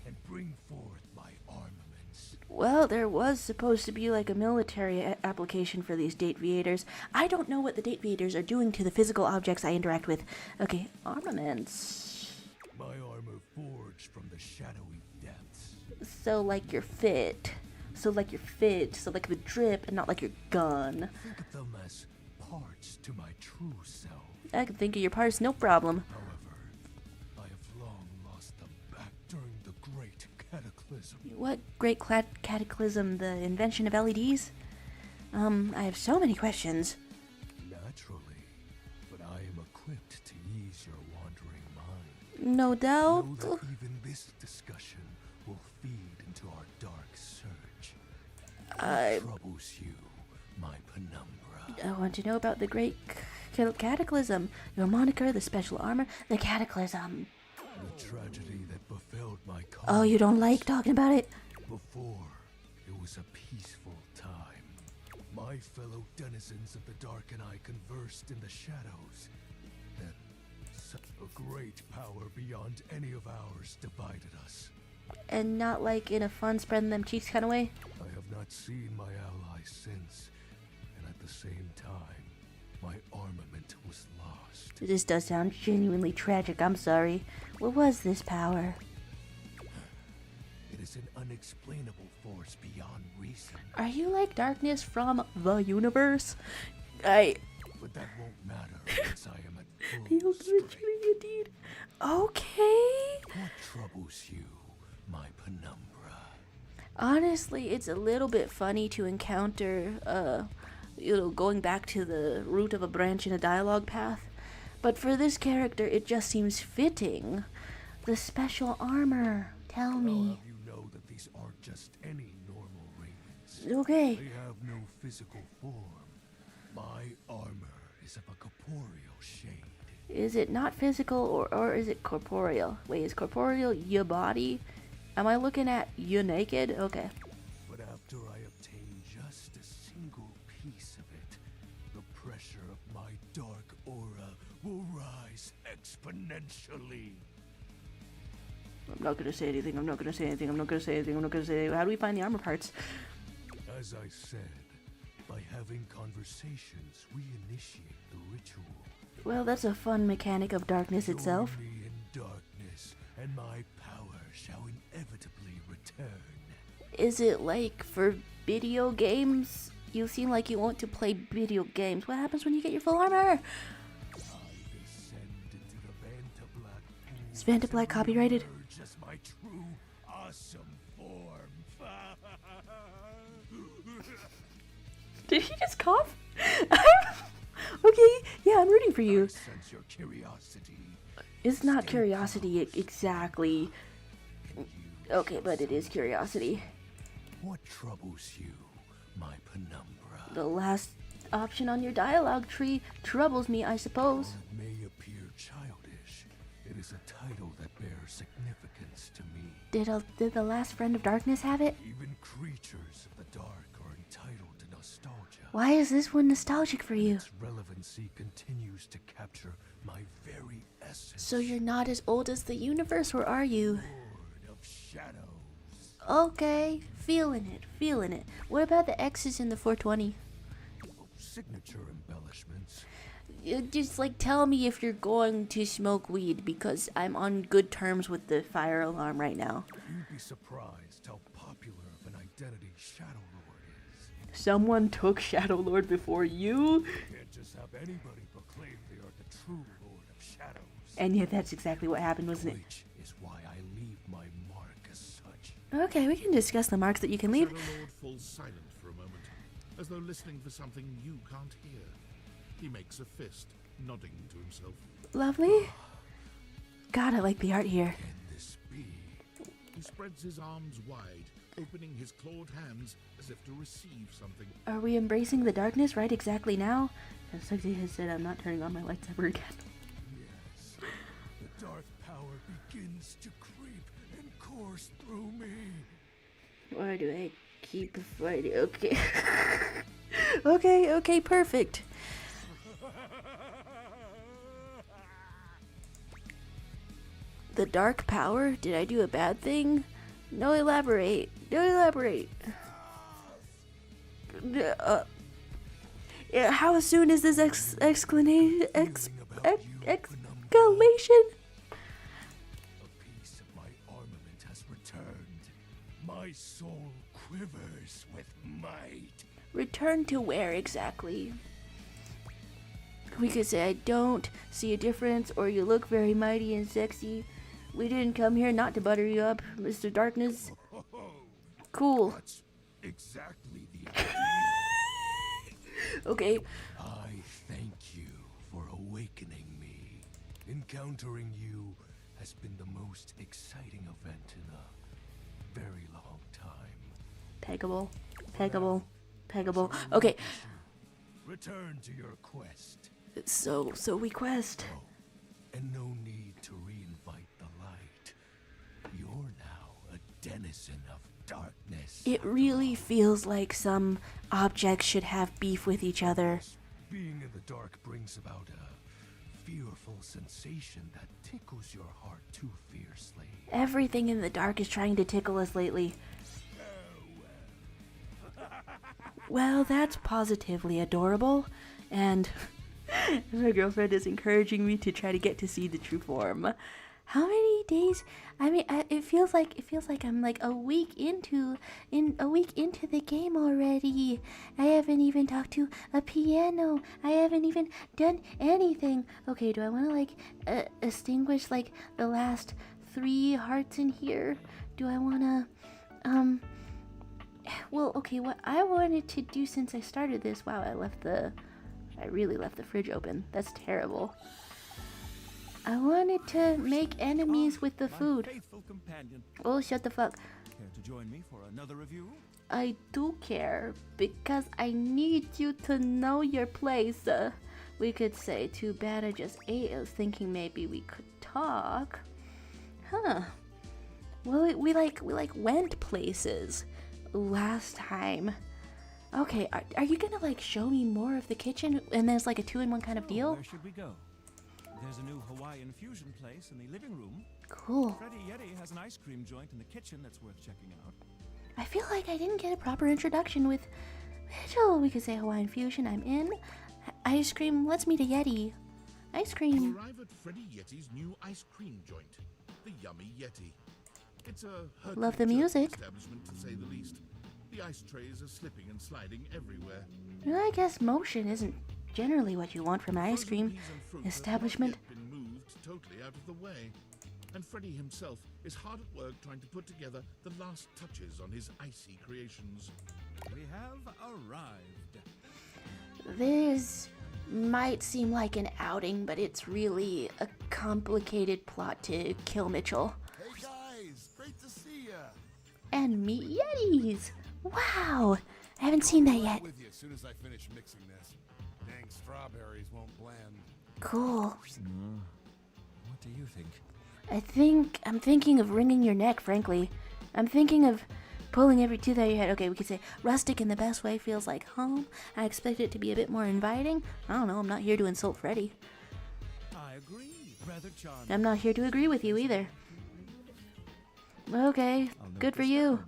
and bring forth my armaments. Well, there was supposed to be like a military application for these date viators. I don't know what the date viators are doing to the physical objects I interact with. Okay, armaments. My armor forged from the shadowy depths. So like you're fit. So like the drip and not like your gun. Think of them as parts to my true self. I can think of your parts, no problem. However, I have long lost them back during the Great Cataclysm. What great cataclysm? The invention of LEDs? I have so many questions. Naturally, but I am equipped to ease your wandering mind. No doubt. Know that even this discussion will feed into our dark surge. What troubles you, my penumbra? I want to know about the great cataclysm. Your moniker, the special armor, the cataclysm. The tragedy that befell my cause. Oh, you don't like talking about it? Before, it was a peaceful time. My fellow denizens of the dark and I conversed in the shadows. Then, such a great power beyond any of ours divided us. And not like in a fun spreading them cheeks kind of way? I have not seen my ally since, and at the same time, my armament was lost. This does sound genuinely tragic, I'm sorry. What was this power? It is an unexplainable force beyond reason. Are you like darkness from the universe? But that won't matter once I am at full strength. Indeed. Okay. What troubles you, my penumbra? Honestly, it's a little bit funny to encounter, going back to the root of a branch in a dialogue path. But for this character, it just seems fitting. The special armor. Tell I'll me. have you know that these aren't just any normal raiments. Okay. They have no physical form. My armor is of a corporeal shade. Is it not physical or is it corporeal? Wait, is corporeal your body? Am I looking at you naked? Okay. But after I obtain just a single piece of it, the pressure of my dark aura will rise exponentially. I'm not gonna say anything. I'm not gonna say anything. I'm not gonna say anything. I'm not gonna say anything. How do we find the armor parts? As I said, by having conversations, we initiate the ritual. Well, that's a fun mechanic of darkness itself. Join me in darkness, and my power shall inevitably return. Is it like for video games? You seem like you want to play video games. What happens when you get your full armor? Is Vanta Black copyrighted? Just my true, awesome form. Did he just cough? Okay, yeah, I'm rooting for you. I sense your curiosity. It's not curiosity exactly. Okay, but it is curiosity. What troubles you, my penumbra? The last option on your dialogue tree troubles me, I suppose. While it may appear childish, it is a title that bears significance to me. Did the last friend of darkness have it? Even creatures of the dark are entitled to nostalgia. Why is this one nostalgic for you? Its relevancy continues to capture my very essence. So you're not as old as the universe, or are you? Lord of Shadows. Okay, feeling it, feeling it. What about the X's in the 420? Signature embellishments. Just like tell me if you're going to smoke weed, because I'm on good terms with the fire alarm right now. You'd be surprised how popular of an identity Shadow Lord is. Someone took Shadow Lord before you? Can't just have anybody proclaim they are the true Lord of Shadows. And yet that's exactly what happened, wasn't it? Which is why I leave my mark as such. Okay, we can discuss the marks that you can leave. Shadow Lord falls silent for a moment, as though listening for something you can't hear. He makes a fist, nodding to himself. Lovely. God, I like the art here. Can this be? He spreads his arms wide, opening his clawed hands as if to receive something. Are we embracing the darkness right exactly now? As Suxy has said, I'm not turning on my lights ever again. Yes. The dark power begins to creep and course through me. Why do I keep fighting? Okay. Okay, perfect. The dark power? Did I do a bad thing? No, elaborate. Yeah, how soon is this escalation? A piece of my armament has returned. My soul quivers with might. Return to where exactly? We could say I don't see a difference, or you look very mighty and sexy. We didn't come here not to butter you up, Mr. Darkness. Cool. That's exactly the idea. Okay. I thank you for awakening me. Encountering you has been the most exciting event in a very long time. Peggable. Okay. Return to your quest. So we quest. Oh, and no need to reinvite the light. You're now a denizen of darkness. It really feels like some objects should have beef with each other. Being in the dark brings about a fearful sensation that tickles your heart too fiercely. Everything in the dark is trying to tickle us lately. Well, that's positively adorable, and my girlfriend is encouraging me to try to get to see the true form. How many days? I mean, it feels like I'm like a week into the game already. I haven't even talked to a piano. I haven't even done anything. Okay, do I want to like extinguish like the last 3 hearts in here? Do I want to well, okay, what I wanted to do since I started this, wow, I really left the fridge open. That's terrible. I wanted to make enemies with the food. Faithful companion. Oh, shut the fuck. Care to join me for another review? I do care, because I need you to know your place. We could say, too bad I just ate. I was thinking maybe we could talk. Huh. Well, we went places last time. Okay, are you gonna like show me more of the kitchen and then it's like a 2-in-1 kind of deal? Where should we go? There's a new Hawaiian fusion place in the living room. Cool. Freddy Yeti has an ice cream joint in the kitchen that's worth checking out. I feel like I didn't get a proper introduction with Mitchell. We could say Hawaiian fusion, I'm in. Ice cream, let's meet a Yeti. Ice cream. You arrive at Freddy Yeti's new ice cream joint, the Yummy Yeti. It's a Love the music. establishment, to say the least. The ice trays are slipping and sliding everywhere. Well, I guess motion isn't generally what you want from an ice Frozen cream peas and fruit have establishment. not yet been moved totally out of the way. And Freddy himself is hard at work trying to put together the last touches on his icy creations. We have arrived. This might seem like an outing, but it's really a complicated plot to kill Mitchell Hey guys, great to see ya. and meet Yetis. Wow, I haven't seen that yet. With you as soon as I finish mixing this. Dang strawberries won't blend. Cool. What do you think? I'm thinking of wringing your neck, frankly. I'm thinking of pulling every tooth out of your head. Okay, we could say rustic in the best way, feels like home. I expect it to be a bit more inviting. I don't know, I'm not here to insult Freddy. I agree. Rather charming. I'm not here to agree with you either. Okay, good for you.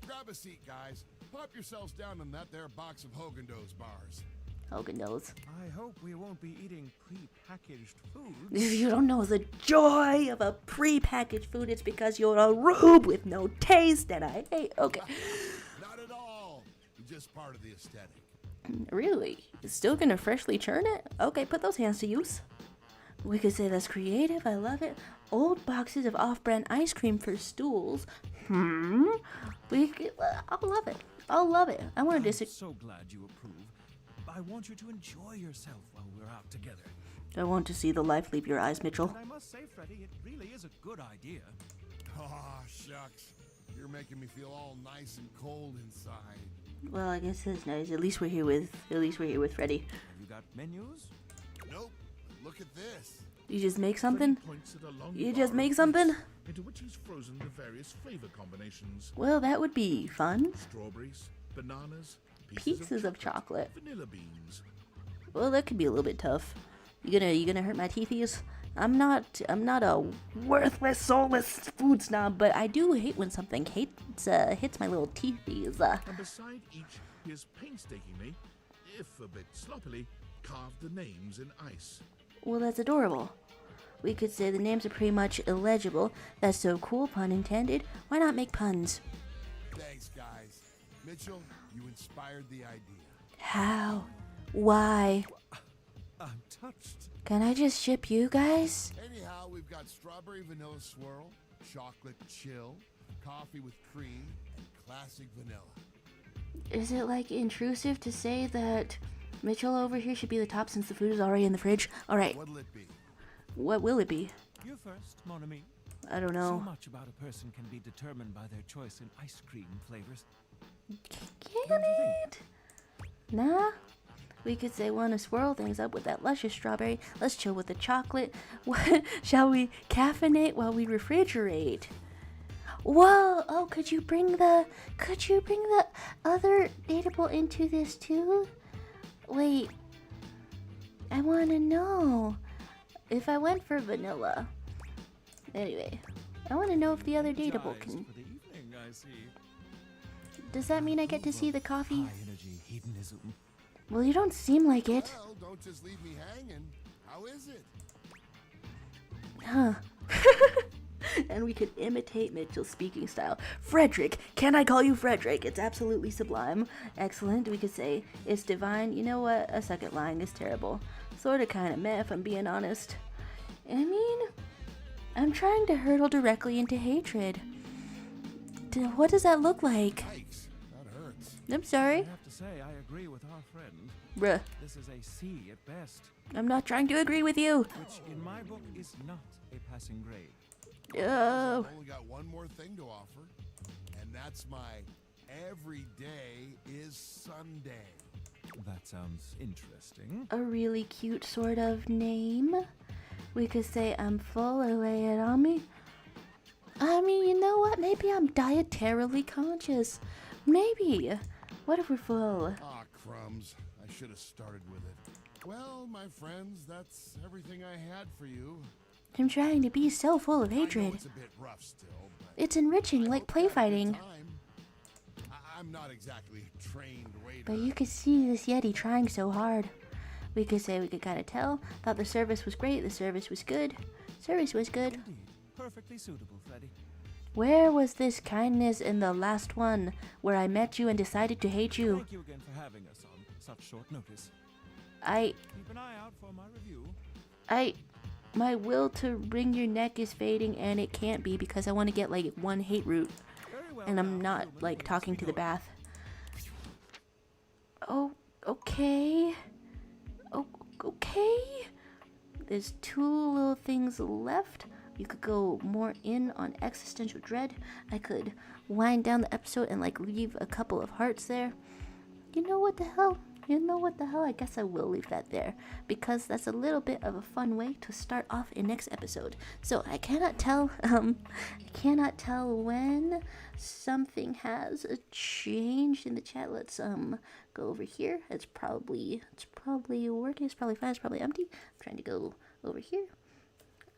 Grab a seat, guys. Pop yourselves down in that there box of Haagen-Dazs bars. Hogan knows. I hope we won't be eating pre-packaged food. If you don't know the joy of a pre-packaged food, it's because you're a rube with no taste, and I hate. Okay. Not at all. Just part of the aesthetic. Really? You're still gonna freshly churn it? Okay, put those hands to use. We could say that's creative. I love it. Old boxes of off-brand ice cream for stools. We could, I'll love it. I'll love it. I want to I'm disagree. so glad you approve. I want you to enjoy yourself while we're out together. I want to see the life leave your eyes, Mitchell. And I must say, Freddy, it really is a good idea. Aw, shucks. You're making me feel all nice and cold inside. Well, I guess that's nice. At least we're here with Freddy. Have you got menus? Nope. Look at this. You just make something? Freddy points at a long You bar just of make fruits, something? into which he's frozen the various flavor combinations. Well, that would be fun. Strawberries, bananas, Pieces of chocolate. vanilla beans. Well, that could be a little bit tough. You gonna hurt my teethies? I'm not a worthless, soulless food snob, but I do hate when something hits my little teethies. And beside each, he has painstakingly, if a bit sloppily, carved the names in ice. Well, that's adorable. We could say the names are pretty much illegible. That's so cool, pun intended. Why not make puns? Thanks, guys. Mitchell, you inspired the idea. How? Why? I'm touched. Can I just ship you guys? Anyhow, we've got strawberry vanilla swirl, chocolate chill, coffee with cream, and classic vanilla. Is it like intrusive to say that Mitchell over here should be the top since the food is already in the fridge? Alright. What'll it be? What will it be? You first, mon ami. I don't So know. much about a person can be determined by their choice in ice cream flavors. Can it? Nah. We could say want to swirl things up with that luscious strawberry. Let's chill with the chocolate. What? Shall we caffeinate while we refrigerate? Whoa! Oh, could you bring the other dateable into this too? Wait. I want to know if I went for vanilla. Anyway, I want to know if the other dateable can. For the evening, I see. Does that mean I get to see the coffee? High energy hedonism. Well, you don't seem like it. Well, don't just leave me hanging. How is it? Huh. And we could imitate Mitchell's speaking style. Frederick, can I call you Frederick? It's absolutely sublime. Excellent. We could say, it's divine. You know what? A second line is terrible. Sorta kinda meh, if I'm being honest. I mean, I'm trying to hurtle directly into hatred. What does that look like? Yikes, that hurts. I'm sorry. I have to say, I agree with our friend. Bruh. This is a C at best, I'm not trying to agree with you. which in my book is not a passing grade. Oh. I've only got one more thing to offer, and that's my every day is Sunday. That sounds interesting. A really cute sort of name. We could say I'm full or lay it on me. I mean, you know what? Maybe I'm dietarily conscious. Maybe. What if we're full? Ah, crumbs. I should have started with it. Well, my friends, that's everything I had for you. I'm trying to be so full of I know hatred. it's a bit rough still, but It's enriching, like play fighting. I'm not exactly a trained waiter. But you could see this Yeti trying so hard. We could say we could kind of tell. Thought the service was great. The service was good. Service was good. Indeed. Perfectly suitable, Freddy. Where was this kindness in the last one, where I met you and decided to hate you? Thank you again for having us on such short notice. I... Keep an eye out for my review. My will to wring your neck is fading, and it can't be because I want to get like one hate root. Very well, And I'm now, not human like ways talking we to the go. bath. Oh, okay. Oh, okay. There's 2 little things left. You could go more in on existential dread. I could wind down the episode and like leave a couple of hearts there. You know what the hell? I guess I will leave that there because that's a little bit of a fun way to start off a next episode. So I cannot tell when something has changed in the chat. Let's go over here. It's probably working. It's probably fine. It's probably empty. I'm trying to go over here.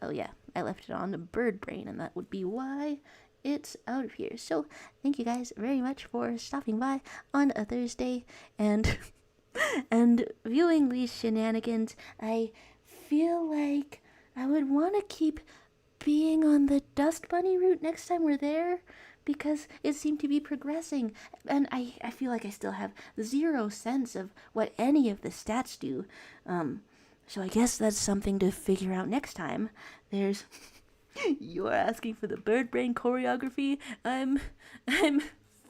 Oh yeah, I left it on the bird brain, and that would be why it's out of here. So thank you guys very much for stopping by on a Thursday and viewing these shenanigans. I feel like I would want to keep being on the Dust Bunny route next time we're there because it seemed to be progressing, and I feel like I still have 0 sense of what any of the stats do. So I guess that's something to figure out next time. There's you're asking for the bird brain choreography. I'm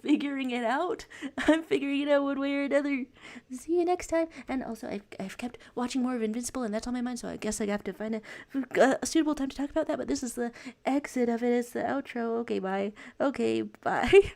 figuring it out. I'm figuring it out one way or another. See you next time. And also, I've kept watching more of Invincible, and that's on my mind, so I guess I have to find a suitable time to talk about that. But this is the exit of it. It's the outro. Okay, bye. Okay, bye.